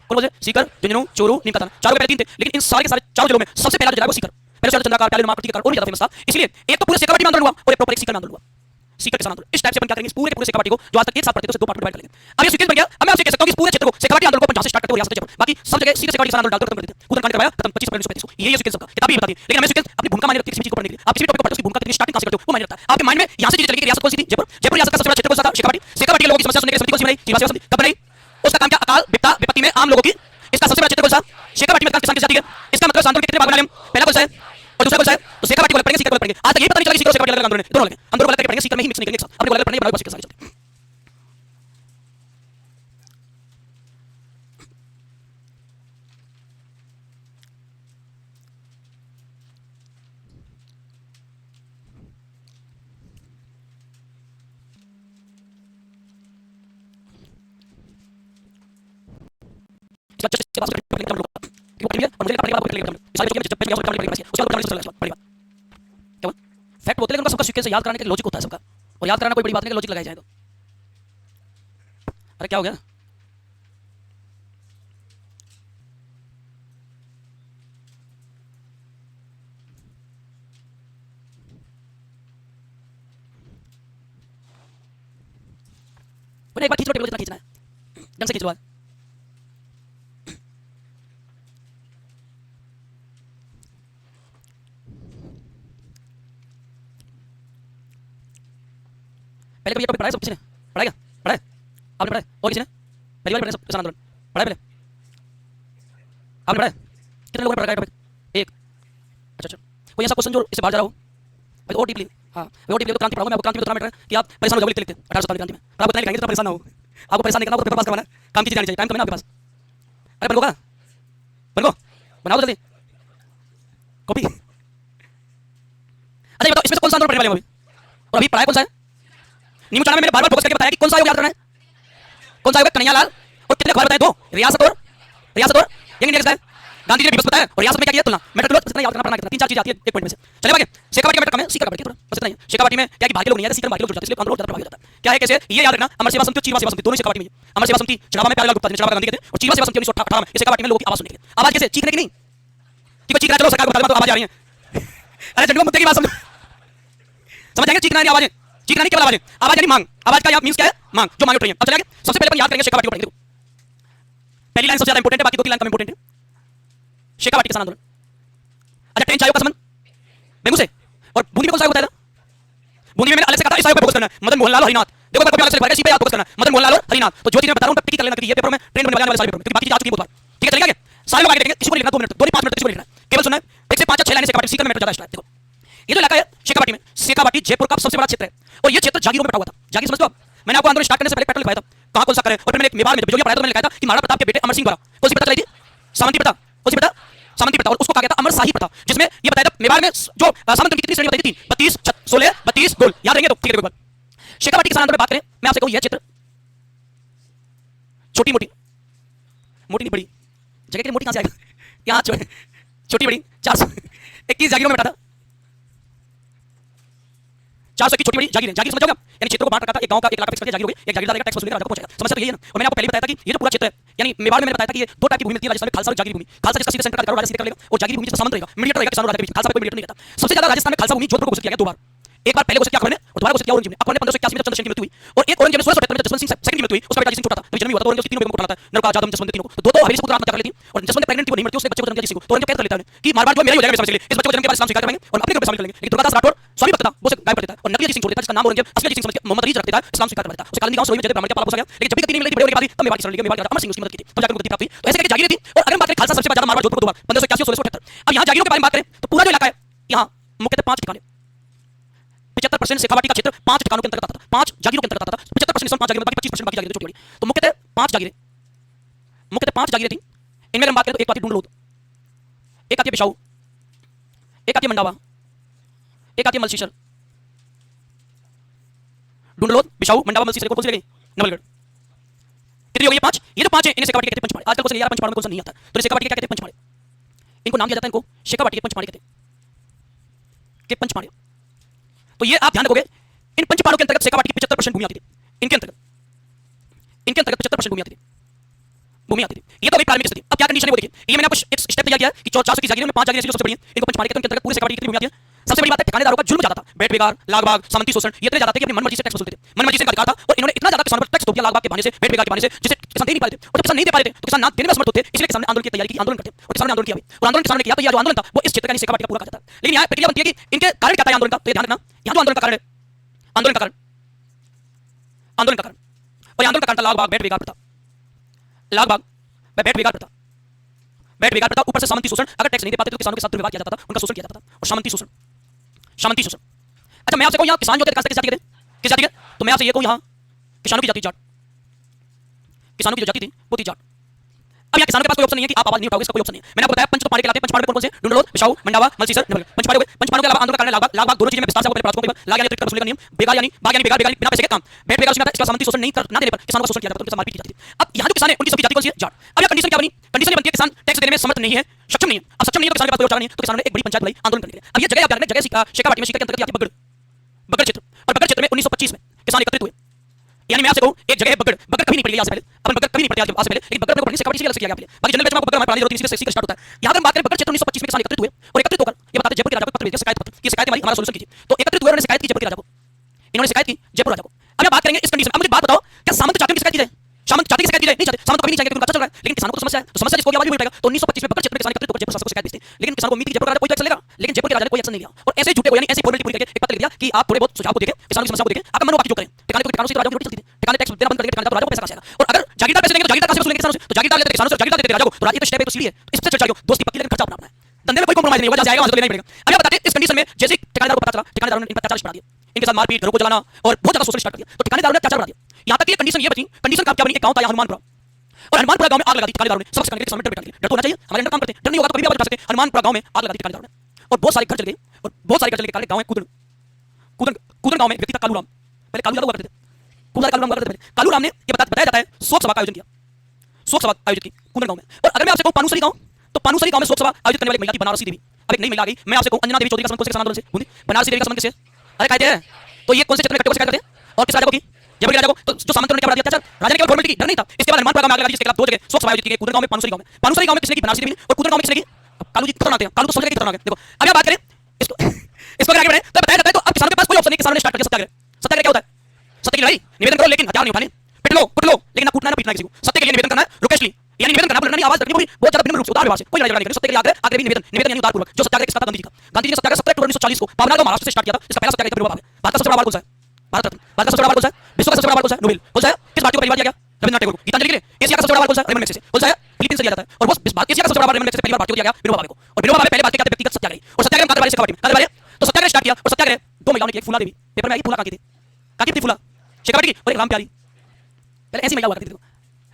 कौन कौन से, सीकर, झुंझुनू, चोरू, नीमकाथाना, चारों पहले तीन थे, लेकिन इन सारे के सारे चारों जिलों में सबसे पहला जिला है वो सीकर। पहले से चंद्रकार, पहले नमाकृति का और भी ज्यादा फेमस था, इसलिए एक तो पूरे शेखावाटी में आंदोलन हुआ और एक प्रॉपर सीकर में आंदोलन हुआ, सीकर किसान आंदोलन। इस टाइप से अपन क्या करेंगे, इस पूरे पूरे शेखावाटी को जो आज तक एक साथ पढ़ते थे उसे दो पार्ट में डिवाइड कर लेंगे। अब ये सीक्वेंस बन गया। अब मैं आपसे कह सकता हूं कि इस पूरे क्षेत्र को शेखावाटी आंदोलन को अपन जहां से स्टार्ट करते हैं रियासत जयपुर, बाकी सब जगह सीधे शेखावाटी किसान आंदोलन डालकर खत्म कर देते हैं, कूदन कांड करवाया खत्म 25 अप्रैल 1935 को। ये सीक्वेंस सबका किताब ही बताती है, लेकिन हमें सीक्वेंस अपनी भूमिका मायने रखती है किसी चीज को पढ़ने के लिए। आप किसी भी टॉपिक को पढ़ते हो उसकी भूमिका कितनी स्टार्टिंग कहां से करते हो वो मायने रखता है। आपके माइंड में यहां से चीजें चलेगी, रियासत कौन सी थी, जयपुर। जयपुर रियासत का सबसे बड़ा क्षेत्र कौन सा था, शेखावाटी। शेखावाटी के लोगों की समस्या सुनने के लिए समिति कौन सी बनाई, चीरवा सेवा समिति। कब बनाई, उसका काम क्या, अकाल, विपदा, विपत्ति में आम लोगों की। इसका सबसे बड़ा क्षेत्र कौन सा, शेखावाटी में किसान की जाति है। इसका मतलब आंदोलन कितने भाग बना लें, पहला कौन सा है और दूसरा कौन सा है, तो शेखावाटी को अलग पढ़ेंगे, सीकर को अलग पढ़ेंगे। आज तक ये पता नहीं चला कि सीकर और शेखावाटी अलग आंदोलन है, दोनों अलग हैं। आंदोलन को अलग करके पढ़ेंगे, सीकर में ही मिक्स नहीं करेंगे एक साथ, अपने को अलग पढ़ने बनाओ बस के साथ चलते हैं। फैक्ट होते हैं उनका सबका सीक्वेंस याद कराने का लॉजिक होता है सबका, और याद कराना कोई बड़ी बात नहीं, लॉजिक लगाया जाए तो। अरे क्या हो गया, एक बार खींच लो टेबल, जितना खींचना है ढंग से खींच लो। पहले कभी ये टॉपिक पढ़ा है सब किसी ने, पढ़ा क्या, पढ़ा है आपने, पढ़ा है और किसी ने, पहली बार पढ़ा सब किसान आंदोलन पढ़ा है, पहले आपने पढ़ा है, कितने लोगों ने पढ़ा है टॉपिक, एक, अच्छा अच्छा। कोई ऐसा क्वेश्चन जो इससे बाहर जा रहा हो भाई, और डीपली, हाँ और डीपली तो क्रांति पढ़ाऊंगा मैं आपको। क्रांति में तो मैटर है कि आप परेशान हो जाओगे लिखते लिखते 1857 क्रांति में, पर आपको इतना लिखेंगे तो परेशान ना हो, आपको परेशान नहीं करना, पेपर पास करवाना है, काम की चीज आनी चाहिए, टाइम तो है ना आपके पास। अरे बन होगा, बन बनाओ जल्दी कॉपी। अच्छा ये बताओ इसमें से कौन सा आंदोलन पढ़ने वाले हैं अभी, और अभी पढ़ाया कौन सा है, नीमूचाना में मैंने बार बार फोकस करके बताया कि कौन सा आयोग याद करना है, कौन सा आयोग, कन्हैयालाल, और कितने अखबार बताए, दो, रियासत और यंग इंडिया किसका है, गांधी जी ने विवश बताया और रियासत में क्या किया तुलना मैटर तुलना कितना याद करना पड़ना कितना तीन चार चीजें आती है एक पॉइंट में से चले आगे शेखावाटी का मैटर कम है सीकर का मैटर थोड़ा बस इतना ही शेखावाटी में क्या कि बाकी लोग नहीं आते सीकर बाकी लोग जुड़ जाते इसलिए आंदोलन ज्यादा प्रभावी होता है क्या है कैसे ये याद रखना अमर सेवा समिति और चीरवा सेवा समिति दोनों शेखावाटी में अमर सेवा समिति चढ़ावा में प्यारेलाल गुप्ता ने चढ़ावा गांधी कहते हैं और चीरवा सेवा समिति 1918 में शेखावाटी में लोगों की आवाज सुनने के लिए आवाज कैसे चीखने की नहीं ठीक है चीखना चलो सरकार को बता दो तो आवाज आ रही है अरे झंडू मुद्दे की बात समझ जाएंगे चीखना नहीं आवाज चीखना नहीं केवल आवाज आवाज यानी मांग आवाज का मींस क्या है मांग जो मांग उठ रही है अब चलेंगे सबसे पहले अपन याद करेंगे शेखावाटी को पढ़ेंगे पहली लाइन सबसे ज्यादा इंपॉर्टेंट है बाकी दो तीन लाइन कम इंपॉर्टेंट है शेखावाटी किसान आंदोलन अच्छा ट्रेन चायों का संबंध बेंगू से और बूंदी में कौन सा बताया था बूंदी में मैंने अलग से कहा था इस आयोग पे फोकस करना है मदन मोहनलाल और हरिनाथ देखो मैं कभी अलग से लिखा है इसी पे फोकस करना है मदन मोहनलाल और हरिनाथ तो जो चीज मैं बता रहा हूं तब टिक कर लेना क्योंकि ये पेपर में ट्रेन बनने वाले सारे पेपर में क्योंकि बाकी चीज आ चुकी है बहुत बार ठीक है चलेगा क्या सारे लोग आगे देखेंगे किसी को लिखना 2 मिनट 2 नहीं 5 मिनट किसी को लिखना केवल सुनना है 1 से 5 या 6 लाइन शेखावाटी सीकर में मैटर ज्यादा है देखो ये जो इलाका है शेखावाटी में शेखावाटी जयपुर का सबसे बड़ा क्षेत्र है और ये क्षेत्र जागीरों में बटा हुआ था जागीर समझते हो आप मैंने आपको आंदोलन स्टार्ट करने से पहले पैटर्न लिखवाया था कहां कौन सा करे और फिर मैंने एक मेवाड़ में बिजोलिया पढ़ाया था मैंने लिखा था कि महाराणा प्रताप के बेटे अमर सिंह द्वारा कौन सी प्रथा चलाई थी सामंती प्रथा कौन सी प्रथा सामंती प्रथा और उसको कहा गया था अमर शाही प्रथा जिसमें ये बताया था मेवाड़ में जो सामंत की कितनी श्रेणी बताई थी 32 16 32 गोल याद रहेंगे तो ठीक है शेखावाटी किसान आंदोलन में बात करें मैं आपसे कहूं यह क्षेत्र छोटी मोटी मोटी नहीं बड़ी जगह के मोटी कहां से आएगा यहां छोटी बड़ी 421 जागीरों में बैठा था 400 की छोटी बड़ी जागीर जागीर समझोगे यानी क्षेत्रों को बांट रखा था एक गांव का 1 लाख फिक्स करके जागीर हो गई एक जागीरदार रहेगा टैक्स वसूल करेगा राजा को पहुंचाएगा समस्या तो यही है ना और मैंने आपको पहले बताया था कि ये जो पूरा क्षेत्र है यानी मेवाड़ में मैंने बताया था कि ये दो टाइप की भूमि मिलती है राजस्थान में खालसा और जागीर भूमि खालसा जिसका सीधे सेंटर का अधिकार राजा सीधे कर लेगा और जागीर भूमि जिसका सामंत रहेगा मीडिएटर रहेगा किसान और राजा के बीच खालसा पे कोई मीडिएटर नहीं रहता सबसे ज्यादा राजस्थान में खालसा भूमि जोधपुर को घोषित किया गया 2 बार एक बार पहले घोषित किया अकबर ने और दोबारा घोषित किया औरंगजेब ने अकबर ने 1581 में चंद्रसेन की मृत्यु हुई और एक औरंगजेब ने 1678 में जसवंत सिंह सेकंड की मृत्यु हुई उसका बेटा जयसिंह छोटा था तो जन्म हुआ था औरंगजेब तीनों बेगमों को उठाना था नरका जादव जसवंत तीनों को दो हवेली से पुत्र आत्महत्या कर लेती और जसवंत प्रेग्नेंट थी वो नहीं मरती उसने बच्चे को जन्म दिया जयसिंह को तो औरंगजेब कैद कर लेता है कि मारवाड़ जो मेरा ही हो जाएगा मेरे इस बच्चे को जन्म के बाद इस्लाम स्वीकार करेंगे और अपने घर में शामिल करेंगे लेकिन दुर्गादास राठौर स्वामी भक्त था वो से गायब कर देता है और नकली जयसिंह छोड़ देता है जिसका नाम औरंगजेब असली जयसिंह समझ के मोहम्मद अली रख देता है इस्लाम स्वीकार कर देता है उसे कालनी गांव से वही में जयदेव ब्राह्मण के पाला पोसा गया लेकिन जब भी तीन मिले बड़े होने के बाद तब मेवाड़ की शरण ली मेवाड़ अमर सिंह उसकी मदद की थी तब जाकर गद्दी प्राप्त हुई तो ऐसे करके जागीरें थी और अगर बात करें खालसा सबसे ज्यादा मारवाड़ जोधपुर को 2 बार 1581 और 1678 अब यहां जागीरों के बारे में बात करें तो पूरा जो इलाका है यहां मुख्यतः 5 ठिकाने 75% शेखावाटी का क्षेत्र 5 ठिकानों के अंतर्गत आता था 5 जागीरों के अंतर्गत आता था 75% इसमें 5 जागीर बाकी 25% बाकी जागीरें छोटी बड़ी तो मुख्यतः 5 जागीरें थी इनमें हम बात करें तो एक आती है डूंडलोद एक आती है बिशाऊ एक आती है मंडावा एक आती है मलसीसर डूंडलोद बिशाऊ मंडावा मलसीसर कौन सी लगी नवलगढ़ कितनी हो गई 5 ये जो 5 है इन्हें शेखावाटी कहते हैं पंचमाड़े आजकल को यार पंचमाड़े में कौन सा नहीं आता तो शेखावाटी के क्या कहते हैं पंचमाड़े इनको नाम दिया जाता है इनको शेखावाटी के पंचमाड़े कहते हैं के पंचमाड़े तो ये आप ध्यान रखोगे इन पंचपाड़ों के अंतर्गत शेखावाटी की 75% भूमि आती थी इनके अंतर्गत 75% भूमि आती थी ये तो भाई प्रारंभिक स्थिति अब क्या कंडीशन है वो देखिए ये मैंने आपको एक स्टेप तैयार किया कि 400 की जागीरों में 5 जागीरें सबसे बड़ी हैं इनको पंचपाड़े के अंतर्गत पूरे शेखावाटी की कितनी भूमि आती है सबसे बड़ी बात है ठिकानेदारों का जुल्म ज्यादा था बैठ बेगार लागबाग सामंती शोषण ये इतने ज्यादा थे कि अपनी मनमर्जी से टैक्स वसूलते थे मनमर्जी से अधिकार था और इन्होंने इतना ज्यादा किसानों पर टैक्स दिया लागबाग के बहाने से बैठ बेगार के बहाने से जिसे किसान दे नहीं पाते थे और जब किसान नहीं दे पाते थे तो किसान ना देने में असमर्थ होते इसलिए किसान ने आंदोलन की तैयारी की आंदोलन करते और किसानों ने आंदोलन किया और आंदोलन किसानों ने किया तो ये जो आंदोलन था वो इस क्षेत्र का शेखावाटी का पूरा करता था लेकिन यहाँ प्रक्रिया बनती है कि इनके कारण क्या था आंदोलन का तो ध्यान रखना यहाँ जो आंदोलन का कारण है आंदोलन का कारण और आंदोलन का कारण था लागबाग बैठ बेगार प्रथा लागबाग बैठ बेगार प्रथा बैठ बेगार प्रथा ऊपर से सामंती शोषण अगर टैक्स नहीं दे पाते तो किसानों के साथ दुर्व्यवहार किया जाता था उनका शोषण किया जाता था और सामंती शोषण अच्छा मैं आपसे कहूं यहां किसान जो होते हैं किस जाति के थे किस जाति के तो मैं आपसे ये कहूं यहां किसानों की जाति जाट किसानों की जो जाति थी वो थी जाट अब यहाँ किसानों के पास कोई ऑप्शन नहीं है कि आप आवाज नहीं उठाओगे इसका कोई ऑप्शन नहीं है मैंने आपको बताया पंचपाड़े के इलाके पंचपाड़े में कौन से डूंडलोद बिशाऊ मंडावा मलसीसर नवलगढ़ पंचपाड़े पंचपाड़ों के अलावा आंदोलन का कारण लागबाग दोनों चीजें में विस्तार से आपको पहले बता लाग यानी अतिरिक्त वसूली का नियम बेगार यानी बाग यानी बेगार बिना पैसे के काम बैठ बेगार उसमें आता है इसका सामंती शोषण नहीं ना देने पर किसानों का शोषण किया जाता है उनके साथ मारपीट की जाती थी अब यहाँ जो किसान है उनकी सबकी जाति कौन सी है जाट अब यह कंडीशन क्या बनी कंडीशन बनती है किसान टैक्स देने में समर्थ नहीं है सक्षम नहीं है अब सक्षम नहीं है तो किसान के पास कोई चारा नहीं है तो किसानों ने एक बड़ी पंचायत बुलाई आंदोलन करने के लिए अब ये जगह आप जगह शेखावाटी में सीकर के अंतर्गत आती है बगड़ क्षेत्र और बगड़ क्षेत्र में 1925 में किसान एकत्रित हुए यानी मैं आपसे कहूं एक जगह बगड़ कभी नहीं पड़ी आज से पहले अपन बगड़ कभी नहीं पड़ी आज से पहले लेकिन बगड़ में पढ़ने से शेखावाटी से अलग से किया गया पहले बाकी जनरल में बगड़ हमारे पुरानी होती है इसी से स्टार्ट होता है यहां पर बात करें बगड़ क्षेत्र 1925 में किसान एकत्रित हुए और एकत्रित होकर ये बताते जयपुर के राजा को पत्र भेजा शिकायत पत्र की शिकायत हमारी हमारा सॉल्यूशन कीजिए तो एकत्रित हुए उन्होंने शिकायत की जयपुर के राजा को इन्होंने शिकायत की जयपुर राजा को अब बात करेंगे इस कंडीशन अब मुझे बात बताओ क्या सामंत चाहते हैं शिकायत की जाए सामंत चाहते हैं शिकायत की जाए नहीं चाहते सामंत कभी नहीं चाहेंगे क्योंकि चल रहा है लेकिन किसानों को समस्या है तो समस्या जिसको आवाज नहीं उठाएगा तो 1925 में बगड़ क्षेत्र में किसान एकत्रित होकर जयपुर शासक को शिकायत भेजते हैं लेकिन किसानों को उम्मीद थी जयपुर राजा कोई एक्शन लेगा लेकिन जयपुर के राजा ने कोई एक्शन नहीं लिया और ऐसे झूठे को यानी ऐसी फॉर्मेलिटी पूरी करके एक पत्र लिख दिया कि आप थोड़े बहुत सुझाव को देखें किसानों की समस्या को देखें आप मन बाकी जो करें ठिकाने से राजा को रोटी चलती थी ठिकाने टैक्स देना बंद कर देंगे ठिकाने तो राजा को पैसा आएगा और अगर जागीरदार पैसे देंगे तो जागीरदार कैसे वसूलेंगे किसानों से तो जागीरदार लेते किसानों से जागीरदार देते राजा को तो राजा तो स्टेप है तो सीढ़ी है इससे चल जाएगा दोस्ती पक्की लेकिन खर्चा अपना है धंधे में कोई कॉम्प्रोमाइज नहीं होगा जहाँ जाएगा वहां से लेना ही पड़ेगा अब बताते इस कंडीशन में जैसे ठिकानेदारों को पता चला ठिकानेदारों ने इनका अत्याचार बढ़ा दिया इनके साथ मारपीट घरों को जलाना और बहुत ज्यादा शोषण स्टार्ट कर दिया तो ठिकानेदारों ने अत्याचार बढ़ा दिया यहाँ तक ये कंडीशन ये बची कंडीशन क्या बनी एक गांव था हनुमानपुरा और हनुमानपुरा गांव में आग लगा दी ठिकानेदारों ने सबसे किसान डर बैठा डर होना चाहिए हमारे अंदर काम करते डर नहीं होगा तो कभी भी आवाज उठा सकते हनुमानपुरा गांव में आग लगा दी ठिकानेदारों ने और बहुत सारे घर जल गए और बहुत सारे घर जल गए गांव में कूदन गांव में व्यक्ति था कालू राम पहले कालू हुआ करते थे कालू राम हुआ करते थे कालू राम ने ये बताया जाता है शोक सभा का आयोजन किया शोक सभा आयोजित की कूदन गांव में और अगर मैं आपसे कहूं पानूसरी गांव तो पानुसरी गांव में शोक सभा आयोजित करने वाली महिला की बनारसी देवी, अब एक नई महिला आ गई। मैं आपसे कहूं अंजना देवी चौधरी का संबंध कौन से किसान आंदोलन से? बूंदी बनारसी देवी का संबंध किससे? अरे कहते हैं तो ये कौन से क्षेत्र में कट्टे को शिकायत करते हैं और किस राजा को की? जब राजा को तो जो सामंतों ने क्या बढ़ा दिया अत्याचार, राजा ने केवल गवर्नमेंट की डर नहीं था, इसके बाद निर्माण में आग लगा दी, जिसके खिलाफ दो जगह शोक सभा आयोजित की गई, कुदर गांव में, पानुसरी गांव में। पानुसरी गांव में किसने की? बनारसी देवी ने। और कुदर गांव में किसने की? कालू जी खतरनाक है, कालू तो सोच के खतरनाक है। देखो अब यह बात करें इसको इसको अगर आगे बढ़े तो बताया जाता है तो अब किसानों के पास कोई ऑप्शन नहीं, किसानों ने स्टार्ट कर दिया सत्याग्रह। सत्याग्रह क्या होता है? सत्य की लड़ाई, निवेदन करो लेकिन हथियार नहीं उठाने, पिट लो लेकिन ना कूटना ना पीटना किसी को। सत्य के लिए निवेदन करना है रुकेशली, यानी निवेदन करना, बोलना नहीं, आवाज रखनी होगी बहुत ज्यादा विनम्र रूप से, उदार व्यवहार से, कोई लड़ाई नहीं करनी। सत्य के लिए आग्रह, आग्रह भी निवेदन, निवेदन यानी उदारपूर्वक। जो सत्याग्रह किसका था? गांधी जी का। गांधी जी ने सत्याग्रह 17 अक्टूबर 1940 को पावनार को महाराष्ट्र से स्टार्ट किया था। इसका पहला सत्याग्रह का भाग है। भारत का सबसे बड़ा अवार्ड कौन सा है? भारत रत्न। भारत का सबसे बड़ा अवार्ड कौन सा है? विश्व का सबसे बड़ा अवार्ड कौन सा है? नोबेल। कौन सा है? किस भारतीय को पहली बार दिया गया? रविंद्रनाथ टैगोर को। गीतांजलि के लिए एशिया का सबसे बड़ा अवार्ड कौन सा है? Ramon Magsaysay. कौन सा है? फिलीपींस से दिया जाता है। और वो एशिया का सबसे बड़ा अवार्ड रेमन मैग्सेसे पहली बार भारतीय को दिया गया, विनोबा भावे को। और विनोबा भावे पहले भारत के क्या थे? व्यक्तिगत सत्याग्रही। और सत्याग्रह में कांग्रेस वाले से तो सत्याग्रह स्टार्ट किया। और सत्याग्रह दो महिलाओं ने किया, फूला देवी, पेपर में आई, फूला काकी थी, काकी थी फूला शेखावटी की, और एक राम प्यारी, पहले ऐसी महिला हुआ करती थी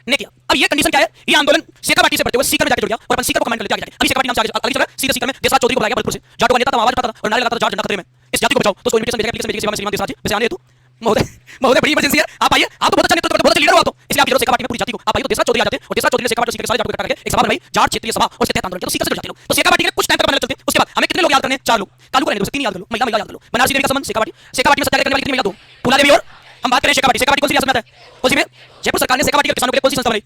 ने किया। अब ये कंडीशन क्या है? ये आंदोलन शेखावटी से बढ़ते हुए सीकर में जाकर जुड़ गया और अपन सीकर को कमेंट कर लेते आगे जाके। अभी शेखावटी नाम से आगे चला, सीधे सीकर में देशराज चौधरी को बुलाया गया बलपुर से। जाटों का नेता था, आवाज उठाता था और नारे लगाता था, जाट जनता खतरे में, इस जाति को बचाओ। तो उसको इनविटेशन भेजा, एप्लीकेशन भेजी सेवा में श्रीमान देशराज जी वैसे आने हेतु महोदय महोदय बड़ी इमरजेंसी है, आप आइए, आप तो बहुत अच्छा नेतृत्व करते, बहुत अच्छे लीडर हो आप तो, इसलिए आप शेखावटी में पूरी जाति को आप आइए। तो देशराज चौधरी आ जाते और देशराज चौधरी ने शेखावटी और सीकर के सारे जाटों को इकट्ठा करके एक सभा बनाई, जाट क्षेत्रीय सभा, और उसके तहत आंदोलन किया। तो सीकर से जुड़ जाते लोग। तो शेखावटी के कुछ टाइम तक बनाने चलते। उसके बाद हमें कितने लोग याद करने? 4 लोग। कालू को रहने दो, 3 याद कर लो, महिला महिला याद कर लो। बनारसी देवी का संबंध शेखावटी, शेखावटी में सत्याग्रह करने वाली कितनी महिला? 2, फूला देवी। और हम बात करें शेखावटी, शेखावटी कौन सी रियासत में आता है? कौन सी में? जयपुर सरकार ने शेखावटी के किसानों के लिए कौन सी संस्था बनाई?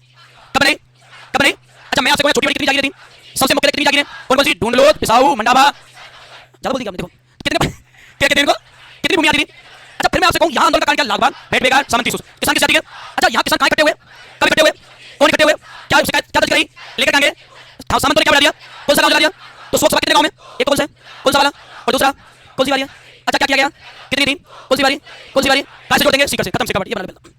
कब बनाई? कब नहीं? अच्छा मैं आपसे कहूं छोटी बड़ी कितनी जागीरें थी? सबसे मुख्य कितनी जागीरें? कौन सी? ढूंढलोद, पिसाऊ, मंडावा, ज्यादा बोल दिया देखो कितने क्या कहते हैं इनको, कितनी भूमि आती थी? अच्छा फिर मैं आपसे कहूं यहां आंदोलन का कारण क्या? लागबान, भेड़ बेगार, सामंती सूस, किसान की जाति है। अच्छा यहां किसान कहां इकट्ठे हुए? कब इकट्ठे हुए? कौन इकट्ठे हुए? क्या शिकायत क्या दर्ज कराई? लेकर कहां गए? सामंतों ने क्या बना दिया? कौन सा गांव जला दिया? तो शोक सभा कितने गांव में? एक कौन सा है? कौन सा वाला? और दूसरा कौन सी वाली है? अच्छा क्या किया गया? कितनी थी? कौन सी वाली? कौन सी वाली? कहां से जोड़ देंगे? सीकर से। खत्म शेखावटी, ये बना लेते।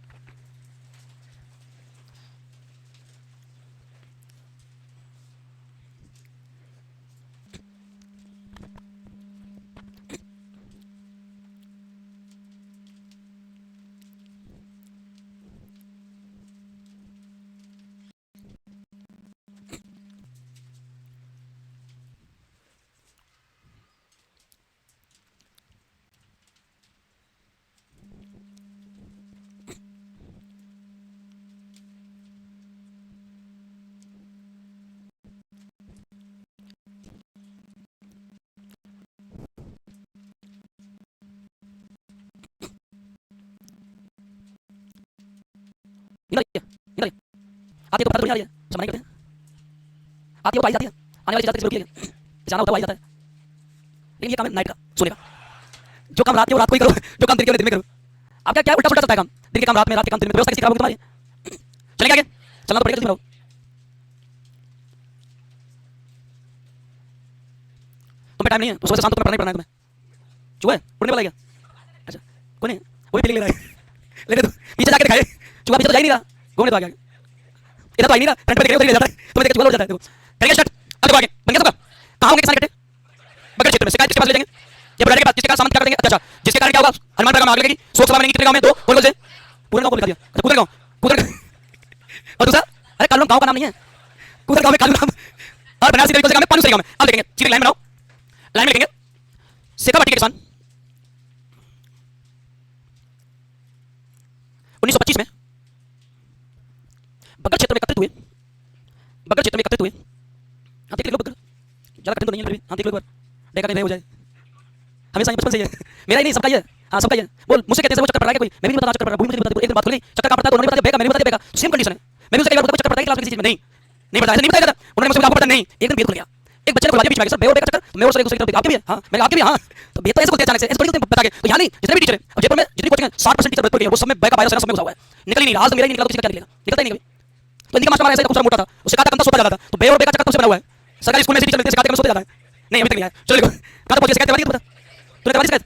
इधर आती है तो पता नहीं आ रही है, समाने करते हैं। आती है वो आई जाती है, आने वाली चीज आती है, जाना होता है वो आई जाता है। लेकिन ये काम है नाइट का, सोने का। जो काम रात के वो रात को ही करो, जो काम दिन के दिन में करो। अब क्या क्या उल्टा सुल्टा चलता है काम, दिन के काम रात में, रात के काम दिन में। व्यवस्था किसी खराब होगी तुम्हारी? चलेंगे आगे, चलना तो पड़ेगा, जल्दी बनाओ। तुम्हें टाइम नहीं है तो सुबह से शाम तक तुम्हें पढ़ना ही पढ़ना है तुम्हें। चुहा है उड़ने वाला है क्या? अच्छा कोई नहीं, वो भी फीलिंग ले रहा है, लेने दो, पीछे जाके दिखाए। चुहा पीछे तो जा ही नहीं रहा, घूमने तो आ गया, इधर तो आ ही नहीं रहा, फ्रंट पे देख रहे हो, उधर ही ले जाता है, तुम्हें देख के चुहा लौट जाता है। देखो करेंगे स्टार्ट, अब देखो आगे बन गया सबका। कहाँ होंगे किसान इकट्ठे? बगल क्षेत्र में। शिकायत किसके पास ले जाएंगे? ये बुलाने के बाद जिसके कारण सामंत क्या करेंगे? अच्छा जिसके कारण क्या होगा? हनुमान प्रगट में आग लगेगी, शोक सभा बनेगी। कितने गांव में? 2। बोल से पूरे गांव को लिखा दिया। अच्छा कूदर गांव, कूदर और दूसरा, अरे कालू गांव का नाम नहीं है, कूदर गांव में कालू नाम। और बनारसी देवी कौन से गांव में? पानुसरी गांव में। अब देखेंगे सीधे लाइन बनाओ, लाइन में लिखेंगे शेखावटी के किसान 1925 में बगल क्षेत्र में एकत्रित हुए, बगल क्षेत्र में एकत्रित हुए। हाँ देख लो बगल, ज्यादा कठिन तो नहीं है, हाँ देख लो एक बार, देखा नहीं भय हो जाए। हमेशा बचपन से ही है, मेरा ही नहीं सबका ही है। हाँ सबका ही है। बोल मुझसे कहते हैं वो चक्कर पड़ रहा है कोई, मैं भी नहीं बता चक्कर पड़ रहा, भूमि मुझे बता दे। एक दिन बात खुल गई, चक्कर कहाँ पड़ता है तो उन्होंने बता दिया, मैं नहीं बता दिया, सेम कंडीशन है। मैं भी उससे कई बार चक्कर पड़ता है क्लास में किसी चीज में, नहीं पता, ऐसे नहीं बताया जाता। उन्होंने मुझसे आपको पता नहीं, एक दिन भेद खुल गया। एक बच्चे ने खुला दिया बीच में, सर बेहोश का चक्कर, मैं और सर एक दूसरे की तरफ, आपके भी है? हाँ मैंने आपके भी, हाँ तो बेहतर ऐसे बोलते हैं अचानक से, ऐसे थोड़ी बता के। तो यहाँ नहीं, जितने भी टीचर है अब जयपुर में जितनी कोचिंग है 60% टीचर भरतपुर के हैं, वो सब में बैक का वायरस है, सब में घुसा हुआ है, निकल ही नहीं रहा। आज तो मेरा ही निकला तो किसी का क्या निकलेगा? निकलता ही नहीं कभी। तो इनका मास्टर हमारा ऐसा दूसरा मोटा था, उससे कहा था कम तो सोता जाता था, तो बे और बे का चक्कर तुमसे बना हुआ है। सरकारी स्कूल में ऐसे टीचर मिलते हैं, सिखाते हैं, सोते जाता है। नहीं अभी तक नहीं आया। चलो देखो कहाँ तक पहुंची शिकायत करवाई? पता तूने करवाई शिकायत?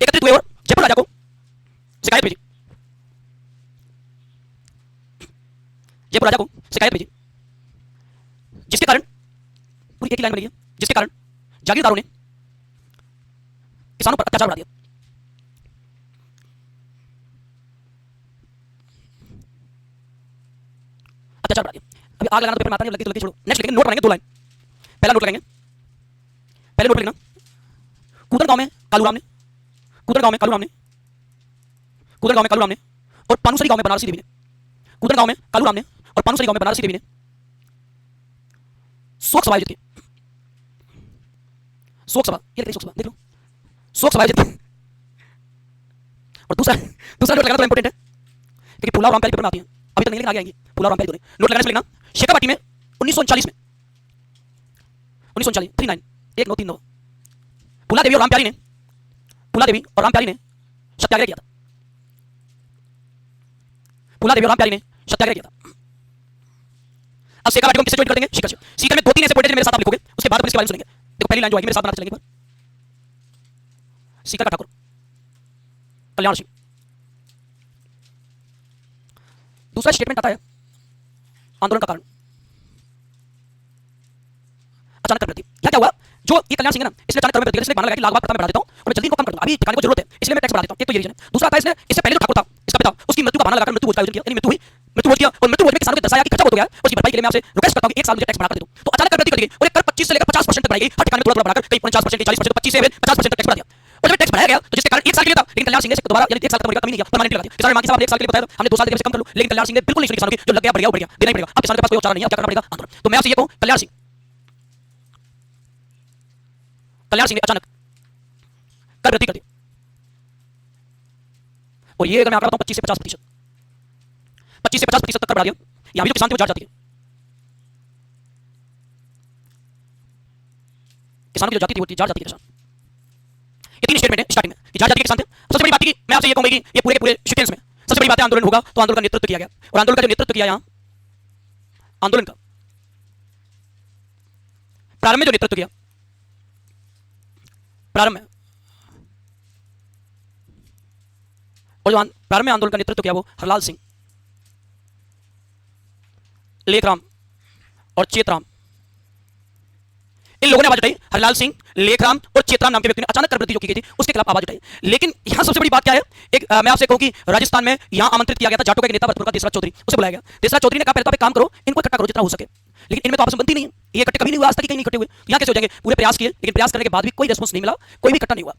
एकत्रित हुए और जयपुर राजा को शिकायत भेजी, जयपुर राजा को शिकायत भेजी, जिसके कारण पूरी एक ही लाइन बनी है, जिसके कारण जागीरदारों ने किसानों पर अत्याचार बढ़ा दिया। अत्याचार बढ़ा दिया। अभी आग लगाना तो पेपर में आता नहीं, लगी छोड़ो। नेक्स्ट लिखेंगे, नोट बनाएंगे 2 लाइन। पहला नोट लगाएंगे, पहले नोट लिखना कूदर गांव में कालू राम ने, कूदर गांव में कालू राम ने, कूदर गांव में कालू राम ने और पानुसरी गांव में बनारसी देवी ने, कूदर गांव में कालू राम ने और पानुसरी गांव में बनारसी देवी ने शोक सभा आयोजित की, शोक सभा, ये शोक सभा देख लो, शोक सभा आयोजित की। और दूसरा दूसरा नोट लगाना तो इंपॉर्टेंट है क्योंकि फूला और रामप्यारी पेपर में आती है, अभी तक नहीं लेकिन आगे आएंगी फूला और रामप्यारी दोनों। नोट लगाने से लिखना शेखावाटी में 1939 में 1939 39 1939 फूला देवी और रामप्यारी ने सत्याग्रह किया था। फूला देवी और रामप्यारी ने सत्याग्रह किया था। अब शेखावाटी को किससे ज्वाइन कर देंगे? सीकर से। सीकर में 2-3 ऐसे पॉइंट मेरे साथ आप लिखोगे, उसके बाद अपन इसके बारे में सुनेंगे। देखो पहली लाइन जो आएगी मेरे साथ बनाते चलेंगे। सीकर का ठाकुर कल्याण सिंह। दूसरा स्टेटमेंट आता है आंदोलन का कारण, अचानक कर क्या हुआ? जो ये कल्याण सिंह है ना, इसने अचानक कर में इसने माना लगा कि लाख प्रथम में बढ़ा देता हूं और मैं जल्दी इनको कम कर दूंगा, अभी दिखाने को जरूरत है इसलिए मैं टैक्स बढ़ा देता हूं। एक तो ये रीजन है। दूसरा आता है इससे पहले जो ठाकुर था इसका पिता, उसकी मृत्यु का बहाना लगाकर मृत्यु भोज का आयोजन किया, यानी मृत्यु भोज किया और मृत्यु भोज में किसानों को दर्शाया कि खर्चा बहुत हो गया है, उसकी भरपाई के लिए मैं आपसे रिक्वेस्ट करता हूं कि एक साल मुझे टैक्स बढ़ा कर दे दो। तो अचानक कर दी गई और एक कर 25 से लेकर 50% तक बढ़ाई गई, हर ठिकाने थोड़ा थोड़ा बढ़ाकर कहीं 49%, 40%, 25 से 50% तक टैक्स बढ़ा दिया। और जब टैक्स बढ़ाया गया तो जिसके कारण एक साल के लिए था, लेकिन कल्याण सिंह ने दोबारा यानी एक साल तक कमी नहीं किया, परमानेंट लगा दिया। किसान मांगी साहब आपने एक साल के लिए बताया हमने 2 साल के कम कर लो, लेकिन कल्याण सिंह ने बिल्कुल नहीं सुनी किसानों की, जो लग गया बढ़ गया देना ही पड़ेगा। अब किसानों के पास कोई चारा नहीं है, अब क्या करना पड़ेगा? आंदोलन। तो मैं आपसे ये कहूं कल्याण सिंह ने अचानक कर वृद्धि कर दी और ये अगर मैं आंकड़ा बताऊं 25 से 50%, 25 से 50% तक कर बढ़ा दिया। यहां भी जो किसान थे वो जाट जाति के, किसानों की जो जाति थी वो जाट जाति के किसान। ये 3 स्टेटमेंट है स्टार्टिंग में कि जाट जाति के किसान थे। सबसे बड़ी बात की मैं आपसे ये कहूंगा कि ये पूरे के पूरे सीक्वेंस में सबसे बड़ी बात है आंदोलन होगा तो आंदोलन का नेतृत्व किया गया और आंदोलन का जो नेतृत्व किया यहां आंदोलन का प्रारंभ में जो नेतृत्व किया प्रारंभ में और जो प्रारंभ में आंदोलन का नेतृत्व किया वो हरलाल सिंह, लेखराम और चेतराम, इन लोगों ने आवाज उठाई। हरलाल सिंह, लेखराम और चेतराम नाम के व्यक्ति ने अचानक कर वृद्धि जो की गई थी उसके खिलाफ आवाज उठाई। लेकिन यहां सबसे बड़ी बात क्या है, एक मैं आपसे कहूं कि राजस्थान में यहां आमंत्रित किया गया था जाटों का एक नेता भरतपुर का देसराज चौधरी, उसे बुलाया गया। देसराज चौधरी ने कहा पहले तो आप एक काम करो, इनको इकट्ठा करो जितना हो सके, लेकिन इनमें तो आपस में बनती नहीं है, ये इकट्ठे कभी नहीं हुआ, आज तक कहीं नहीं इकट्ठे हुए, यहां कैसे हो जाएंगे? पूरे प्रयास किए लेकिन प्रयास करने के बाद भी कोई रिस्पांस नहीं मिला, कोई भी इकट्ठा नहीं हुआ।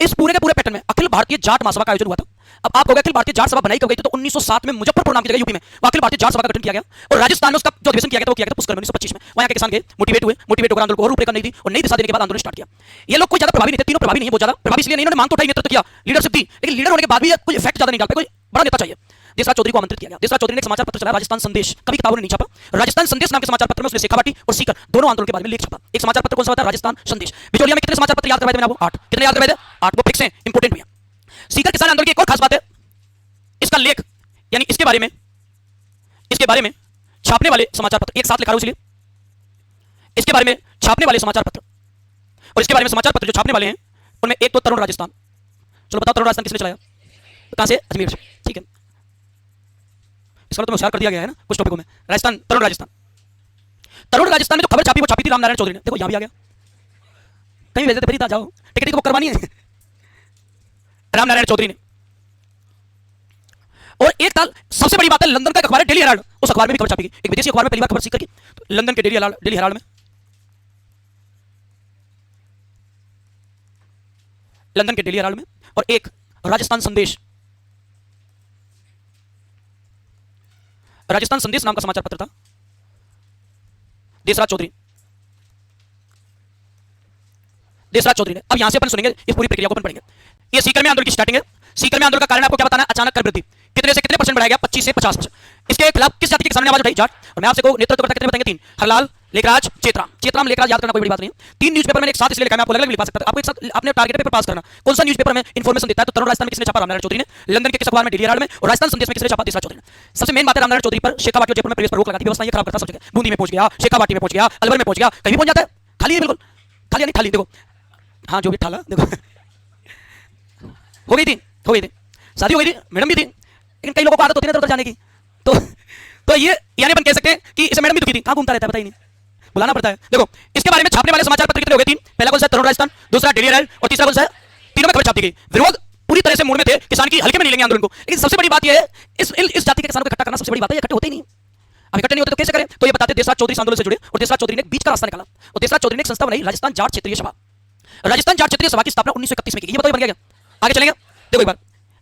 इस पूरे के पूरे पैटर्न में अखिल भारतीय जाट महासभा का आयोजन हुआ था। अब आप कहोगे अखिल भारतीय जाट सभा बनाई कब गई थी? तो 1907 में मुजफ्फरपुर नाम की जगह यूपी में अखिल भारतीय जाट सभा का गठन किया गया और राजस्थान में उसका जो अधिवेशन किया गया था वो किया गया था पुष्कर में 1925 में। वहां के किसान गए, मोटिवेट होकर आंदोलन को और रूपरेखा नहीं दी और नई दिशा देने के बाद आंदोलन स्टार्ट किया। ये लोग कोई ज्यादा प्रभावी नहीं थे, तीनों प्रभावी नहीं है, बहुत ज्यादा प्रभावी इसलिए नहीं, इन्होंने मांग तो उठाई, नेतृत्व किया, लीडरशिप दी, लेकिन लीडर होने के बाद भी कोई इफेक्ट ज्यादा नहीं डाल पाए, कोई बड़ा नेता चाहिए। देसराज चौधरी को आमंत्रित किया गया। देसराज चौधरी ने एक समाचार पत्र चलाया राजस्थान संदेश, कभी किताबों ने नहीं छापा। राजस्थान संदेश नाम के समाचार पत्र में उसने शेखावाटी और सीकर दोनों आंदोलन के बारे में लेख छापा। एक समाचार पत्र कौन सा था? राजस्थान संदेश। बिचौलिया में कितने समाचार पत्र याद करवाए थे मैंने आपको? 8। कितने याद करवाए थे? 8। वो फिक्स है, इंपॉर्टेंट भी है। सीकर किसान आंदोलन की एक और खास बात है, इसका लेख यानी इसके बारे में छापने वाले समाचार पत्र एक साथ लिखा है, इसलिए इसके बारे में छापने वाले समाचार पत्र और इसके बारे में समाचार पत्र जो छापने वाले हैं उनमें एक तो तरुण राजस्थान। चलो बताओ तरुण राजस्थान किसने चलाया? कहां से? अजमेर से। ठीक है, इसका तो होशियार कर दिया गया है ना कुछ टॉपिकों में। राजस्थान, तरुण राजस्थान में जो खबर छापी वो छापी थी रामनारायण चौधरी ने। देखो यहां भी आ गया, कहीं भेजे थे फिर जाओ टिकट को करवानी है रामनारायण चौधरी ने। और एक साल सबसे बड़ी बात है, लंदन का अखबार है डेली हेराल्ड, उस अखबार में भी खबर छापी गई। एक विदेशी अखबार में पहली बार खबर सीकर की, तो लंदन के डेली हेराल्ड में, लंदन के डेली हेराल्ड में, और एक राजस्थान संदेश नाम का समाचार पत्र था। देसराज चौधरी ने। अब यहां से अपन सुनेंगे इस पूरी प्रक्रिया को अपन पढ़ेंगे। ये सीकर में आंदोलन की स्टार्टिंग है। सीकर में आंदोलन का कारण आपको क्या बताना है? अचानक कर वृद्धि। कितने से कितने परसेंट बढ़ाया गया? 25 से 50%। इसके खिलाफ किस जाति के किसानों ने आवाज उठाई? जाट। और मैं आपसे को नेतृत्व करता कितने बताएंगे? 3। हरलाल, लेखराज, चेतराम लेखराज याद करना कोई बड़ी बात नहीं है। 3 न्यूज़पेपर मैंने एक साथ इसलिए लिखा है, मैं आपको अलग-अलग लिखा सकता हूं, आपको एक साथ आपने टारगेट पेपर पास करना। कौन सा न्यूज़पेपर में इंफॉर्मेशन देता है? तो तरुण राजस्थान में किसने छापा? रामनारायण चौधरी ने। लंदन के किस अखबार में? डेली हेराल्ड में। और राजस्थान संदेश में किसने छापा? देसराज चौधरी ने। सबसे मेन बात है रामनारायण चौधरी पर शेखावाटी और जयपुर में प्रवेश पर रोक लगा दी, व्यवस्था ये खराब करता सब जगह। बूंदी में पहुंच गया, शेखावाटी में पहुंच गया, अलवर में पहुंच गया, कहीं पहुंच जाता है, खाली है बिल्कुल, खाली यानी खाली। देखो हां जो भी ठाला देखो हो गई थी शादी हो गई थी, मैडम भी थी, लेकिन कई लोगों को आदत होती है इधर उधर जाने की, तो ये यानी अपन कह सकते हैं कि इसे मैडम भी दुखी थी, कहां घूमता रहता है पता ही नहीं, बुलाना पड़ता है। देखो इसके बारे में छापने वाले समाचार पत्र कितने हो गए? 3। पहला कौन सा? तरुण राजस्थान, दूसरा डेली हेराल्ड और तीसरा कौन सा है? तीनों में खबर छापी गई। विरोध पूरी तरह से मूड में थे, किसान की हल्के में नहीं लेंगे आंदोलन को। लेकिन सबसे बड़ी बात यह है इस जाति के किसानों को इकट्ठा करना सबसे बड़ी बात है, इकट्ठे होते ही नहीं। अब इकट्ठे नहीं होते तो कैसे करें? तो ये बताते देसराज चौधरी आंदोलन से जुड़े और देसराज चौधरी ने बीच का रास्ता निकाला और देसराज चौधरी ने एक संस्था बनाई राजस्थान जाट क्षेत्रीय सभा। राजस्थान जाट क्षेत्रीय सभा की स्थापना 1931 में की। ये बताइए बन गया क्या? आगे चलेंगे, देखो एक बार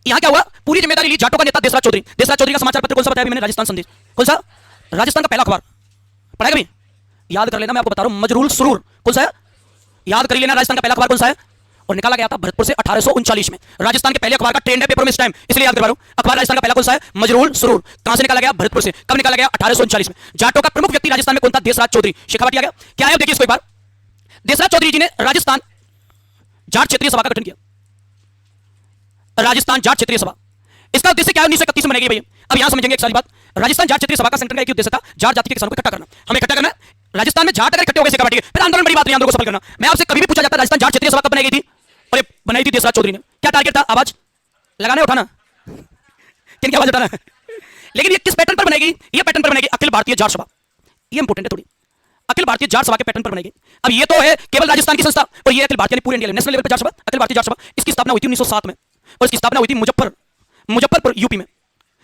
यहां क्या हुआ। पूरी जिम्मेदारी ली जाटों का नेता देसराज चौधरी का समाचार पत्र कौन सा बताया मैंने? राजस्थान संदेश। कौन सा? राजस्थान का पहला अखबार पढ़ा कभी? याद कर लेना, मैं आपको बता रहा हूं। मजरूल सुरूर कौन सा है, याद कर लेना। राजस्थान का पहला अखबार कौन सा है, और निकाला गया था भरतपुर से 1839 में। राजस्थान के पहले अखबार का ट्रेंड है पेपर में इस टाइम, इसलिए याद करवा रहा हूं। अखबार राजस्थान का पहला कौन सा है, मजरूल सुरूर। कहां से निकाला गया, भरतपुर से। कब निकाला गया, 1839 में। जाटों का प्रमुख व्यक्ति राजस्थान में कौन था, देसराज चौधरी। शेखावटी आ गया, क्या है देखिए इसको एक बार। देसराज चौधरी जी ने राजस्थान जाट क्षेत्रीय सभा का गठन किया। राजस्थान जाट क्षेत्रीय सभा, इसका उद्देश्य क्या है, 1931 में बनाई गई भैया। अब यहां समझेंगे एक सारी बात। राजस्थान जाट क्षेत्रीय सभा का संगठन का एक उद्देश्य था, जाट जाति के किसानों को इकट्ठा करना। हमें इकट्ठा करना है। राजस्थान में जाट अगर इकट्ठे हो गए शेखावटी के, फिर आंदोलन बड़ी बात नहीं, आंदोलन को सफल करना। मैं आपसे कभी भी पूछा जाता है राजस्थान जाट क्षेत्रीय सभा कब बनाई गई थी, और ये बनाई थी देसराज चौधरी ने। क्या टारगेट था, आवाज लगाना है, उठाना, किनकी आवाज उठाना। लेकिन ये किस पैटर्न पर बनाई गई, ये पैटर्न पर बनाई गई अखिल भारतीय जाट सभा। ये इंपॉर्टेंट है थोड़ी, अखिल भारतीय जाट सभा के पैटर्न पर बनाई गई। अब ये तो है केवल राजस्थान की संस्था, और ये अखिल भारतीय पूरे इंडिया नेशनल लेवल पर जाट सभा, अखिल भारतीय जाट सभा। इसकी स्थापना हुई थी 1907 में, और इसकी स्थापना हुई थी मुजफ्फरपुर यूपी में।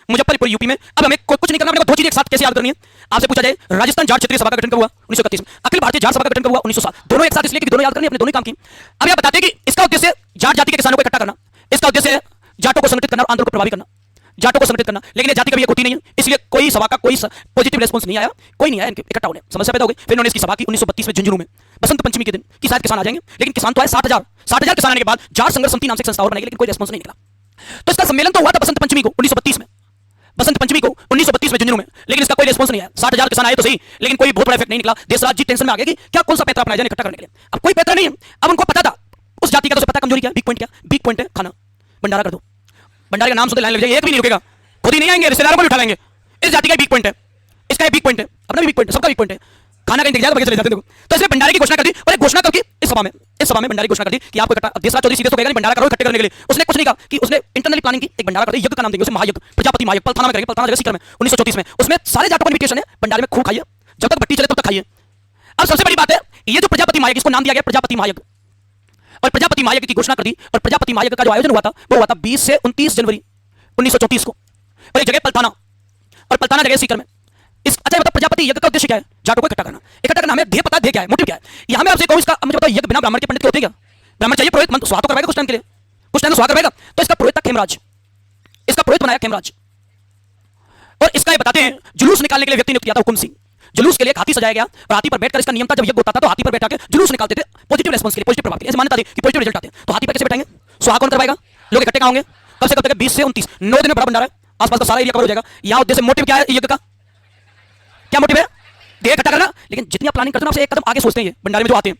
मुजफ्फरपुर यूपी में। अब हमें कुछ नहीं करना, हमने दो चीजें एक साथ कैसे याद करनी है। आपसे पूछा जाए राजस्थान जाट क्षेत्रीय सभा का गठन कब हुआ, 1931 में। अखिल भारतीय जाट सभा का गठन कब हुआ, 1907। दोनों एक साथ इसलिए कि दोनों याद करनी, अपने दोनों काम की। अब यह बताते हैं कि इसका उद्देश्य जाट जाति के किसानों को इकट्ठा करना, इसका उद्देश्य है जाटों को संगठित करना और आंदोलन को प्रभावी करना, जाटों को संगठित करना। लेकिन ये जाति कभी एक होती नहीं है, इसलिए कोई सभा का कोई पॉजिटिव रेस्पॉन्स नहीं आया, कोई नहीं आया इनके इकट्ठा होने, समस्या पैदा हो गई। फिर इन्होंने इसकी सभा की 1932 में झुंझुनू में, बसंत पंचमी के दिन कि शायद किसान आ जाएंगे, लेकिन किसान तो आए 60,000 किसान आने के बाद जाट संघर्ष समिति नाम से एक संस्था और बनाई, लेकिन कोई रेस्पॉन्स नहीं निकला। तो इसका सम्मेलन तो हुआ था बसंत पंचमी को 1932 में, बसंत पंचमी को 1932 में झुंझुनू में, लेकिन इसका कोई रिस्पांस नहीं आया। 60,000 किसान आए तो सही, लेकिन कोई बहुत बड़ा इफेक्ट नहीं निकला। देसराज जी टेंशन में आ गए कि क्या कौन सा पैतरा अपनाया जाए इकट्ठा करने के लिए। अब कोई पैतरा नहीं है। अब उनको पता था उस जाति का, तो पता कमजोरी क्या, वीक पॉइंट क्या, वीक पॉइंट है खाना। भंडारा कर दो, भंडारे का नाम सुनते लाइन लग जाए, एक भी नहीं रुकेगा, खुद ही नहीं आएंगे, रिश्तेदारों को भी उठा लेंगे। इस जाति का वीक पॉइंट है, इसका वीक पॉइंट है, अपना भी वीक पॉइंट है, सबका वीक पॉइंट है। खाना कहीं दिख जाएगा, चले जाते देखो। तो इसने भंडारे की घोषणा कर दी, और एक घोषणा करके इस सभा में भंडारे की घोषणा कर दी कि आपको इकट्ठा। देसराज चौधरी सीधे तो कहेगा भंडारा करो इकट्ठे करने के लिए। उसने कुछ नहीं कहा कि उसने इंटरनली प्लानिंग की, एक भंडारा कर दे, यज्ञ का नाम देंगे उसे, महायज्ञ, प्रजापति महायज्ञ, पलथाना में करेंगे, पलथाना जगह सीकर में 1934 में। उसमें सारे जाटों का इन्विटेशन है, भंडारे में खूब खाइए, जब तक भट्टी चले तब तक खाइए। अब सबसे बड़ी बात है, ये जो प्रजापति महायज्ञ, इसको नाम दिया गया प्रजापति महायज्ञ, और प्रजापति महायज्ञ की घोषणा कर दी। और प्रजापति महायज्ञ का जो आयोजन हुआ था वो हुआ था 20 से 29 जनवरी 1934 को, और एक जगह पलथाना, और पलथाना जगह सीकर में। अच्छा मतलब प्रजापति यज्ञ का उद्देश्य क्या है, जाटों को इकट्ठा करना। इकट्ठा करना, हमें ध्येय पता, ध्येय क्या है, मोटिव क्या है। यहां मैं आपसे कहूं, इसका मुझे बताओ, यज्ञ बिना ब्राह्मण के पंडित के होते क्या, ब्राह्मण चाहिए, पुरोहित मन स्वागत करवाएगा कुछ टाइम के लिए, कुछ टाइम स्वागत करवाएगा। तो इसका पुरोहित था खेमराज, इसका पुरोहित बनाया खेमराज। और इसका ये बताते हैं जुलूस निकालने के लिए व्यक्ति नियुक्त किया था हुकुम सिंह। जुलूस के लिए हाथी सजाया गया, और हाथी पर बैठकर, इसका नियम था जब यज्ञ होता था तो हाथी पर बैठा के जुलूस निकालते थे, पॉजिटिव रेस्पॉन्स के लिए, पॉजिटिव प्रभाव के लिए। ऐसी मान्यता थी कि पॉजिटिव रिजल्ट आते हैं। तो हाथी पर कैसे बैठाएंगे, स्वागत कौन करवाएगा, लोग इकट्ठे होंगे, कब से कब तक, 20 से 29, 9 दिन में बड़ा भंडारा है, आसपास का सारा एरिया कवर हो जाएगा। यहां उद्देश्य मोटिव क्या है यज्ञ का, क्या मोटिव है, देह इकट्ठा करना। लेकिन जितनी आप प्लानिंग करते हो ना, एक कदम आगे सोचते हैं। भंडारे में जो आते हैं,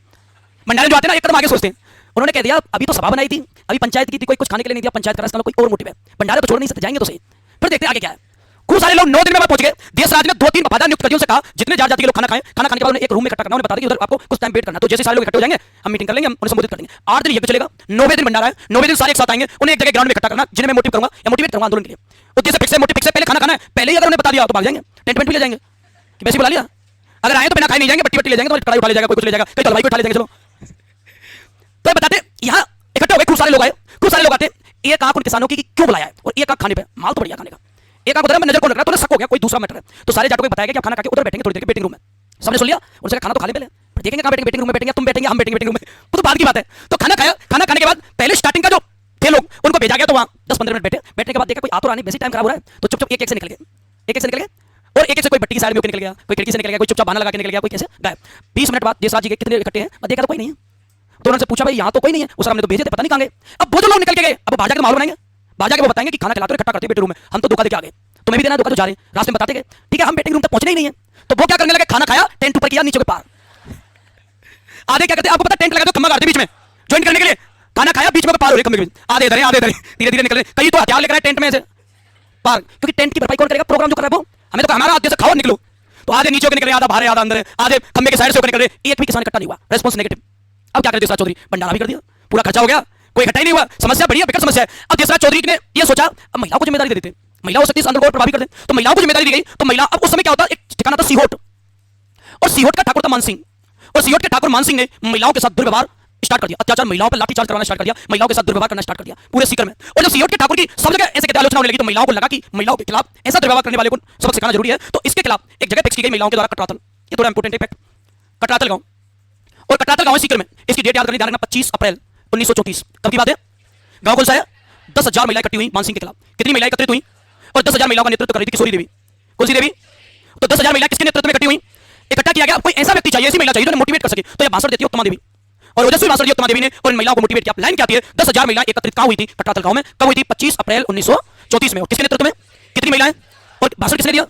भंडारे में जो आते हैं ना, एक कदम आगे सोचते हैं। उन्होंने कह दिया अभी तो सभा बनाई थी, अभी पंचायत की थी, कोई कुछ खाने के लिए नहीं दिया, पंचायत का रास्ता, कोई और मोटिव है, भंडारे तो छोड़ नहीं सकते, जाएंगे तो सही, फिर देखते हैं आगे क्या है। खूब सारे लोग 9 दिन में पहुंच गए। देसराज ने 2-3 वफादार नियुक्त कर दिए, उनसे कहा जितने जाट जाति के लोग खाना खाएं, खाना खाने के बाद उन्हें एक रूम में इकट्ठा करना, उन्हें बता दें कि उधर आपको कुछ टाइम वेट करना। तो जैसे सारे लोग इकट्ठे हो जाएंगे, हम मीटिंग कर लेंगे, हम उन्हें संबोधित कर देंगे। 8 दिन यज्ञ चलेगा, 9वें दिन भंडारा है, 9वें दिन सारे एक साथ आएंगे, उन्हें एक जगह ग्राउंड में इकट्ठा करना, जिन्हें मैं मोटिव करूंगा या मोटिवेट करूंगा आंदोलन के लिए। उद्देश्य फिक्स है, मोटिव फिक्स है, पहले खाना खाना है, पहले ही अगर उन्हें बता दिया तो भाग जाएंगे, टेंट वेंट भी ले जाएंगे, वैसे बुला लिया। अगर आए तो बिना खाए नहीं जाएंगे, बट्टी ले जाएंगे, तो कड़ाई उठा ले जाएगा, कोई कुछ ले जाएगा, कई हलवाई को उठा ले जाएंगे। चलो तो बताते यहाँ इकट्ठे हो गए, खूब सारे लोग आए, खूब सारे लोग आते। एक आंख उन किसानों की क्यों बुलाया है, और एक आंख खाने पे, माल तो बढ़िया खाने का। एक आंख उधर में नजर कौन रख रहा है, तो शक हो गया कोई दूसरा मैटर है। तो सारे जाटों को बताया कि आप खाना खा के उधर बैठेंगे थोड़ी देर के वेटिंग रूम में। सबने सुन लिया, उनसे खाना तो खा ले पहले, देखेंगे कहां बैठेंगे, वेटिंग रूम में बैठेंगे, तुम बैठेंगे, हम बैठेंगे वेटिंग रूम में, वो तो बाद की बात है। तो खाना खाया, खाना खाने के बाद पहले स्टार्टिंग का जो थे लोग, उनको भेजा गया, तो वहां 10-15 मिनट बैठे। बैठने के बाद देखा कोई आ तो रहा नहीं, बेसी टाइम खराब हो रहा है, तो चुप-चुप एक-एक से निकल गए, एक-एक से निकल गए, और एक-एक से कोई भट्टी की साइड में निकल गया, कोई खिड़की से निकल गया, कोई चुपचाप बहाना लगा के निकल गया, कोई कैसे गायब। 20 मिनट बाद देसराज जी के कितने इकट्ठे हैं, देखा तो कोई नहीं है। तो उन्होंने पूछा भाई यहाँ तो कोई नहीं है, उस हमने तो भेजे थे, पता नहीं कहां गए। अब वो जो लोग निकल के गए, अब बाजा के माहौल बनाएंगे, बाजा के वो बताएंगे कि खाना खिलाते इकट्ठा करते बेटे रूम में, हम तो धोखा देके आ गए, तुम्हें भी देना धोखा, तो जा रहे हैं रास्ते में बताते गए, ठीक है हम वेटिंग रूम तक पहुंचने ही नहीं है। तो वो क्या करने लगे, खाना खाया, टेंट ऊपर किया, नीचे के पार। आधे क्या करते हैं आपको पता, टेंट लगा दो, खम्मा गाड़ते बीच में ज्वाइन करने के लिए, खाना खाया बीच में पार हो रहे खम्मे के बीच, आधे इधर आधे इधर, धीरे धीरे निकल रहे। कई तो हथियार लेकर आए टेंट में से पार, क्योंकि टेंट की भरपाई कौन करेगा, प्रोग्राम जो कर रहा है वो, हमें तो हमारा आधे से खाओ निकलो। तो आधे नीचे निकल रहे, आधा बाहर, आधा अंदर, आधे खम्मे के साइड से होकर निकल रहे, एक भी किसान इकट्ठा नहीं हुआ, रेस्पॉन्स नेगेटिव। अब क्या करे देसराज चौधरी, भंडारा भी कर दिया, पूरा खर्चा हो गया, कोई इकट्ठा ही नहीं हुआ, समस्या बड़ी बेकार समस्या है। अब देसराज चौधरी ने यह सोचा अब महिलाओं को जिम्मेदारी दे देते, महिलाओं से आंदोलन को प्रभावी कर दे, तो महिलाओं को जिम्मेदारी दी गई। तो महिला, अब उस समय क्या होता, एक ठिकाना था सीहोट, और सीहोट का ठाकुर था मान सिंह, और सीहोट के ठाकुर मान सिंह ने महिलाओं के साथ दुर्व्यवहार स्टार्ट कर दिया, अत्याचार, महिलाओं पर लाठीचार्ज करवाना स्टार्ट कर दिया, महिलाओं के साथ दुर्व्यवहार करना स्टार्ट कर दिया पूरे सीकर में। और जब सीहोट के ठाकुर की सब जगह ऐसे कहते आलोचना होने लगी, तो महिलाओं को लगा कि महिलाओं के खिलाफ ऐसा दुर्व्यवहार करने वाले को सबक सिखाना जरूरी है। तो इसके खिलाफ एक जगह फिक्स की गई महिलाओं के द्वारा, कटरातल, ये थोड़ा इंपोर्टेंट है, कटरातल गांव, और कटरातल गांव सीकर में, इसकी डेट याद करनी, ध्यान रखना 25 अप्रैल 1934 कब की बात है। गांव कौन सा है, 10,000 महिलाएं इकट्ठी हुई मान सिंह के खिलाफ। कितनी महिलाएं एकत्रित हुई, और 10,000 महिलाओं का नेतृत्व कर रही थी किशोरी देवी। कौन सी देवी, तो 10,000 महिलाएं किसके नेतृत्व में इकट्ठी हुई, इकट्ठा किया गया। कोई ऐसा व्यक्ति चाहिए, ऐसी महिला चाहिए जो मोटिवेट कर सके। तो यह भाषण देती है उत्तमा देवी, और ओजस्वी भाषण दिया उत्तमा देवी ने, और इन महिलाओं को मोटिवेट किया। लाइन क्या आती है, 10,000 महिलाएं एकत्रित कहां हुई थी, कटरातल गांव में। कब हुई थी, 25 अप्रैल 1934 में। और किसके नेतृत्व में, कितनी महिलाएं, और भाषण किसने दिया।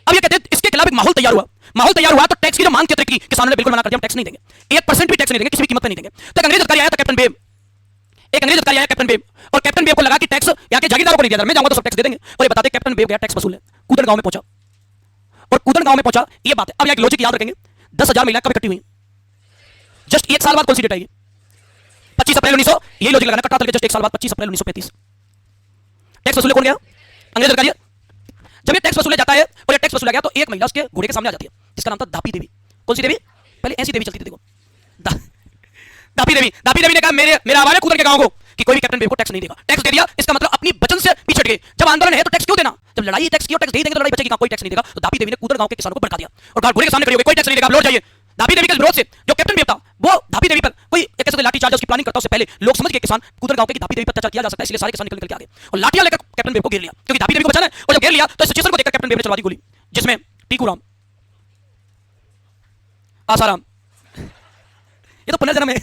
अब ये कहते हैं इसके खिलाफ एक माहौल तैयार हुआ। माहौल तैयार हुआ तो टैक्स की जो मांग की किसानों ने बिल्कुल मना कर दिया, हम टैक्स नहीं देंगे, 1% भी टैक्स नहीं देंगे, किसी भी कीमत पर नहीं देंगे। तो एक अंग्रेज अधिकारी आया था, कैप्टन बेब, एक अंग्रेज अधिकारी आया कैप्टन बेब, और कैप्टन बेब को लगा कि टैक्स यहाँ के जागीरदारों को नहीं दिया, मैं जाऊंगा तो सब टैक्स दे देंगे। और ये बताते कैप्टन बेब गया टैक्स वसूल है, कूदन गांव में पहुंचा, और कूदन गांव में पहुंचा, ये बात है। अब यहाँ एक लॉजिक याद रखेंगे, 10,000 महिलाएं कब इकट्ठी हुई, जस्ट एक साल बाद कौन सी डेट आएगी, 25 अप्रैल 1900, यही लॉजिक लगाना, कटरातल के जस्ट एक साल बाद 25 अप्रैल 1935। टैक्स वसूले कौन गया, अंग्रेज अधिकारी। जब ये टैक्स वसूला जाता है, और ये टैक्स वसूला गया, तो एक महिला उसके घोड़े के सामने आ जाती है, जिसका नाम था दापी देवी। कौन सी देवी, पहले ऐसी देवी चलती थी, देखो दापी देवी। दापी देवी ने कहा मेरा आवाज है कूदन के गांव को कि कोई भी कैप्टन बेब को टैक्स नहीं देगा। टैक्स दे दिया, इसका मतलब अपनी वचन से पीछे हट गए। जब आंदोलन है तो टैक्स क्यों देना, जब लड़ाई टैक्स की, टैक्स दे देंगे तो लड़ाई बचेगी कहां, कोई टैक्स नहीं देगा। तो दापी देवी ने कूदन गांव के किसानों को भड़का दिया, और घोड़े के सामने खड़े हो गए, कोई टैक्स नहीं देगा, आप लौट जाइए। दापी देवी के विरोध से जो कैप्टन बेब था, वो दापी देवी पर कोई कैसे लाठी चार्ज उसकी प्लानिंग करता, उससे पहले लोग समझ गए किसान कूदन गांव के दापी देवी पर अत्याचार किया जा सकता है, इसलिए सारे किसान निकल के आ गए और लाठियां लेकर कैप्टन बेब को घेर लिया, क्योंकि दापी देवी को बचाना है। और जब घेर लिया तो सिचुएशन को देखकर कैप्टन बेब ने चलवा दी गोली, जिसमें टीकूराम, आसाराम, ये तो पुनर्जन्म है,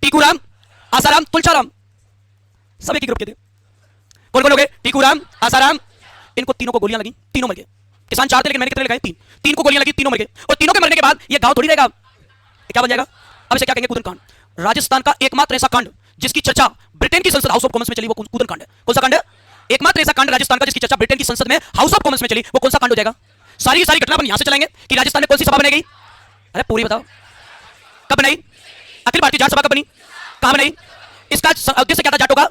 टीकूराम, आसाराम, तुलचाराम, सब एक ही ग्रुप के थे। कौन कौन हो गए, टीकूराम, आसाराम, इनको तीनों को गोलियां लगी, तीनों मर गए। किसान चार थे लेकिन मैंने कितने लगाए, तीन को गोलियां लगी, तीनों मर गए। और तीनों के मरने के बाद ये गांव थोड़ी रहेगा, क्या बन जाएगा, अब इसे क्या कहेंगे, कूदन कांड। राजस्थान का एकमात्र ऐसा कांड जिसकी चर्चा ब्रिटेन की संसद हाउस ऑफ कॉमन्स में चली, वो कूदन कांड है। कौन सा कांड है, एकमात्र ऐसा कांड राजस्थान का जिसकी चर्चा ब्रिटेन की संसद में हाउस ऑफ कॉमन्स में चली, वो कौन सा कांड हो जाएगा। सारी की सारी घटना अपन यहां से चलाएंगे कि राजस्थान में कौन सी सभा बनाई गई, अरे पूरी बताओ, कब बनाई, अखिल भारतीय जाट सभा कब बनी, कहां बनाई, इसका उद्देश्य क्या था जाटों का।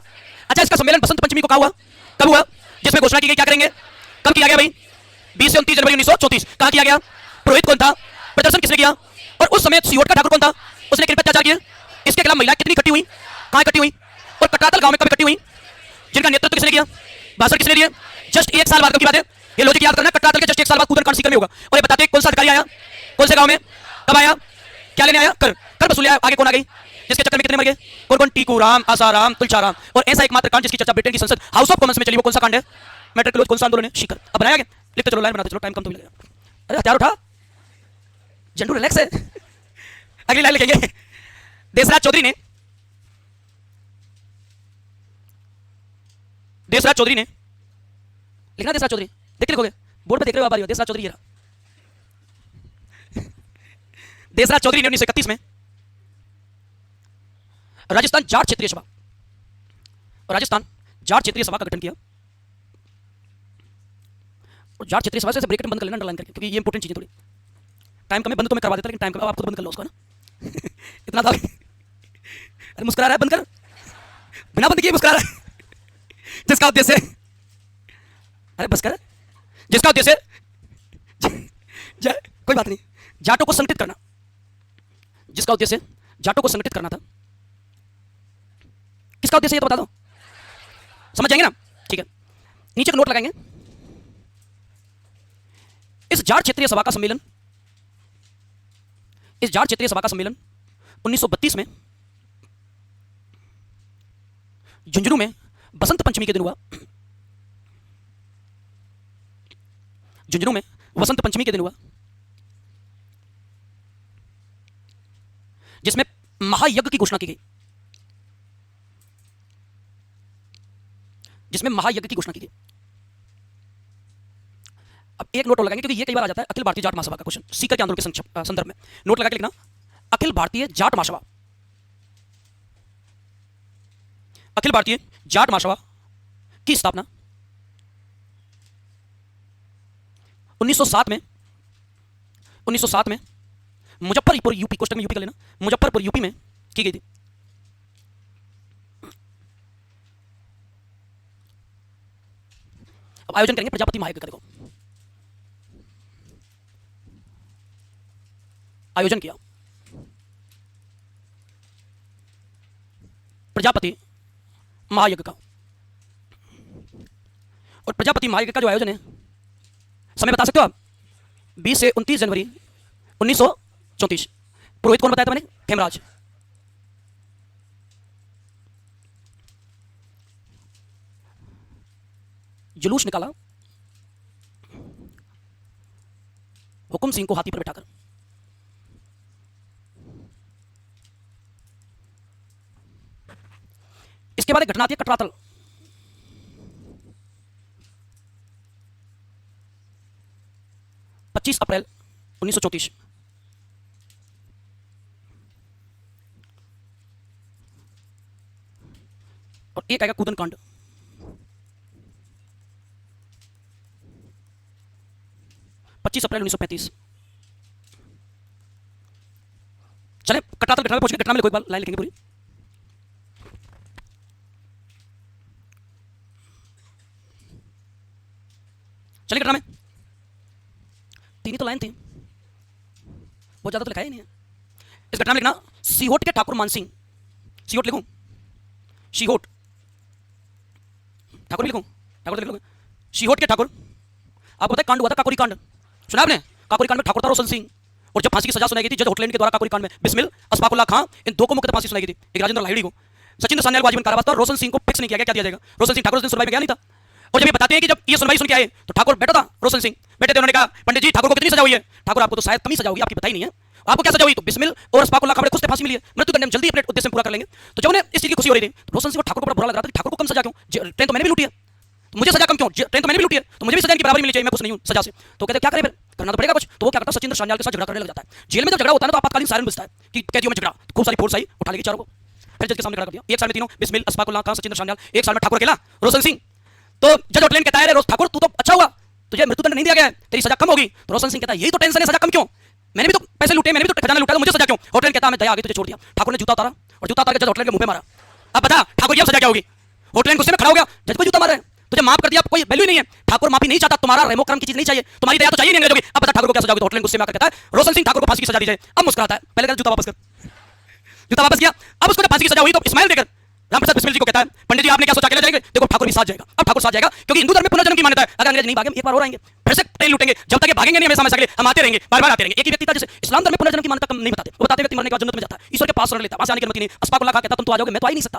अच्छा, इसका सम्मेलन बसंत पंचमी को कहा हुआ, कब हुआ, जिसमें घोषणा की गई क्या करेंगे, कब किया गया भाई, 20 से 29 जनवरी 1934। कहां किया गया, पुरोहित कौन था, प्रदर्शन किसने किया, और उस समय सियोट का ठाकुर कौन था, उसने किन पर अत्याचार किए, इसके खिलाफ महिलाएं कितनी इकट्ठी हुई, कहां इकट्ठी हुई, और कटरातल गांव में कब इकट्ठी हुई, जिनका नेतृत्व किसने किया, भाषण किसने दिया, जस्ट एक साल बाद की बात है, ये लॉजिक याद करना, कटरातल के जस्ट एक साल बाद कूदन कांड सीकर में होगा। और ये बताते कौन सा अधिकारी आया, कौन से गांव में, कब आया, क्या लेने आया, कर वसूल आया, आगे कौन आ गई, जिसके चक्कर में कितने मर गए, कौन कौन, टीकूराम, आसाराम, तुलचाराम। और ऐसा एकमात्र कांड जिसकी चर्चा ब्रिटेन की संसद हाउस ऑफ कॉमन्स में चली, वो कौन सा कांड है, मेट्रिकुलर कौन सा आंदोलन है, शिखर। अब बनाया गया, लिखते चलो, लाइन बनाते चलो, टाइम कम तो मिलेगा। अरे हथियार उठा, जंडू रिलैक्स है। अगली लाइन लिखेंगे, देसराज चौधरी ने, देसराज चौधरी ने लिखना, देसराज चौधरी देख के लिखोगे, बोर्ड पे देख रहे हो, आप देसराज चौधरी, ये रहा देसराज चौधरी ने 1931 में राजस्थान जाट क्षेत्रीय सभा, राजस्थान जाट क्षेत्रीय सभा का गठन किया। और जाट क्षेत्रीय सभा से ब्रैकेट बंद कर लेना, अंडरलाइन करके, क्योंकि ये इंपॉर्टेंट चीजें थोड़ी, टाइम कम है, बंद तो मैं करवा देता लेकिन टाइम कम है, आप खुद बंद कर लो उसको ना। इतना था, अरे मुस्कुरा रहा है, बंद कर, बिना बंद किए मुस्कुरा रहा है। जिसका उद्देश्य, अरे बस कर, जिसका उद्देश्य कोई बात नहीं, जाटों को संगठित करना, जिसका उद्देश्य जाटों को संगठित करना था। किसका उद्देश्य ये तो बता दो, समझ जाएंगे ना, ठीक है। नीचे का नोट लगाएंगे, इस जाट क्षेत्रीय सभा का सम्मेलन, इस जाट क्षेत्रीय सभा का सम्मेलन 1932 में झुंझुनू में बसंत पंचमी के दिन हुआ। झुंझुनू में वसंत पंचमी के दिन हुआ, जिसमें महायज्ञ की घोषणा की गई, जिसमें महायज्ञ की घोषणा की गई। अब एक नोट लगाएंगे, क्योंकि ये कई बार आ जाता है, अखिल भारतीय जाट महासभा का क्वेश्चन, सीकर के आंदोलन के संदर्भ में, नोट लगा के लिखना, अखिल भारतीय जाट महासभा, अखिल भारतीय जाट महासभा की स्थापना 1907 में, 1907 में मुजफ्फरपुर यूपी, कोष्टक में यूपी का लेना, मुजफ्फरपुर यूपी में की गई थी। अब आयोजन करेंगे प्रजापति महायज्ञ का, देखो आयोजन किया प्रजापति महायज्ञ का। और प्रजापति महायज्ञ का जो आयोजन है, समय बता सकते हो आप, 20 से 29 जनवरी 1934। पुरोहित कौन बताया था मैंने, खेमराज। जुलूस निकाला, हुकुम हुकुम सिंह को हाथी पर बैठाकर। इसके बाद एक घटना आती है कटरातल। 25 अप्रैल 1934। और एक आएगा कूदन कांड। अप्रैल 1935। चले कटरातल घटना में पहुंच गए। घटना में कोई बार लाइन लिखेंगे पूरी। चलिए घटना में तीन ही तो लाइन थी, बहुत ज्यादा तो लिखा ही नहीं है। इस घटना में लिखना सीहोट के ठाकुर मानसिंह। सीहोट लिखूं? सीहोट ठाकुर भी लिखूं? ठाकुर लिख लोगे। सीहोट के ठाकुर। आपको पता है कांड हुआ था काकोरी कांड, सुना आपने? काकोरी कांड में ठाकुर था रोशन सिंह, और जब फांसी की सजा सुनाई गई थी जज होटलैंड के द्वारा काकोरी कांड में बिस्मिल अस्फाकुल्लाह खां इन दो को मुख्य फांसी सुनाई गई थी। एक राजेंद्र लाहिड़ी को, सचिंद्र सान्याल को आजीवन कारावास था। रोशन सिंह को फिक्स नहीं किया गया क्या दिया जाएगा। रोशन सिंह ठाकुर उस दिन सुनवाई में गया नहीं था। और जब ये बताते हैं कि जब ये सुनवाई सुन के आए तो ठाकुर बैठा था, रोशन सिंह बैठे थे। उन्होंने कहा पंडित जी ठाकुर को कितनी सजा हुई है? ठाकुर आपको तो शायद कम ही सजा होगी, आपकी पता ही नहीं है। आपको क्या सजा हुई? तो बिस्मिल और अस्फाकुल्लाह खां खुद से फांसी मिली है, मृत्यु दंड हम जल्दी अपने उद्देश्य में पूरा कर लेंगे। तो जब उन्हें इस चीज की खुशी हो रही थी तो रोशन सिंह को ठाकुर को बड़ा बुरा लग रहा था कि ठाकुर को कम सजा क्यों? ट्रेन तो मैंने भी लूटी है, तो मुझे सजा कम क्यों? ट्रेन तो मैंने भी लूटी है, तो मुझे भी सजा की बराबरी मिलनी चाहिए, मैं कुछ नहीं हूं सजा से। तो कहते क्या करें, फिर करना तो पड़ेगा कुछ। तो वो क्या करता है, सचिंद्र सान्याल के साथ झगड़ा करने लग जाता है। जेल में जब झगड़ा होता है तो आपातकालीन सायरन बजता है कि कैदियों में झगड़ा, तो खूब सारी फोर्स आई उठा लेगी चारों को, फिर जज के सामने खड़ा कर दिया। एक साल में तीनों बिस्मिल अस्फाकुल्लाह खां सचिंद्र सान्याल, एक साल में ठाकुर अकेला रोशन सिंह। तो जज होटलैंड कहता है रोज ठाकुर तू तो अच्छा हुआ, तुझे मृत्युदंड नहीं दिया गया है, तेरी सजा कम होगी। तो रोशन सिंह कहता है यही तो टेंशन है, सजा कम क्यों? मैंने भी तो पैसे लूटे, मैंने भी तो खजाना लूटा, तो मुझे सजा क्यों? होटलैंड कहता है मैं दया आ गई तुझे छोड़ दिया। ठाकुर ने जूता उतारा और जूता उतार के जज होटलैंड के मुंह पे मारा। अब बता ठाकुर की अब सजा क्या होगी? होटलैंड गुस्से में खड़ा हो गया, जज को जूता मारा है, तुझे माफ कर दिया, कोई वैल्यू नहीं है। ठाकुर माफी नहीं चाहता, तुम्हारा रेमो क्रम की चीज नहीं चाहिए, तुम्हारी दया तो चाहिए नहीं अंग्रेजों की। अब बता ठाकुर को क्या सजा होगी? तो होटलैंड गुस्से में आकर कहता है रोशन सिंह ठाकुर को फांसी की सजा दी जाए। अब मुस्कुराता है, पहले कहता जूता वापस कर, जूता वापस किया। अब उसको जब फांसी की सजा हुई तो इस्माइल देकर रामप्रसाद बिस्मिल जी को कहता है पंडित जी आपने क्या सोचा, अकेले जाएंगे? देखो ठाकुर भी साथ जाएगा। अब ठाकुर साथ जाएगा क्योंकि हिंदू धर्म में पुनर्जन्म की मान्यता है। अगर अंग्रेज नहीं भागे एक बार और आएंगे, फिर से ट्रेन लूटेंगे, जब तक ये भागेंगे नहीं हमेशा हमेशा के लिए हम आते रहेंगे, बार बार आते रहेंगे। एक ही व्यक्ति था जिसे इस्लाम धर्म में पुनर्जन्म की मान्यता कम नहीं बताते, वो बताते व्यक्ति मरने के बाद जन्नत में जाता है, ईश्वर के पास शरण लेता है, वहां से आने की अनुमति नहीं। अस्फाकुल्लाह खां कहता तुम तो आ जाओगे, मैं तो आ ही नहीं सकता,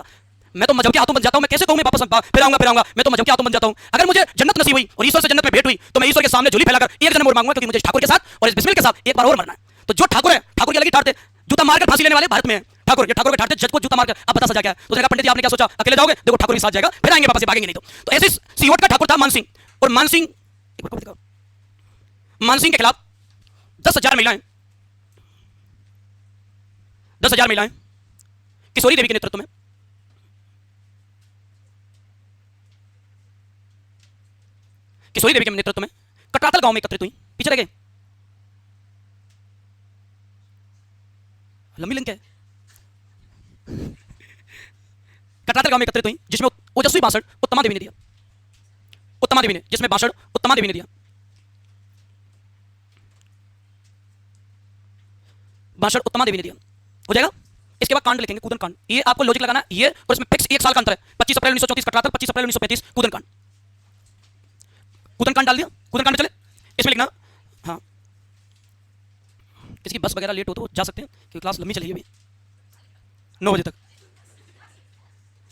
मैं तो मजहब के हाथों बन जाता हूं, मैं कैसे कहूं मैं वापस फिर आऊंगा, मैं तो मजहब के हाथों बन जाता हूं। अगर मुझे जन्नत नसीब हुई और ईश्वर से जन्नत में भेंट हुई तो मैं ईश्वर के सामने झोली फैलाकर एक जन्म और मांगूंगा, क्योंकि मुझे ठाकुर के साथ और इस बिस्मिल के साथ एक बार और मरना है। तो जो ठाकुर है, ठाकुर की अलग ही ठाट थे, जूता मारकर फांसी लेने वाले भारत में है ठाकुर। ये ठाकुर के ठाट थे, जज को जूता मारकर। अब बता सजा क्या है? तो उसने कहा पंडित जी आपने क्या सोचा, अकेले जाओगे? देखो ठाकुर भी साथ जाएगा, फिर आएंगे वापस, भागेंगे नहीं। तो ऐसे सीहोट का ठाकुर था मानसिंह, और मानसिंह के खिलाफ 10,000 महिलाएं, 10,000 महिलाएं किशोरी देवी के नेतृत्व में कटरातल गांव में एकत्रित हुई। पीछे रह गए, लंबी लिंक है। कटरातल गांव में एकत्रित हुई जिसमें ओजस्वी भाषण उत्तमा देवी ने दिया। जिसमें भाषण उत्तमा देवी ने दिया। हो जाएगा। इसके बाद कांड लिखेंगे, कूदन कांड। ये आपको लॉजिक लगाना ये, और इसमें फिक्स एक साल का अंतर है। 25 अप्रैल 1934 कटरातल, 25 अप्रैल 1935 कूदन कांड। कूदन कांड डाल दिया, कूदन कांड में चले। इसमें लिखना, हाँ किसी की बस वगैरह लेट हो तो जा सकते हैं क्योंकि क्लास लंबी चलेगी अभी 9 बजे तक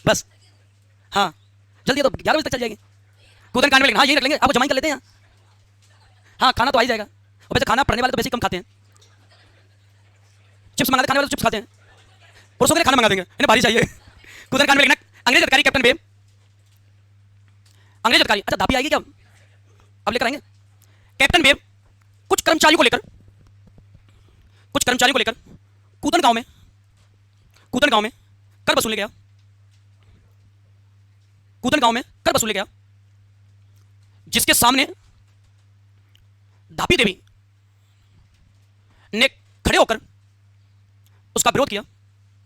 बस। हाँ जल्दी तो 11 बजे तक चल जाएगी। कूदन कांड में लिखना, हाँ यही रख लेंगे, आप जमाई कर लेते हैं। हाँ खाना तो आ ही जाएगा, और वैसे खाना पढ़ने वाले तो वैसे कम खाते हैं। चिप्स मंगाते, खाने वाले चिप्स खाते हैं, पुरुषों के लिए खाना मंगा देंगे, इन्हें भारी चाहिए। कूदन कांड में लिखना अंग्रेज अधिकारी कैप्टन बेब, अंग्रेज अधिकारी, अच्छा धापी आएगी क्या अब लेकर आएंगे। कैप्टन बेब कुछ कर्मचारियों को लेकर कूदन गांव में कर वसूलने गया। जिसके सामने धापी देवी ने खड़े होकर उसका विरोध किया,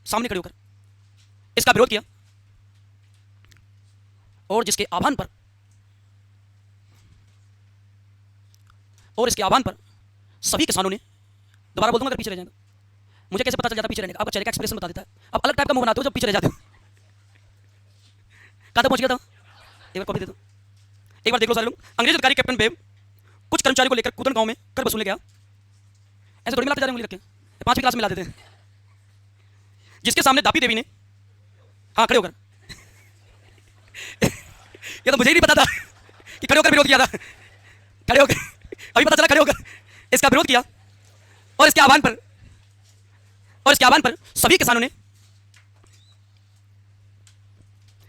सामने खड़े होकर इसका विरोध किया, और इसके आह्वान पर सभी किसानों ने, दोबारा बोल दूंगा अगर पीछे रह जाएगा, मुझे कैसे पता चल जाता पीछे रहने का? आपका चेहरे का एक्सप्रेशन बता देता है। अब अलग टाइप का मुंह बनाते हो जब पीछे रह जाते हो। कहां तक पहुंच गया था? एक बार कॉपी दे दो, एक बार देख लो सारे लोग। अंग्रेज अधिकारी कैप्टन बेब कुछ कर्मचारी को लेकर कूदन गांव में कर वसूलने गया। ऐसे थोड़ी मिलाते जा रहे हैं, उंगली रख के 5वीं क्लास में मिला देते हैं। जिसके सामने धापी देवी ने, हाँ खड़े होकर ये तो मुझे ही नहीं पता था कि खड़े होकर विरोध किया था। खड़े होकर अभी पता चला, खड़े होकर इसका विरोध किया और इसके आह्वान पर सभी किसानों ने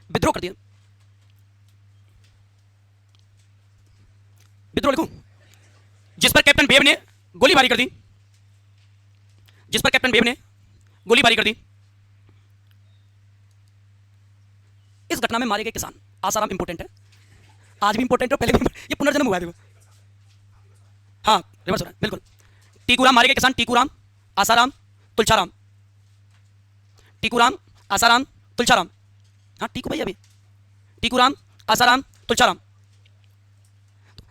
विद्रोह कर दिया। विद्रोह लिखूं? जिस पर कैप्टन बेब ने गोलीबारी कर दी, जिस पर कैप्टन बेब ने गोलीबारी कर दी। इस घटना में मारे गए किसान, आसाराम इंपोर्टेंट है, आज भी इंपोर्टेंट है, पहले भी ये पुनर्जन्म हुआ है देखो। हाँ रिवर्स हो रहा है बिल्कुल। टीकूराम मारे गए किसान, टीकूराम, आसाराम, तुलछाराम। टीकूराम, आसाराम, तुलछाराम। हाँ टीकू भाई, अभी टीकूराम, आसाराम, तुलछाराम।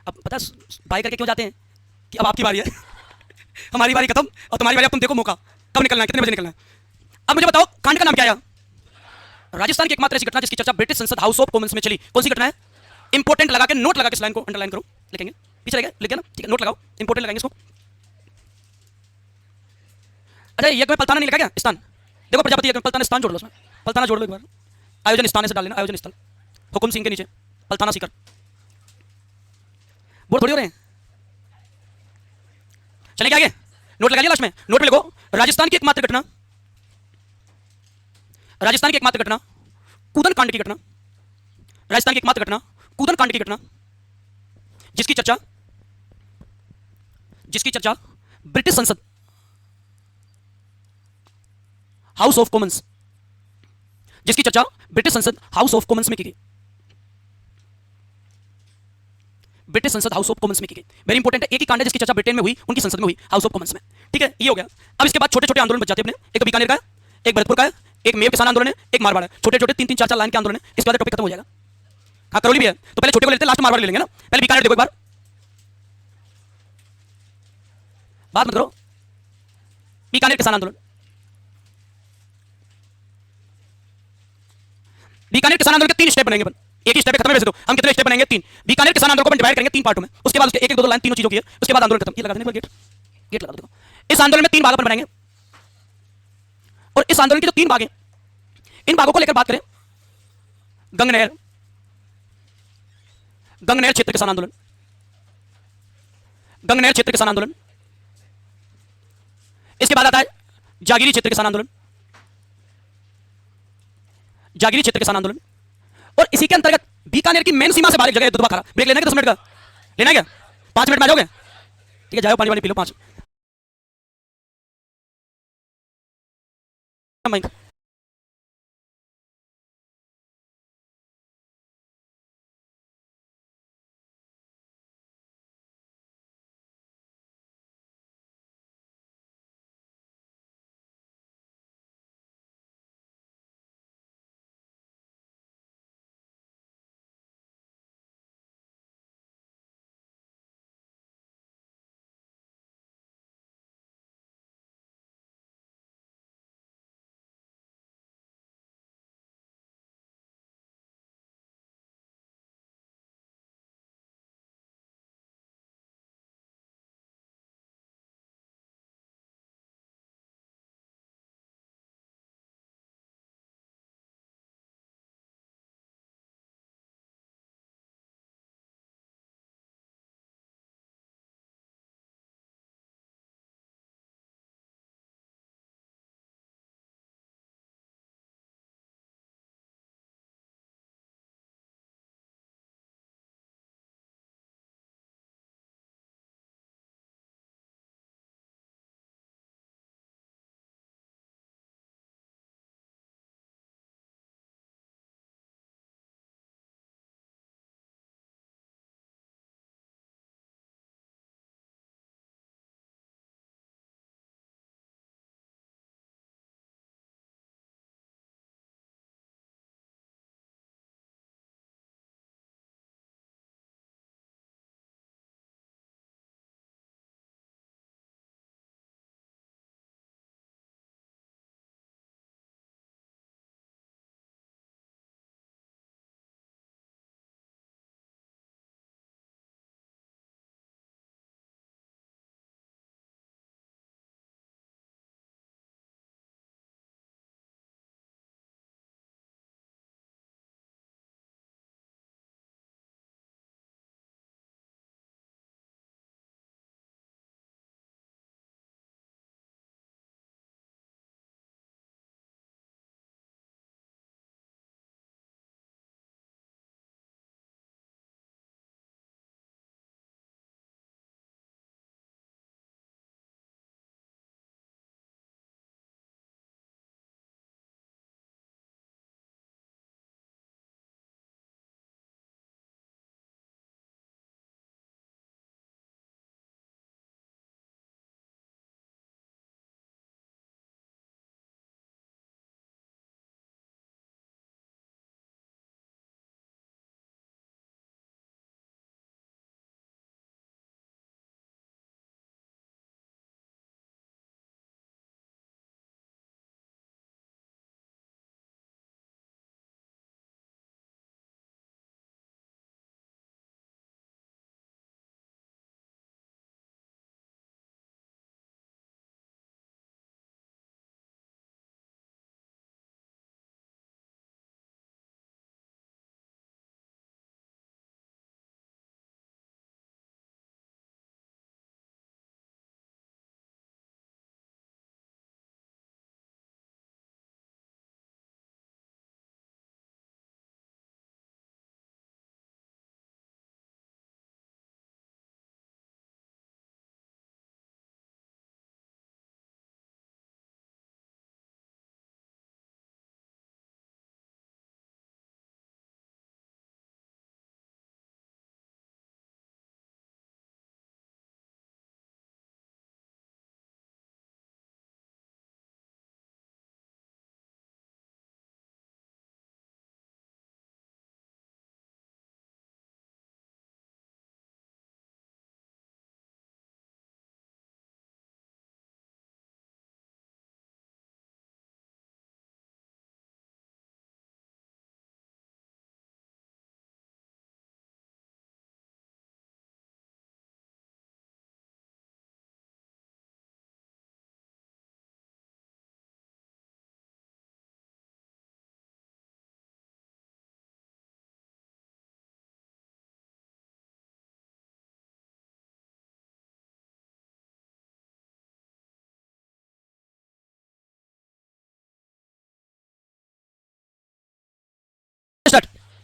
अब पता भाई करके क्यों जाते हैं कि अब आपकी बारी है हमारी बारी खत्म और तुम्हारी बारी, अब तुम देखो मौका कब निकलना है, कितने बजे निकलना है। अब मुझे बताओ कांड का नाम क्या है? राजस्थान की एकमात्र ऐसी घटना जिसकी चर्चा ब्रिटिश संसद हाउस ऑफ कॉमन्स में चली। कौन सी घटना है? इंपोर्टेंट लगा के, नोट लगा के इस लाइन को अंडरलाइन करो, लिखेंगे पीछे लगे, लिख गया ना, ठीक है, नोट लगाओ, इंपोर्टेंट लगाएंगे इसको। अच्छा ये कोई पलताना नहीं लिखा क्या? स्थान देखो, प्रजापति है, पलताना स्थान जोड़ लो उसमें, पलताना जोड़ लो एक बार। आयोजन स्थान से डाल लेना, आयोजन स्थल, हुकुम सिंह के नीचे पलताना सीकर। बोर्ड थोड़ी हो रहे हैं, चले क्या आगे? नोट लगा लिया लास्ट में, नोट में लिखो राजस्थान की एकमात्र घटना, राजस्थान की एकमात्र घटना कूदन कांड की घटना, राजस्थान की एकमात्र घटना कूदन कांड की घटना, जिसकी चर्चा ब्रिटिश संसद हाउस ऑफ कॉमन्स, जिसकी चर्चा ब्रिटिश संसद हाउस ऑफ कॉमन्स में की गई। ब्रिटिश संसद हाउस ऑफ कॉमन्स में की गई, वेरी इंपॉर्टेंट है। एक ही कांड है जिसकी चर्चा ब्रिटेन में हुई, उनकी संसद में हुई, हाउस ऑफ कॉमन्स में, ठीक है, ये हो गया। अब इसके बाद छोटे छोटे आंदोलन बच जाते हैं अपने, एक तो बीकानेर का है, एक भरतपुर का है, एक मेव किसान आंदोलन है, एक मारवाड़ है। छोटे छोटे 3-3 4-4 लाइन के आंदोलन है, इसके बाद टॉपिक खत्म हो जाएगा। हाँ करौली भी है, तो पहले छोटे को लेते हैं, लास्ट में मारवाड़ ले लेंगे ना। पहले बीकानेर देखो एक बार, बात मत करो। बीकानेर किसान आंदोलन, बीकानेर किसान आंदोलन के 3 स्टेप बनेंगे अपन, एक ही स्टेप खत्म है वैसे तो, हम कितने स्टेप बनेंगे? 3। बीकानेर किसान आंदोलन को अपन डिवाइड करेंगे 3 पार्टों में, उसके बाद उसके एक एक दो लाइन तीनों चीजों की है, उसके बाद आंदोलन खत्म। ये लगा देने पर गेट, गेट लगा दो। इस आंदोलन में 3 भाग अपन बनाएंगे, और इस आंदोलन की जो 3 भाग हैं, इन भागों को लेकर बात करें। गंगनहर, गंगनहर क्षेत्र किसान आंदोलन, गंगनहर क्षेत्र किसान आंदोलन। इसके बाद आता है जागीरी क्षेत्र किसान आंदोलन, जागीरी क्षेत्र किसान आंदोलन। और इसी के अंतर्गत बीकानेर की मेन सीमा से बाहर एक जगह है दुधवा खारा। ब्रेक लेना है 10 मिनट का, लेना है क्या? 5 मिनट में आ जाओगे? ठीक है, जाओ पानी वानी पी लो 5।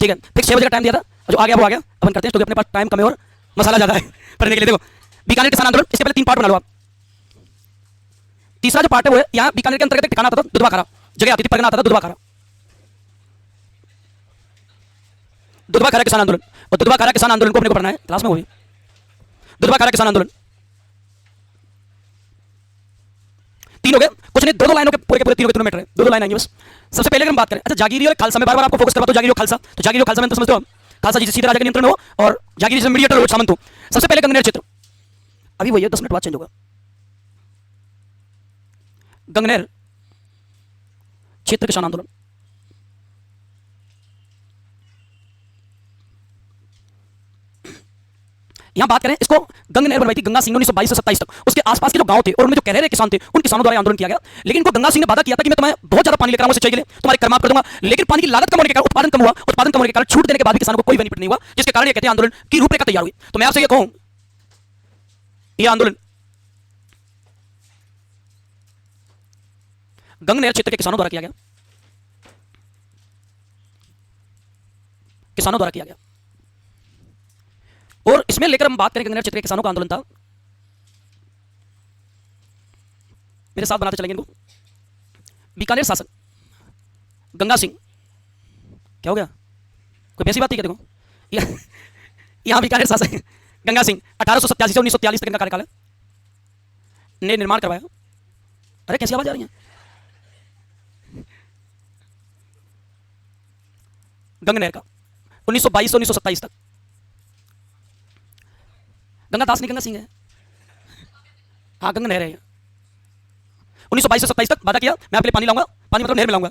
ठीक है, फिक्स 6 बजे का टाइम दिया था, जो आ गया वो आ गया। अपन करते हैं क्योंकि अपने पास टाइम कम है और मसाला ज्यादा है पढ़ने के लिए। देखो, बीकानेर किसान आंदोलन, इसके पहले 3 पार्ट बना लो आप। तीसरा जो पार्ट है वो है, यहाँ बीकानेर के अंतर्गत एक ठिकाना आता था दुधवा खारा, जगह आती थी, परगना आता था दुधवा खारा। दुधवा खारा किसान आंदोलन, और दुधवा खारा किसान आंदोलन को अपने को पढ़ना है क्लास में। वो भी दुधवा खारा किसान आंदोलन 3 हो गए, कुछ नहीं, 2 लाइनों के पूरे 3 के 3 मीटर है, 2 लाइन आएंगे बस। सबसे पहले अगर हम बात करें, अच्छा जागीरी और खालसा में बार बार आपको फोकस करवाता हूं, जागीरी और खालसा। तो जागीरी और खालसा में तो समझते हो, खालसा जी सीधे राजा का नियंत्रण हो और जागीरी से मीडिएटर हो, सामंत हो। सबसे पहले गंगनेर क्षेत्र, अभी वही है, 10 मिनट बाद चेंज होगा। गंगनेर क्षेत्र किसान आंदोलन, यहां बात करें, इसको गंगनेर बनवाई थी गंगा सिंह ने 1922 से 27 तक। उसके आसपास के जो गांव थे और उनमें जो कह रहे किसान थे, उन किसानों द्वारा आंदोलन किया गया। लेकिन इनको गंगा सिंह ने वादा किया था कि मैं तुम्हें बहुत ज्यादा पानी लेकर आऊंगा सिंचाई के लिए, तुम्हारे कर माफ कर दूंगा। लेकिन पानी की लागत कम होने के कारण उत्पादन कम हुआ, उत्पादन कम होने के कारण छूट देने के बाद भी किसानों को कोई बेनिफिट नहीं हुआ, जिसके कारण ये कहते हैं आंदोलन की रूपरेखा तैयार हुई। तो मैं आपसे ये कहूं, यह आंदोलन गंगनेर क्षेत्र के किसानों द्वारा किया गया, किसानों द्वारा किया गया। और इसमें लेकर हम बात करें, गंगनेर क्षेत्र के किसानों का आंदोलन था, मेरे साथ बनाते चलेंगे इनको। बीकानेर शासन, गंगा सिंह, क्या हो गया, कोई वैसी बात नहीं क्या? देखो यहां बीकानेर शासन गंगा सिंह 1887 से 1943 तक इनका कार्यकाल है, ने निर्माण करवाया। अरे कैसी आवाज आ रही है? गंगनेर का 1922 से 1927 तक, गंगा दास नहीं, गंगा सिंह है। हाँ, गंगनेर है। 1922 से 27 तक वादा किया, मैं आपके लिए पानी लाऊंगा, पानी मतलब नहर में लाऊंगा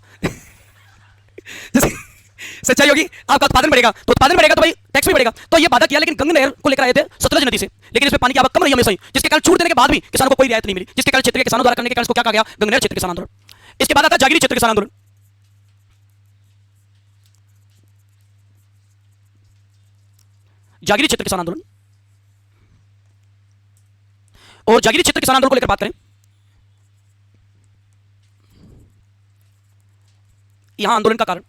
सच्चाई होगी, आपका उत्पादन बढ़ेगा, तो उत्पादन बढ़ेगा तो भाई टैक्स भी बढ़ेगा। तो ये वादा किया, लेकिन गंगनेर को लेकर आए थे सतलज नदी से, लेकिन इसमें पानी की आवक कम रही हमेशा ही, जिसके कारण छूट देने के बाद भी किसानों को कोई रियायत नहीं मिली, जिसके कारण क्षेत्र के किसानों द्वारा करने के कारण इसको क्या कहा गया, गंगनेर क्षेत्र किसान आंदोलन। इसके बाद आता जागीरी क्षेत्र किसान आंदोलन। जागीरी क्षेत्र किसान आंदोलन, और जागीरी क्षेत्र किसान आंदोलन को लेकर बात करें, यहां आंदोलन का कारण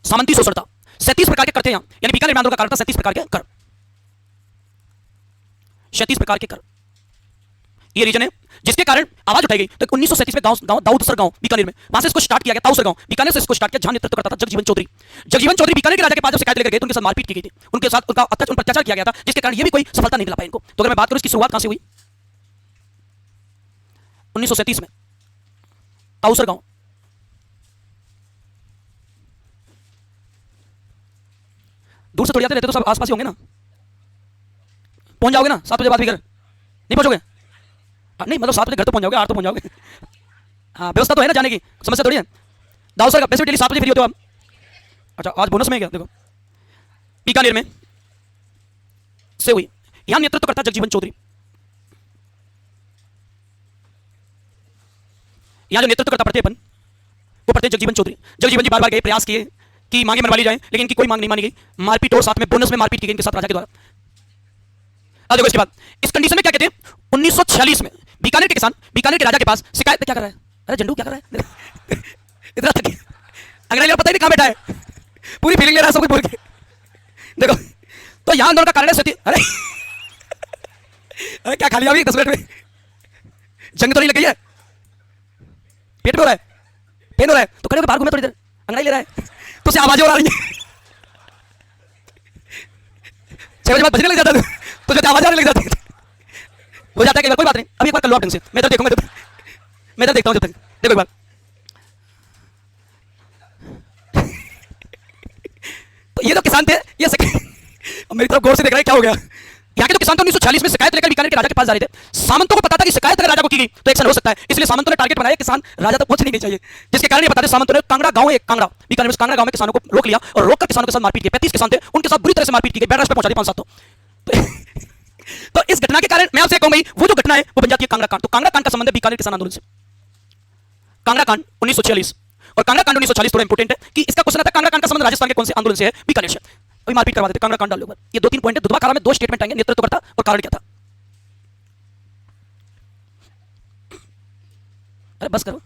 सामंती शोषण था। 37 प्रकार के कर थे यहां, यानी बीकानेर आंदोलन का कारण था 37 प्रकार के कर, 37 प्रकार के कर। ये रीजन है जिसके कारण आवाज उठाई गई। तो 1937 में गांव दाऊदसर गांव बीकानेर में, वहां से इसको स्टार्ट किया गया, ताऊसर गांव बीकानेर से इसको स्टार्ट किया, जहां नेतृत्व करता था जगजीवन चौधरी। जगजीवन चौधरी बीकानेर के राजा के पास जब शिकायत लेकर गए तो उनके साथ मारपीट की गई थी, उनके साथ उनका अत्याचार किया गया था, जिसके कारण ये भी कोई सफलता नहीं मिला पाई इनको। तो अगर मैं बात करूं इसकी शुरुआत कहां से हुई, 1937 में ताऊसर गांव, दूर से थोड़ी आते रहते तो सब आसपास ही होंगे ना, पहुंच जाओगे ना 7 बजे बाद भी घर नहीं पहुंचोगे? नहीं मतलब 7 बजे घर तो पहुंच जाओगे, 8 तो पहुंच जाओगे। हाँ, व्यवस्था तो है ना जाने की, समस्या थोड़ी है। दाऊसर का वैसे डेली 7 बजे फ्री होते हो आप? अच्छा, आज बोनस में है क्या? देखो बीकानेर में से हुई, यहां नेतृत्व करता जगजीवन चौधरी। यहां जो नेतृत्व करता पढ़ते अपन, वो पढ़ते जगजीवन चौधरी। जगजीवन जी बार बार गए, प्रयास किए कि मांगे मनवा ली जाए, लेकिन इनकी कोई मांग नहीं मानी गई। मारपीट और साथ में बोनस में मारपीट की गई इनके साथ राजा के द्वारा। अब देखो इसके बाद इस कंडीशन में क्या कहते हैं, 1946 में बीकानेर के किसान बीकानेर के राजा के पास शिकायत, क्या कर रहा है? अरे झंडू क्या कर रहा है इतना तक अंग्रेज पता ही नहीं कहां बैठा है, पूरी फीलिंग ले रहा है सब कुछ बोल के। देखो तो यहां आंदोलन का कारण है सती। अरे अरे क्या खा लिया अभी 10 मिनट में? जंग तो नहीं लग गई है? पेट में हो रहा है, पेन हो रहा है, तो खड़े होकर बाहर घूमे थोड़ी देर, अंग्रेज ले रहा है तो से आवाजें और आ रही है। 6 बजे बाद बजने लग जाता है तो जो आवाज आने लग जाती है, हो जाता है कि कोई बात नहीं, अभी एक बार कर लो आप ढंग से, मैं इधर देखूंगा, मैं इधर देखता हूं जब तक। देखो एक बार तो ये जो किसान थे, ये मेरी तरफ गौर से देख रहे हैं, क्या हो गया? यहाँ के जो किसान थे 1946 में शिकायत लेकर बीकानेर के राजा के पास जा रहे थे। सामंतों को पता था कि शिकायत अगर राजा को की गई तो एक्शन हो सकता है, इसलिए सामंतों ने टारगेट बनाया किसान राजा तक पहुंचने नहीं चाहिए, जिसके कारण ये बताते सामंतों ने कांगड़ा गांव, एक कांगड़ा बीकानेर में कांगड़ा गांव में किसानों को रोक लिया और रोककर किसानों के साथ मारपीट की। 35 किसान थे, उनके साथ बुरी तरह से मारपीट की गई, बेड रेस्ट पे पहुंचा दी 5-7 तो इस घटना के कारण मैं आपसे कहूंगा वो जो घटना है वो बन जाती है कांगड़ा कांड। तो कांगड़ा कांड का संबंध है बीकानेर किसान आंदोलन से। कांगड़ा कांड 1946 और कांगड़ा कांड 1940 थोड़ा इंपॉर्टेंट है कि इसका क्वेश्चन आता है कांगड़ा कांड का संबंध राजस्थान के कौन से आंदोलन से है? बीकानेर से। अभी मारपीट करवा देते कांगड़ा कांड डाल लो। ये 2-3 पॉइंट है, दुधवा खारा में 2 स्टेटमेंट आएंगे, नेतृत्व करता और कारण क्या था। अरे बस करो,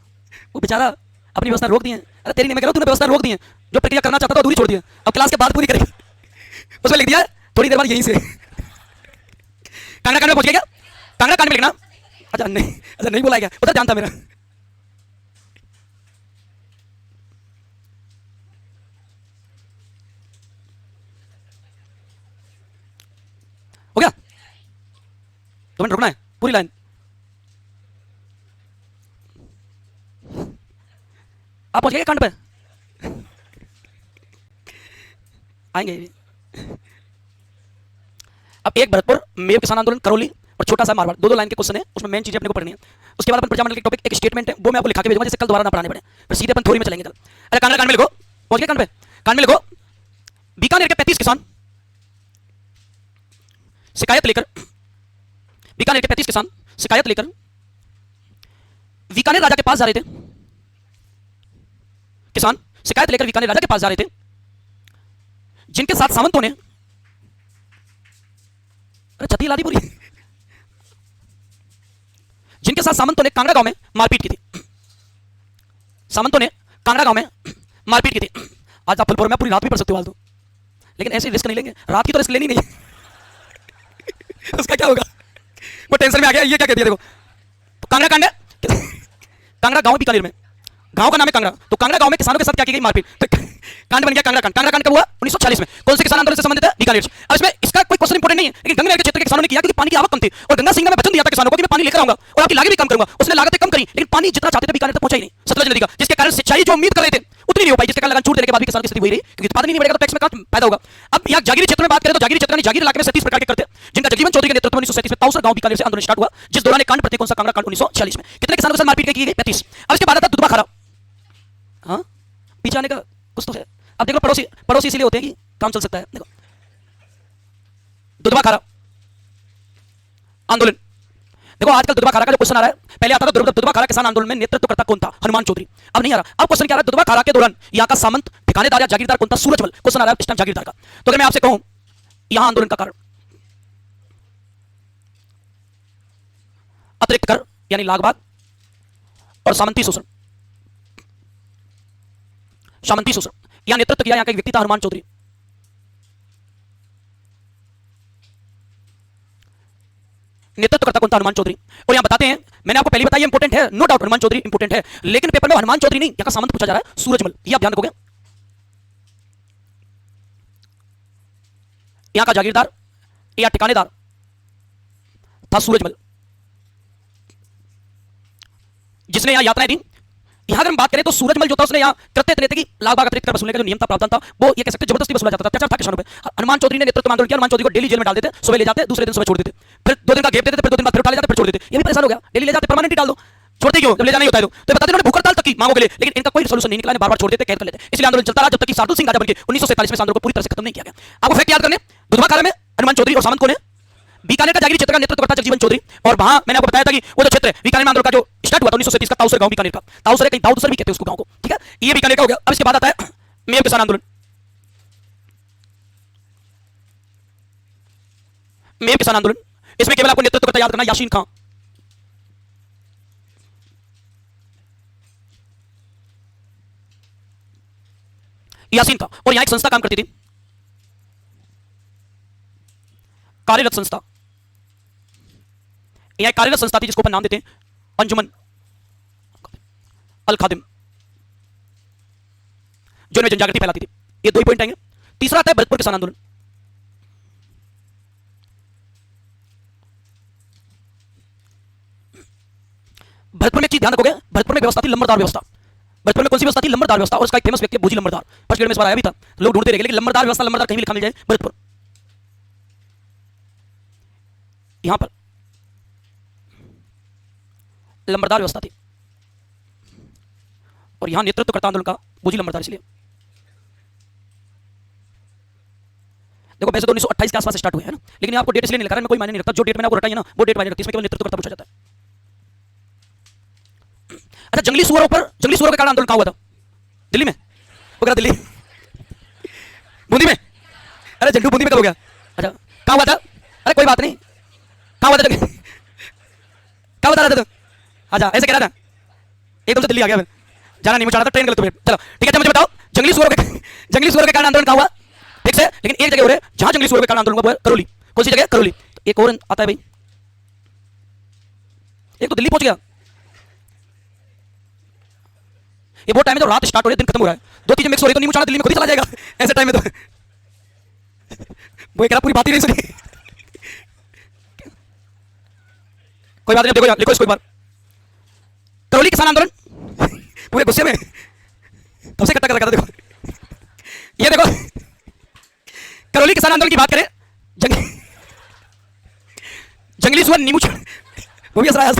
वो बेचारा अपनी व्यवस्था रोक दी है। अरे तेरी नहीं मैं कह रहा हूं, तूने व्यवस्था रोक दी है, जो प्रक्रिया करना चाहता था अधूरी छोड़ दिया, अब क्लास के बाद पूरी करेगा। उसमें लिख दिया थोड़ी देर बाद यहीं से। कांगड़ा कांड में पहुंच गया क्या? कांगड़ा कांड में लिखना। अच्छा नहीं, अच्छा नहीं बोला क्या, उधर ध्यान था मेरा। हो गया? 2 मिनट रुकना है, पूरी लाइन। आप पहुंच गए कांड पे? आएंगे। अब एक भरतपुर, मेव किसान आंदोलन, करौली और छोटा सा मारवाड़, दो लाइन के क्वेश्चन है, उसमें मेन चीजें अपने को पढ़नी है। उसके बाद अपन प्रजामंडल के टॉपिक एक स्टेटमेंट है, वो मैं आपको लिखा के भेजूंगा जिससे कल दोबारा ना पढ़ाने पड़े, फिर सीधे अपन थ्योरी में चलेंगे। अरे कांड में लिखो, पहुंच गए कांड पे? कांड में लिखो, बीकानेर के 35 किसान शिकायत लेकर, बीकानेर के 35 किसान शिकायत लेकर बीकानेर राजा के पास जा रहे थे। किसान शिकायत लेकर बीकानेर राजा के पास जा रहे थे, जिनके साथ सामंतों ने, अरे छती लादी पूरी, जिनके साथ सामंतों ने कांगड़ा गांव में मारपीट की थी। सामंतों ने कांगड़ा गांव में मारपीट की थी। आज आप फुलपुर में पूरी रात भी पढ़ सकते हो फालतू, लेकिन ऐसे रिस्क नहीं लेंगे, रात की तो रिस्क लेनी नहीं। उसका क्या होगा, वो टेंशन में आ गया, ये क्या कह दिया देखो। तो कांगड़ा कांड है, कांगड़ा गांव बीकानेर में, गांव का नाम है कांगड़ा, तो कांगड़ा गांव में किसानों के साथ क्या की गई मारपीट, तो कांड बन गया कांगड़ा कांड। कांगड़ा कांड कब हुआ? 1940 में। कौन से किसान आंदोलन से संबंधित है? बीकानेर। अब इसमें इसका कोई क्वेश्चन इंपोर्टेंट नहीं है, लेकिन गंगा नहर के क्षेत्र के किसानों ने किया क्योंकि पानी की आवक कम थी, और गंगा सिंह ने वचन दिया था किसानों को कि मैं पानी लेकर आऊंगा और आपकी लागत भी कम करूंगा। उसने लागतें कम करी, लेकिन पानी जितना चाहते थे बीकानेर तक पहुंचा ही नहीं, सतलज नदी का, जिसके कारण सिंचाई जो उम्मीद कर रहे थे उतनी नहीं हो पाई, जिसके कारण लगान छूट देने के बाद भी किसान की स्थिति वही रही, क्योंकि उत्पादन ही नहीं बढ़ेगा तो टैक्स में कहां पैदा होगा। अब यहाँ जागीरी क्षेत्र में बात करें तो जागीरी क्षेत्र जागीर इलाके में 37 प्रकार के करते, जिनका जगजीवन चौधरी के नेतृत्व में 1937 में ताउसर गांव बीकानेर से आंदोलन स्टार्ट हुआ, जिस दौरान कांड प्रत्येक कौन सा? कांगड़ा कांड 1946 में। कितने किसानों के साथ मारपीट की गई? 35। अब इसके बाद आता दुधवा खारा। हाँ पीछे आने का कुछ तो है। अब देखो पड़ोसी, पड़ोसी इसलिए होते हैं कि काम चल सकता है। देखो दुधवा खारा आंदोलन, देखो आजकल दुधवा खारा का जो क्वेश्चन आ रहा है, पहले आता था दुधवा खारा किसान आंदोलन में नेतृत्वकर्ता कौन था? हनुमान चौधरी। अब नहीं आ रहा, अब क्वेश्चन क्या आ रहा है? दुधवा खारा के दौरान यहाँ का सामंत, ठिकानेदार या जागीरदार कौन था? सूरजमल। क्वेश्चन आ रहा है इस टाइम जागीरदार का। तो अगर मैं आपसे कहूं यहां आंदोलन का कारण अतिरिक्त कर यानी लागबाग और सामंती शोषण, सामंती शोषण, यहां नेतृत्व किया यहाँ का एक व्यक्ति था हनुमान चौधरी। नेतृत्वकर्ता कौन था? हनुमान चौधरी। और यहां बताते हैं, मैंने आपको पहले बताया इंपोर्टेंट है, no doubt Hanuman Chaudhary important है, लेकिन पेपर में हनुमान चौधरी नहीं, यहां का सामंत पूछा जा रहा है सूरजमल, ये आप ध्यान रखोगे। यहां का जागीरदार या ठिकानेदार था सूरजमल, जिसने यहां यात्राएं दी। यहां अगर हम बात करें तो सूरजमल जो था उसने यहां कृत्य इतने थे कि लागबाग अतिरिक्त कर वसूलने का जो नियम था, प्रावधान था, वो ये कह सकते जबरदस्ती वसूला जाता था, अत्याचार था किसानों पे। हनुमान चौधरी ने नेतृत्व आंदोलन किया, हनुमान चौधरी को डेली जेल में डाल देते, सुबह ले जाते, दूसरे दिन सुबह छोड़ देते, फिर 2 दिन का गैप देते, फिर 2 दिन बाद फिर उठा ले जाते, फिर छोड़ देते। ये भी परेशान हो गया, डेली ले जाते, परमानेंट डाल दो, छोड़ते क्यों? जब ले जाना ही होता है तो बताते उन्होंने भूख हड़ताल तक की मांगों के लिए, लेकिन इनका कोई सॉल्यूशन नहीं निकला, बार-बार छोड़ देते, कैद कर लेते। इसलिए आंदोलन चलता रहा जब तक कि शार्दुल सिंह राजा बनके 1947 में आंदोलन को पूरी तरह से खत्म नहीं किया गया। आपको फैक्ट याद करने, दुधवा खारा में हनुमान चौधरी और सामंत को ने बीकानेर का जागीरी क्षेत्र का नेतृत्व करता जगजीवन चौधरी, और वहां मैंने आपको बताया था कि वो जो क्षेत्र है बीकानेर में आंदोलन का जो स्टार्ट हुआ था 1937 का, ताउसर गांव बीकानेर का, ताउसर है कहीं दाऊदसर भी कहते हैं उसको गांव को, ठीक है, ये बीकानेर का हो गया। अब इसके बाद आता है मेव किसान आंदोलन। मेव किसान आंदोलन, इसमें केवल आपको नेतृत्व करता याद करना यासीन खां। यासीन खां, और यहां एक संस्था काम करती थी, कार्यरत संस्था, यह एक कार्यरत संस्था थी जिसको अपन नाम देते हैं अंजुमन अल खादिम, जो इनमें जनजागृति फैलाती थी। ये 2 ही पॉइंट आएंगे। तीसरा आता है भरतपुर किसान आंदोलन। भरतपुर में एक चीज ध्यान रखोगे, भरतपुर में व्यवस्था थी लंबरदार व्यवस्था। भरतपुर में कौन सी व्यवस्था थी? लंबरदार व्यवस्था, और उसका एक फेमस व्यक्ति बोजी लंबरदार, फर्स्ट ग्रेड में इस बार आया भी था, लोग ढूंढते रहे, लेकिन लंबरदार व्यवस्था, लंबरदार कहीं भी लिखा मिल जाए भरतपुर। यहां पर लंबरदार व्यवस्था थी, और यहां नेतृत्व करता आंदोलन का बोजी लंबरदार। इसलिए देखो वैसे तो 1928 के आसपास स्टार्ट हुए है ना, लेकिन आपको डेट इसलिए नहीं लिखा रहा है, मैं कोई मायने नहीं रखता, जो डेट मैंने आपको रटाई है ना वो डेट मायने रखती है, इसमें केवल नेतृत्व करता पूछा जाता है। अच्छा जंगली सुअरों पर, जंगली सुअरों के कारण आंदोलन कहां हुआ था? दिल्ली में। वगैरह दिल्ली, बूंदी में। अरे झंडू बूंदी में कब हो गया? अच्छा कहां हुआ था? अरे कोई बात नहीं, कहां हुआ था? क्या बता रहा था? अच्छा ऐसे कह रहा था, एकदम से दिल्ली आ गया, जाना नहीं, मैं चाह रहा था ट्रेन गलत हो गई। चलो ठीक है, मुझे बताओ जंगली सुअरों के कारण आंदोलन कहाँ हुआ? ठीक है, लेकिन एक जगह हो रहा है जहां जंगली सुअरों के कारण आंदोलन हुआ है करौली। कौन सी जगह? करौली। तो एक और आता है भाई, एक तो दिल्ली पहुंच गया। ये बहुत टाइम है जब रात स्टार्ट हो रही है, दिन खत्म हो रहा है, दो चीजें मिक्स हो रही, तो नींबू चाना दिल्ली में खुद ही चला जाएगा ऐसे टाइम में। तो वो एक पूरी बात ही नहीं सुनी। कोई बात नहीं, देखो लिखो इसको एक बार। करौली किसान आंदोलन पूरे गुस्से में कब से इकट्ठा कर रखा था। देखो ये देखो, करौली किसान आंदोलन की बात करें, जंगली सुअर नींबू वो भी असरा है।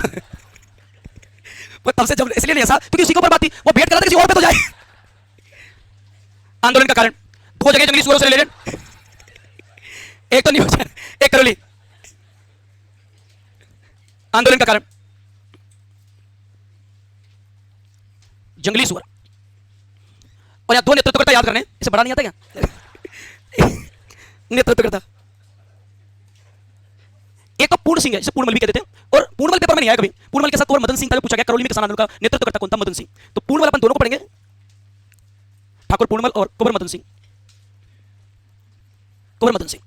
वो तब से जब इसलिए नहीं ऐसा क्योंकि उसी के ऊपर बात थी, वो वेट कर रहा था किसी और पे तो जाए। आंदोलन का कारण दो जगह जंगली सुअरों से रिलेटेड, एक तो नींबू एक करौली। आंदोलन का कारण जंगली सुअर, और यहां दो नेतृत्वकर्ता याद करने, इसे बड़ा नहीं आता क्या? नेतृत्वकर्ता एक तो पूर्ण सिंह है, जिसे पूर्णमल भी कहते थे, और पूर्णमल पेपर में नहीं आया कभी। पूर्णमल के साथ कुंवर मदन सिंह था, पूछा गया करौली में किसान आंदोलन का नेतृत्व करता कौन था? मदन सिंह। तो पूर्णमल अपन दोनों को पढ़ेंगे, ठाकुर पूर्णमल और कुंवर मदन सिंह। कुंवर मदन सिंह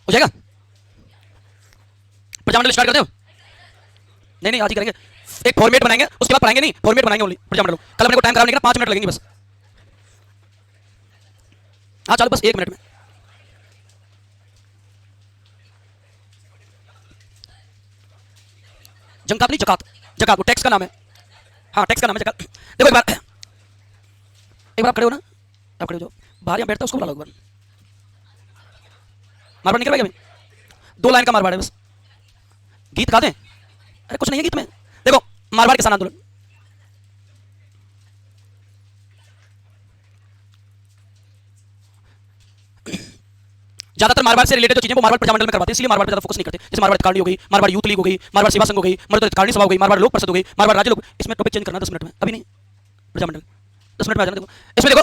हो जाएगा। प्रजामंडल स्टार्ट करते हो? नहीं आज ही करेंगे, एक फॉर्मेट बनाएंगे, उसके बाद पढ़ाएंगे नहीं, फॉर्मेट बनाएंगे ओनली प्रजामंडल। कल अपने को टाइम खराब नहीं करना, 5 मिनट लगेंगे बस। हाँ चलो बस 1 मिनट में। जंकात नहीं, जकात, जकात वो टैक्स का नाम है। हाँ टैक्स का नाम है जकात। देखो एक बार खड़े हो ना, आप खड़े हो जाओ, बाहर यहाँ बैठता है उसको बुला लो एक बार। मारवाड़ नहीं करवाएगा भाई, 2 लाइन का मारवाड़ है बस। गीत गा दें? अरे कुछ नहीं है गीत में। देखो मारवाड़ किसान आंदोलन, ज्यादातर मारवाड़ से रिलेटेड जो चीजें वो मारवाड़ प्रजामंडल में करवाते हैं, इसलिए मारवाड़ पर ज्यादा फोकस नहीं करते। जैसे मारवाड़ कारणी हो गई, मारवाड़ यूथ लीग हो गई, मारवाड़ सेवा संघ हो गई, मर्द कारणी सभा हो गई, मारवाड़ लोक परिषद हो गई, मारवाड़ राज्य लोग। इसमें टॉपिक चेंज करना 10 मिनट में, अभी नहीं प्रजामंडल 10 मिनट में आ जाना। देखो इसमें देखो,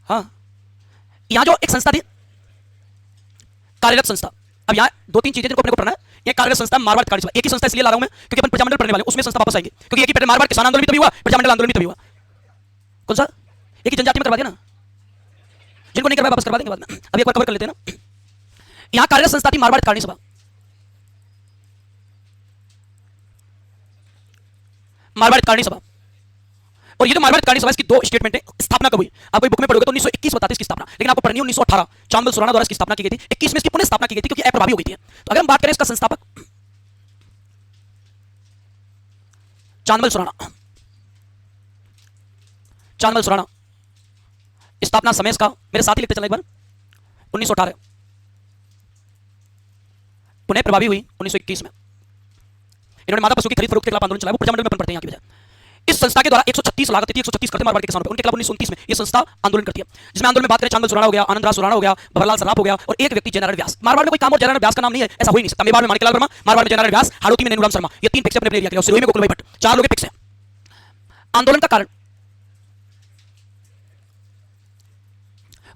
हाँ यहाँ जो एक संस्था थी कार्यरत संस्था, अब यहाँ 2-3 चीजें जिनको अपने को पढ़ना है। ये कार्यरत संस्था मारवाड़ कारणी सभा, एक ही संस्था इसलिए ला रहा हूं मैं क्योंकि अपन प्रजामंडल पढ़ने वाले, उसमें संस्था वापस आएगी, क्योंकि एक ही मारवाड़ किसान आंदोलन भी तभी हुआ, प्रजामंडल आंदोलन भी तभी हुआ। कौन सा? एक ही जनजाति में करवा दिया ना, जिनको नहीं करवाया वापस करवा देंगे बाद में। अभी एक बार कवर कर लेते हैं ना। यहां कार्यरत संस्था थी मारवाड़ कारणी सभा, मारवाड़ कारणी सभा। और ये जो मारवाड़ कारणी सभा, इसकी 2 स्टेटमेंट है। स्थापना कब हुई? आप कोई बुक में पढ़ोगे तो 1921 बताते इसकी स्थापना, लेकिन आपको पढ़नी 1918 चांदमल सुराणा द्वारा इसकी स्थापना की गई थी। 21 में इसकी पुनः स्थापना की गई थी क्योंकि अप्रभावी हो गई थी। तो अगर हम बात करें इसका संस्थापक चांदमल सुराणा, चांदमल सुराणा, स्थापना समय इसका मेरे साथ ही लिखते चलना एक बार, 1918। पुनः प्रभावी हुई 1921 में। इन्होंने माता पशु की खरीद फरोख्त के खिलाफ आंदोलन चलाया, वो प्रजामंडल में अपन पढ़ते हैं यहाँ की वजह। इस संस्था के द्वारा 136 लागत थी, 136 करते मारवाड़ के किसानों पर, उनके खिलाफ 1929 में ये संस्था आंदोलन करती है। जिसमें आंदोलन में बात करें, चांदमल सुराणा हो गया, आनंदराज सुराणा हो गया, भवरलाल सराफ हो गया, और एक व्यक्ति जयनारायण व्यास। मारवाड़ में कोई काम और जयनारायण व्यास का नाम नहीं है, ऐसा हो ही नहीं सकता। मेवाड़ में माणिकलाल वर्मा, मारवाड़ में जयनारायण व्यास, हाड़ौती में नैनूराम शर्मा, ये 3 फिक्स अपने एरिया के, और सिरोही में गोकुल भाई भट्ट, 4 लोग फिक्स हैं। आंदोलन का कारण,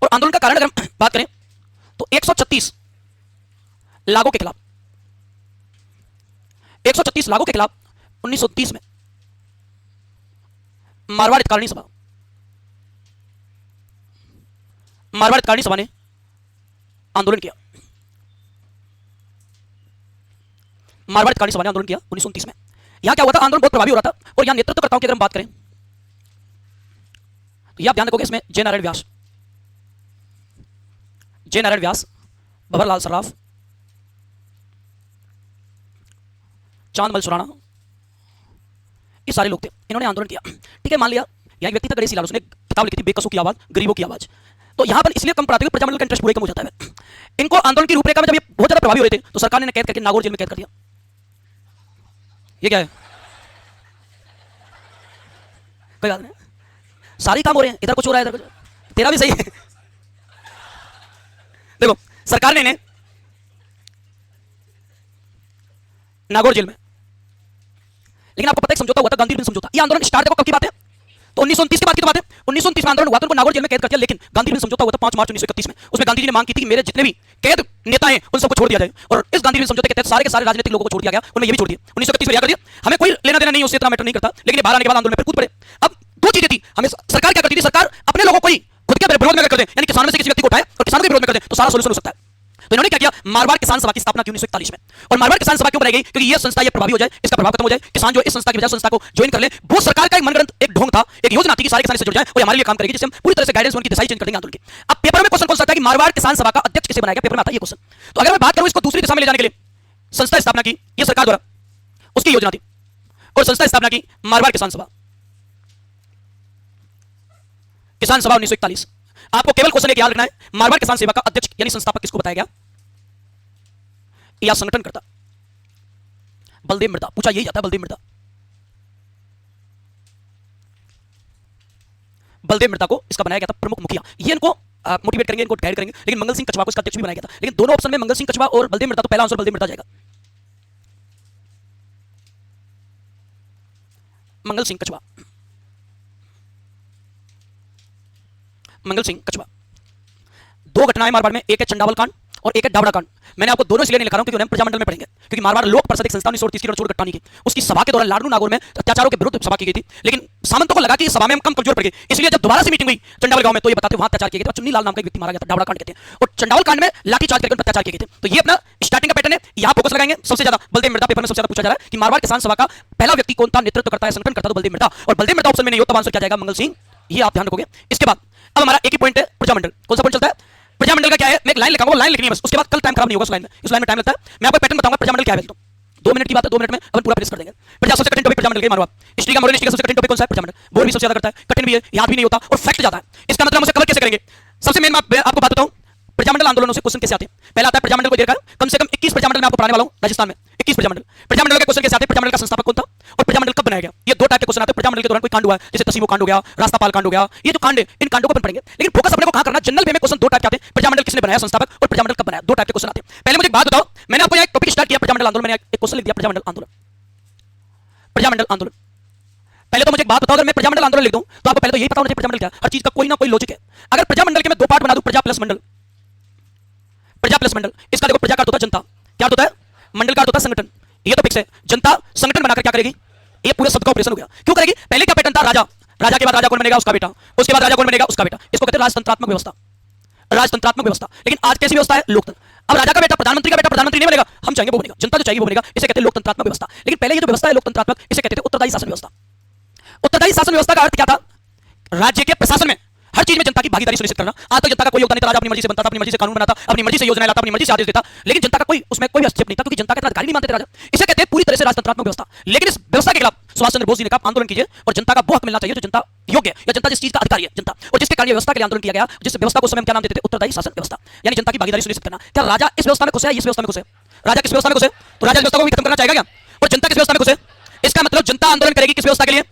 और आंदोलन का कारण अगर बात करें तो 136 लागों के खिलाफ, 136 लागों के खिलाफ 1930 में मारवाड़ कारणी सभा, मारवाड़ कारणी सभा ने आंदोलन किया। मारवाड़ कारणी सभा ने आंदोलन किया 1929 में। यहां क्या हुआ था? आंदोलन बहुत प्रभावी हो रहा था। और यहां नेतृत्वकर्ताओं की अगर हम बात करें तो आप ध्यान रखोगे, इसमें जयनारायण व्यास, जयनारायण व्यास, भवरलाल सराफ, चांदमल सुराणा, ये सारे लोग थे। इन्होंने आंदोलन किया। ठीक है, मान लिया यहाँ एक व्यक्ति था गणेश लाल, उसने किताब लिखी थी बेकसों की आवाज, गरीबों की आवाज। तो यहाँ पर इसलिए कम पढ़ाते हुए प्रजामंडल का इंटरेस्ट पूरे कम हो जाता है। इनको आंदोलन की रूपरेखा में जब ये बहुत ज्यादा प्रभावी हो रहे थे तो सरकार ने कैद करके नागौर जेल में कैद कर दिया। ये क्या है? कोई बात नहीं, सारे काम हो रहे हैं, इधर कुछ हो रहा है, इधर कुछ, तेरा भी सही है। देखो सरकार ने इन्हें नागौर जेल में, लेकिन आपको पता है समझौता हुआ था, गांधी समझौता। ये आंदोलन स्टार्ट देखो कब की बात है? तो 1929 के बाद की तो बात है, 1929 में आंदोलन हुआ था, उनको नागौर जेल में कैद कर दिया, लेकिन गांधी ने समझौता हुआ था 5 मार्च 1931 में। उसमें गांधी जी ने मांग की थी कि मेरे जितने भी कैद नेता हैं उन सबको छोड़ दिया जाए, और इस गांधी समझौते के तहत सारे के सारे राजनीतिक लोगों को छोड़ दिया गया, उन्हें ये भी छोड़ दिया 1931 में रिहा कर दिया। हमें कोई लेना देना नहीं, उससे इतना मैटर नहीं करता, लेकिन बाहर आने के बाद आंदोलन में कूद पड़े। अब दो चीजें थी, हमें सरकार क्या करती थी, सरकार अपने लोगों को ही खुद के विरोध में कर दे, यानी किसानों में से किसी व्यक्ति को उठाए और किसानों के विरोध में कर दे, तो सारा सोल्यूशन हो सकता है। तो इन्होंने क्या किया, मारवाड़ किसान सभा की स्थापना की 1941 में। और मारवाड़ किसान सभा क्यों बनाई गई, क्योंकि ये संस्था ये प्रभावी हो जाए, इसका प्रभाव खत्म हो जाए, किसान जो इस संस्था की वजह संस्था को ज्वाइन कर ले। वो सरकार का एक मनगढ़ंत एक ढोंग था, एक योजना थी कि सारे किसान से जुड़ जाए और हमारे लिए काम करेगी, जिससे हम पूरी तरह से गाइडेंस उनकी दिशा चेंज कर देंगे आंदोलन की। अब पेपर में क्वेश्चन कौन सा आता है कि मारवाड़ किसान सभा का अध्यक्ष किसे बनाया गया, पेपर में आता है ये क्वेश्चन। तो अगर मैं बात करूं इसको दूसरी दिशा में ले जाने के लिए, संस्था स्थापना की ये सरकार द्वारा, उसकी योजना थी, और संस्था स्थापना की मारवाड़ किसान सभा, किसान सभा 1941। आपको केवल क्वेश्चन एक याद रखना है, मारवाड़ किसान सेवा का अध्यक्ष यानी संस्थापक किसको बताया गया या संगठन करता, बलदेव मृदा। पूछा यही जाता है, बलदेव मृदा। बलदेव मृदा को इसका बनाया गया था प्रमुख मुखिया। ये इनको मोटिवेट करेंगे, इनको गाइड करेंगे, लेकिन मंगल सिंह कछवा को इसका अध्यक्ष भी बनाया गया था। लेकिन दोनों ऑप्शन में मंगल सिंह कछवा और बलदेव मृदा, तो पहला आंसर बलदेव मृदा जाएगा। मंगल सिंह कछवा, मंगल सिंह कछवा। दो घटनाएं मारवाड़ में, एक है चंडावल कांड और एक है डावड़ा कांड। मैंने आपको दोनों इसलिए नहीं लिखा रहा हूं क्योंकि उन्हें प्रजामंडल में पढ़ेंगे, क्योंकि मारवाड़ लोक परिषद एक संस्था 1930 की रणछोड़ गट्टानी की, उसकी सभा के दौरान लाडनू नागौर में अत्याचारों के विरुद्ध सभा की गई थी। लेकिन सामंतों को लगा कि इस सभा में हम कम कमजोर पड़ गए, इसलिए जब दोबारा से मीटिंग हुई चंडावल गांव में, तो ये बताते वहां अत्याचार किए गए थे। चुन्नी लाल नाम का एक व्यक्ति मारा गया था, डावड़ा कांड कहते हैं। और चंडावल कांड में लाठीचार्ज करके अत्याचार किए गए थे। तो ये अपना स्टार्टिंग का पैटर्न है, यहां फोकस लगाएंगे सबसे ज्यादा। बलदेव मृदा पेपर में सबसे ज्यादा पूछा जा रहा है कि मारवाड़ किसान सभा का पहला व्यक्ति कौन था, नेतृत्व करता है, संगठन करता है, तो बलदेव मृदा। और बलदेव मृदा ऑप्शन में नहीं हो, तब आंसर क्या जाएगा, मंगल सिंह। ये आप ध्यान रखोगे। इसके बाद अब हमारा एक ही पॉइंट है, प्रजामंडल। कौन सा पॉइंट चलता है, प्रजामंडल का क्या है, मैं एक लाइन लिखूंगा, वो लाइन लिखनी है बस, उसके बाद कल टाइम खराब नहीं होगा उस लाइन में, इस लाइन में टाइम लगता है। मैं आपको पैटर्न बताऊंगा प्रजामंडल क्या है, तो 2 मिनट की बात है, 2 मिनट में अपन पूरा फिनिश कर देंगे। प्रजा सबसे कठिन टॉपिक प्रजामंडल के मारवाड़ हिस्ट्री का, मॉडर्न हिस्ट्री का सबसे कठिन टॉपिक कौन सा है, प्रजामंडल। बोर भी सबसे ज्यादा करता है, कठिन भी है, याद भी नहीं होता और फैक्ट जाता है। इसका मतलब हम उसे कवर कैसे करेंगे। सबसे मेन मैं आपको बात बताऊं, प्रजामंडल आंदोलनों से क्वेश्चन कैसे आते हैं। पहला आता है प्रजामंडल को देखकर कम से कम 21 प्रजामंडल मैं आपको पढ़ाने वाला हूं राजस्थान में, 21 प्रजामंडल। प्रजामंडल के क्वेश्चन कैसे आते हैं, प्रजामंडल का संस्थापक कौन था और प्रजामंडल कब बनाया गया। ये दो टाइप के क्वेश्चन आते हैं। प्रजामंडल के दौरान कोई कांड हुआ है, जैसे तसीबो कांड हो गया, रास्तापाल कांड हो गया, ये जो कांड है इन कांडों को अपन पढ़ेंगे। लेकिन फोकस अपने को कहां करना, जनरल वे में क्वेश्चन दो टाइप के आते हैं, प्रजामंडल किसने बनाया, संस्थापक, और प्रजामंडल कब बनाया, दो टाइप के क्वेश्चन आते हैं। पहले मुझे एक बात बताओ, मैंने आपको एक टॉपिक स्टार्ट किया प्रजामंडल आंदोलन, मैंने एक क्वेश्चन लिख दिया प्रजामंडल आंदोलन, प्रजामंडल आंदोलन। पहले तो मुझे एक बात बताओ, अगर मैं प्रजामंडल आंदोलन लिख दूं तो आपको पहले तो यही पता होना चाहिए प्रजामंडल क्या है। हर चीज का कोई ना कोई लॉजिक है। अगर प्रजामंडल के मैं दो पार्ट बना दूं, प्रजा प्लस मंडल, प्रजा प्लस मंडल, इसका देखो प्रजा का अर्थ होता है जनता, क्या होता है, मंडल का अर्थ होता है संगठन। ये तो फिक्स है, जनता संगठन बनाकर क्या करेगी, ये पूरे शब्द का ऑपरेशन हो गया। क्यों करेगी, पहले क्या पैटर्न था, राजा, राजा के बाद राजा कौन बनेगा, उसका बेटा, उसके बाद राजा कौन बनेगा, उसका बेटा। इसको कहते हैं राजतंत्रात्मक व्यवस्था, राजतंत्रात्मक व्यवस्था। लेकिन आज कैसी व्यवस्था है, लोकतंत्र। अब राजा का बेटा प्रधानमंत्री का बेटा प्रधानमंत्री नहीं बनेगा, हम चाहेंगे वो बनेगा, जनता जो चाहिए वो बनेगा, इसे कहते हैं लोकतंत्रात्मक व्यवस्था। लेकिन पहले ये जो व्यवस्था है लोकतंत्रात्मक, इसे कहते थे उत्तरदायी शासन व्यवस्था। उत्तरदायी शासन व्यवस्था का अर्थ क्या था, राज्य के प्रशासन में हर चीज में जनता की भागीदारी सुनिश्चित करना। आज तक जनता का कोई योगदान नहीं था, राजा अपनी मर्जी से बनता था, अपनी मर्जी से कानून बनाता, अपनी मर्जी से योजनाएं लाता, अपनी मर्जी से आदेश देता, लेकिन जनता का कोई उसमें कोई हस्तक्षेप नहीं था, क्योंकि जनता का अधिकारी नहीं मानते थे राजा। इसे कहते हैं पूरी तरह से राजतंत्रात्मक व्यवस्था। लेकिन इस व्यवस्था के खिलाफ सुभाष चंद्र बोस जी ने कहा आंदोलन कीजिए और जनता का वो हक मिलना चाहिए जो जनता योग्य है, या जनता जिस चीज का अधिकारी है जनता, और जिसके कारण व्यवस्था के लिए आंदोलन किया गया, जिस व्यवस्था को समय में क्या नाम देते थे, उत्तरदायी शासन व्यवस्था, यानी जनता की भागीदारी सुनिश्चित करना। क्या राजा इस व्यवस्था में खुश है, इस व्यवस्था में खुश है, राजा किस व्यवस्था में खुश है, तो राजा इस व्यवस्था को भी खत्म करना चाहेगा क्या, और जनता किस व्यवस्था में खुश है। इसका मतलब जनता आंदोलन करेगी किस व्यवस्था के लिए,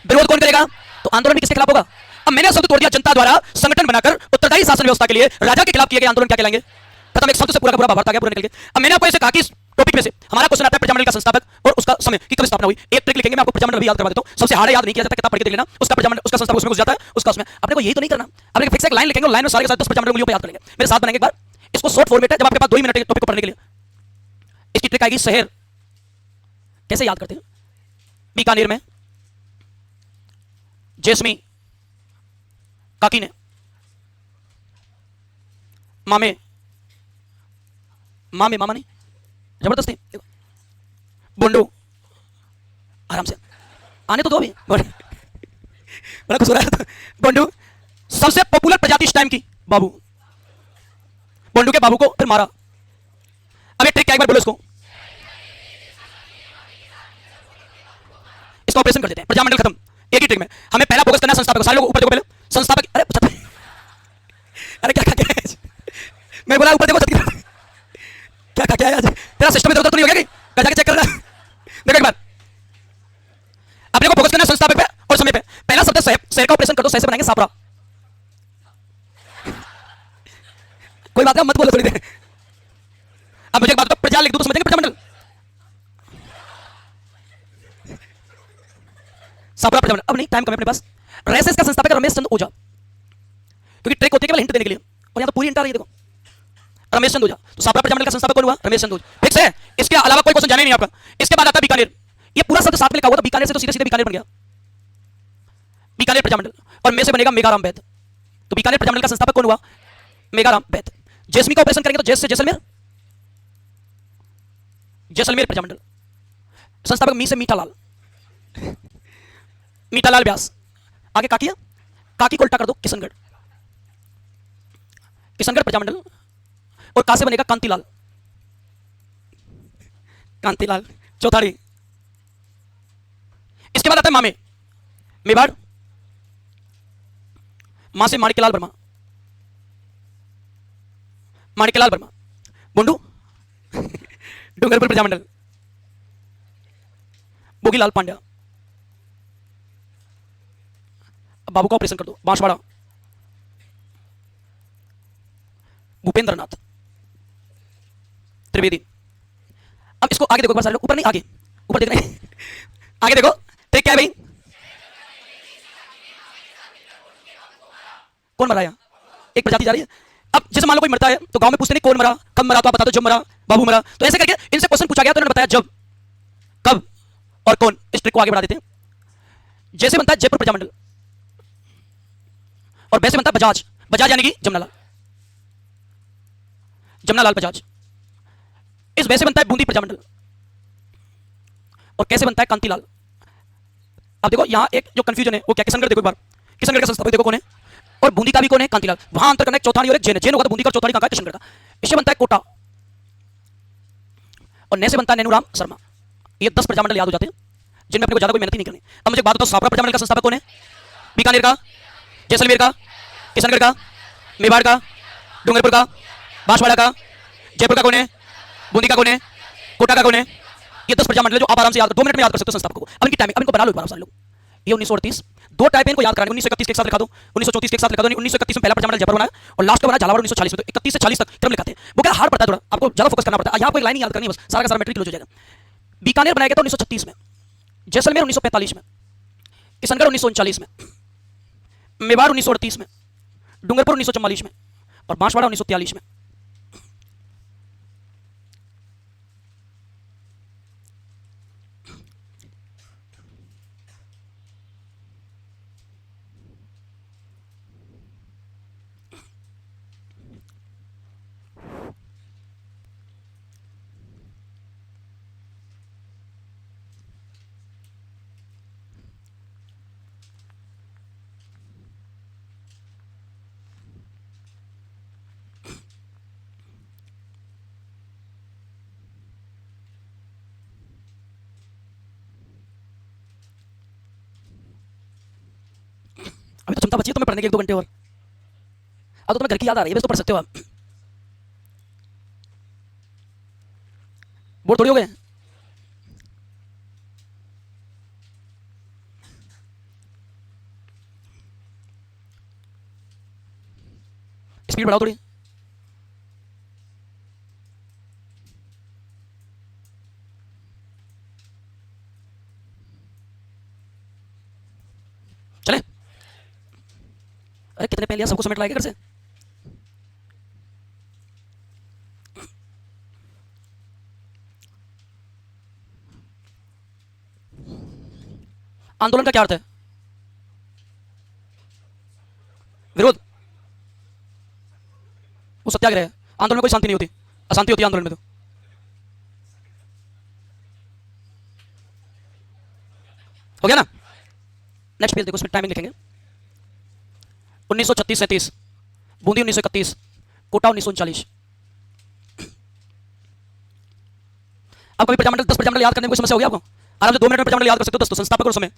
विरोध कौन करेगा, तो आंदोलन भी किसके खिलाफ होगा। अब मैंने शब्द तोड़ दिया, जनता द्वारा संगठन बनाकर उत्तरदायी शासन व्यवस्था के लिए राजा के खिलाफ किए गए आंदोलन क्या कहलाएंगे। खत्म, एक शब्द से पूरा का पूरा भावार्थ आ गया, पूरा निकल गया। अब मैंने आपको ऐसे कहा कि इस टॉपिक में से हमारा क्वेश्चन आता है प्रजामंडल का संस्थापक और उसका समय की कब स्थापना हुई। एक ट्रिक लिखेंगे, मैं आपको प्रजामंडल भी याद करवा देता हूं, सबसे हार्ड याद नहीं किया जाता, किताब पढ़ के देख लेना, उसका प्रजामंडल उसका संस्थापक उसमें घुस जाता है, उसका उसमें। अपने को यही तो नहीं करना, अपने फिक्स एक लाइन लिखेंगे और लाइन में सारे के साथ 10 प्रजामंडल उंगलियों पे याद करेंगे। मेरे साथ बनाएंगे एक बार, इसको शॉर्ट फॉर्मेट है, जब आपके पास 2 ही मिनट है टॉपिक को पढ़ने के लिए। इसकी ट्रिक आएगी, शहर कैसे याद करते हैं, बीकानेर में जेसमी काकी ने मामे मामे मामा नहीं जबरदस्ती बोंडू, आराम से आने तो दो अभी, बड़ा खुश हो रहा है। बोंडू सबसे पॉपुलर प्रजाति इस टाइम की, बाबू, बोंडू के बाबू को फिर मारा। अब एक ट्रिक क्या, एक बार बोलो इसको, इसका ऑपरेशन कर देते हैं, प्रजामंडल खत्म। एक ही ट्रिक में हमें पहला फोकस करना है संस्थापक, सारे लोग ऊपर देखो पहले, संस्थापक। अरे अरे क्या क्या मैं बोला ऊपर देखो, क्या क्या क्या तेरा सिस्टम इधर उधर तो नहीं हो गया कि जाके चेक करना। देखो एक बार, अपने को फोकस करना संस्थापक पे और समय पे। पहला शब्द शहर का ऑपरेशन कर दो, शहर से बनाएंगे सापरा। कोई बात नहीं, मत बोलो थोड़ी देर। अब मुझे एक बात बताओ, प्रजा लिख दूं तो समझेंगे प्रजामंडल, सापरा प्रजामंडल। अब नहीं, टाइम कम है अपने पास। रेसेस का संस्थापक रमेश चंद्र ओझा, क्योंकि ट्रिक होती है केवल हिंट देने के लिए, और यहाँ तो पूरी हिंट आ रही है देखो। रमेश चंद्र ओझा, तो सापरा प्रजामंडल का संस्थापक कौन हुआ? रमेश चंद्र ओझा। फिक्स है, इसके अलावा कोई क्वेश्चन जाने नहीं आपका। इसके बाद आता है बीकानेर, ये पूरा शब्द साथ में लिखा हुआ, तो बीकानेर से तो सीधे सीधे बीकानेर बन गया, बीकानेर प्रजामंडल, और में से बनेगा मेघाराम वैद। तो बीकानेर प्रजामंडल का संस्थापक कौन हुआ? मेघाराम वैद। जैसमी का ऑपरेशन करेंगे तो जैस से जैसलमेर, जैसलमेर प्रजामंडल। संस्थापक मी से मीठालाल, मीठालाल व्यास। आगे काकिया, काकी को उल्टा कर दो किशनगढ़, किशनगढ़ प्रजामंडल, और का से बनेगा कांतिलाल, कांतिलाल चौथाड़ी। इसके बाद आता है मामे, मेवाड़, मां से माणिक्यलाल वर्मा, माणिक्यलाल वर्मा। बुंडू डूंगरपुर प्रजामंडल, बोगीलाल पांड्या। अब बाबू का ऑपरेशन कर दो, बांसवाड़ा, भूपेंद्र नाथ त्रिवेदी। अब इसको आगे देखो एक बार सारे लोग, ऊपर नहीं आगे, ऊपर देख रहे हैं आगे देखो, ट्रिक क्या है भाई? कौन मरा है? एक प्रजाति जा रही है। अब जैसे मान लो कोई मरता है तो गांव में पूछते नहीं कौन मरा, कब मरा, तो आप बता दो जब मरा, बाबू मरा। तो ऐसे करके इनसे क्वेश्चन पूछा गया तो उन्होंने बताया जब, कब और कौन। इस ट्रिक को आगे बढ़ा देते हैं। जैसे बनता है जयपुर प्रजामंडल, और वैसे बनता है बजाज, बजाज यानी कि जमनालाल, जमनालाल बजाज। इस वैसे बनता है बूंदी प्रजामंडल, और कैसे बनता है कांतिलाल। अब देखो यहां एक जो कंफ्यूजन है वो क्या, किशनगढ़ देखो एक बार, किशनगढ़ का संस्थापक देखो कौन है, और बूंदी का भी कौन है? कांतिलाल। वहां अंतर करना है चौथानी और एक जैन, जैन होगा तो बूंदी का, चौथानी का किशनगढ़ का। इससे बनता है कोटा, और नए से बनता है नैनूराम शर्मा। ये 10 प्रजामंडल याद हो जाते हैं जिनमें अपने को ज्यादा कोई मेहनत ही नहीं करनी। अब मुझे बात बताओ, सापरा प्रजामंडल का संस्थापक कौन है? बीकानेर का, जैसलमेर का, किशनगढ़ का, मेवाड़ का, डूंगरपुर का, बांसवाड़ा का, जयपुर का कौन है? बूंदी का कौन है? कोटा का कौन है? ये 10 प्रजामंडल जो आप आराम से याद 2 मिनट में याद कर सकते हो संस्थापकों को। अब इनकी टाइमिंग, अब इनको बना लो एक बार सारे लोग। ये 1938, 2 टाइप है इनको याद कराने, 1931 के एक साथ लिखा दो, 1934 के एक साथ लिखा दो। 1931 में पहला प्रजामंडल जयपुर बना, और लास्ट का बना झालावाड़ 1940 में। तो 31 से 40 तक क्रम लिखाते हैं। वो क्या हार्ड पड़ता है, थोड़ा आपको ज्यादा फोकस करना पड़ता है। यहाँ आपको एक लाइन याद करनी है बस, सारा का सारा मैट्रिक क्लोज हो जाएगा। बीकानेर बनाया गया था 1936 में, जैसलमेर 1945 में, किशनगढ़ 1939 में, मेवाड़ 1938 में, डूंगरपुर 1944 में, और बांसवाड़ा 1943 में। अभी तो क्षमता बची है तुम्हें पढ़ने की 1-2 घंटे और। अब तो तुम्हें घर की याद आ रही है, बस तो पढ़ सकते हो आप। बोर थोड़ी हो गए। स्पीड बढ़ाओ थोड़ी। चले, अरे कितने पेन लिया, सबको समेट लाएगा घर से। आंदोलन का क्या अर्थ है? विरोध। वो सत्याग्रह है। आंदोलन में कोई शांति नहीं होती, अशांति होती है आंदोलन में। तो हो गया ना? नेक्स्ट पेज देखो, उसमें टाइमिंग लिखेंगे। 1936-37, बूंदी 1931, कोटा 1939। अब कभी प्रजामंडल 10 प्रजामंडल याद करने में कोई समस्या हो गया आपको? आराम से 2 मिनट में प्रजामंडल याद कर सकते हो 10 तो। संस्थापक और समय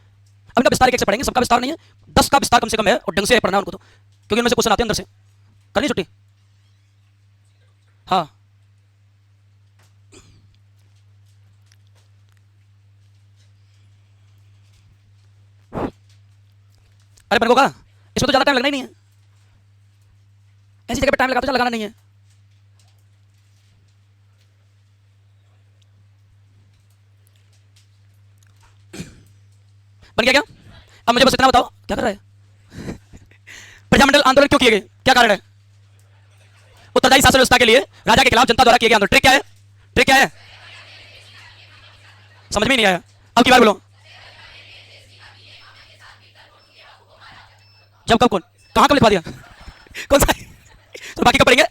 अब इनका विस्तार एक से पढ़ेंगे, सबका विस्तार नहीं है, 10 का विस्तार कम से कम है, और ढंग से पढ़ना है उनको तो, क्योंकि उनमें से क्वेश्चन आते हैं अंदर से। करनी छुट्टी? हाँ, अरे बन होगा, इसमें तो ज्यादा टाइम लगना ही नहीं है, ऐसी जगह पे टाइम लगाते लगाना नहीं है। बन गया क्या? अब मुझे बस इतना बताओ, क्या कर रहा है? प्रजामंडल आंदोलन क्यों किए गए, क्या कारण है? उत्तरदायी शासन व्यवस्था के लिए राजा के खिलाफ जनता द्वारा किए गए आंदोलन। ट्रिक क्या है? ट्रिक क्या है? समझ में नहीं आया, अब की बार बोलो। जब कब कौन कहां कब लिखवा दिया कौन सा तो बाकी कब पढ़ेंगे?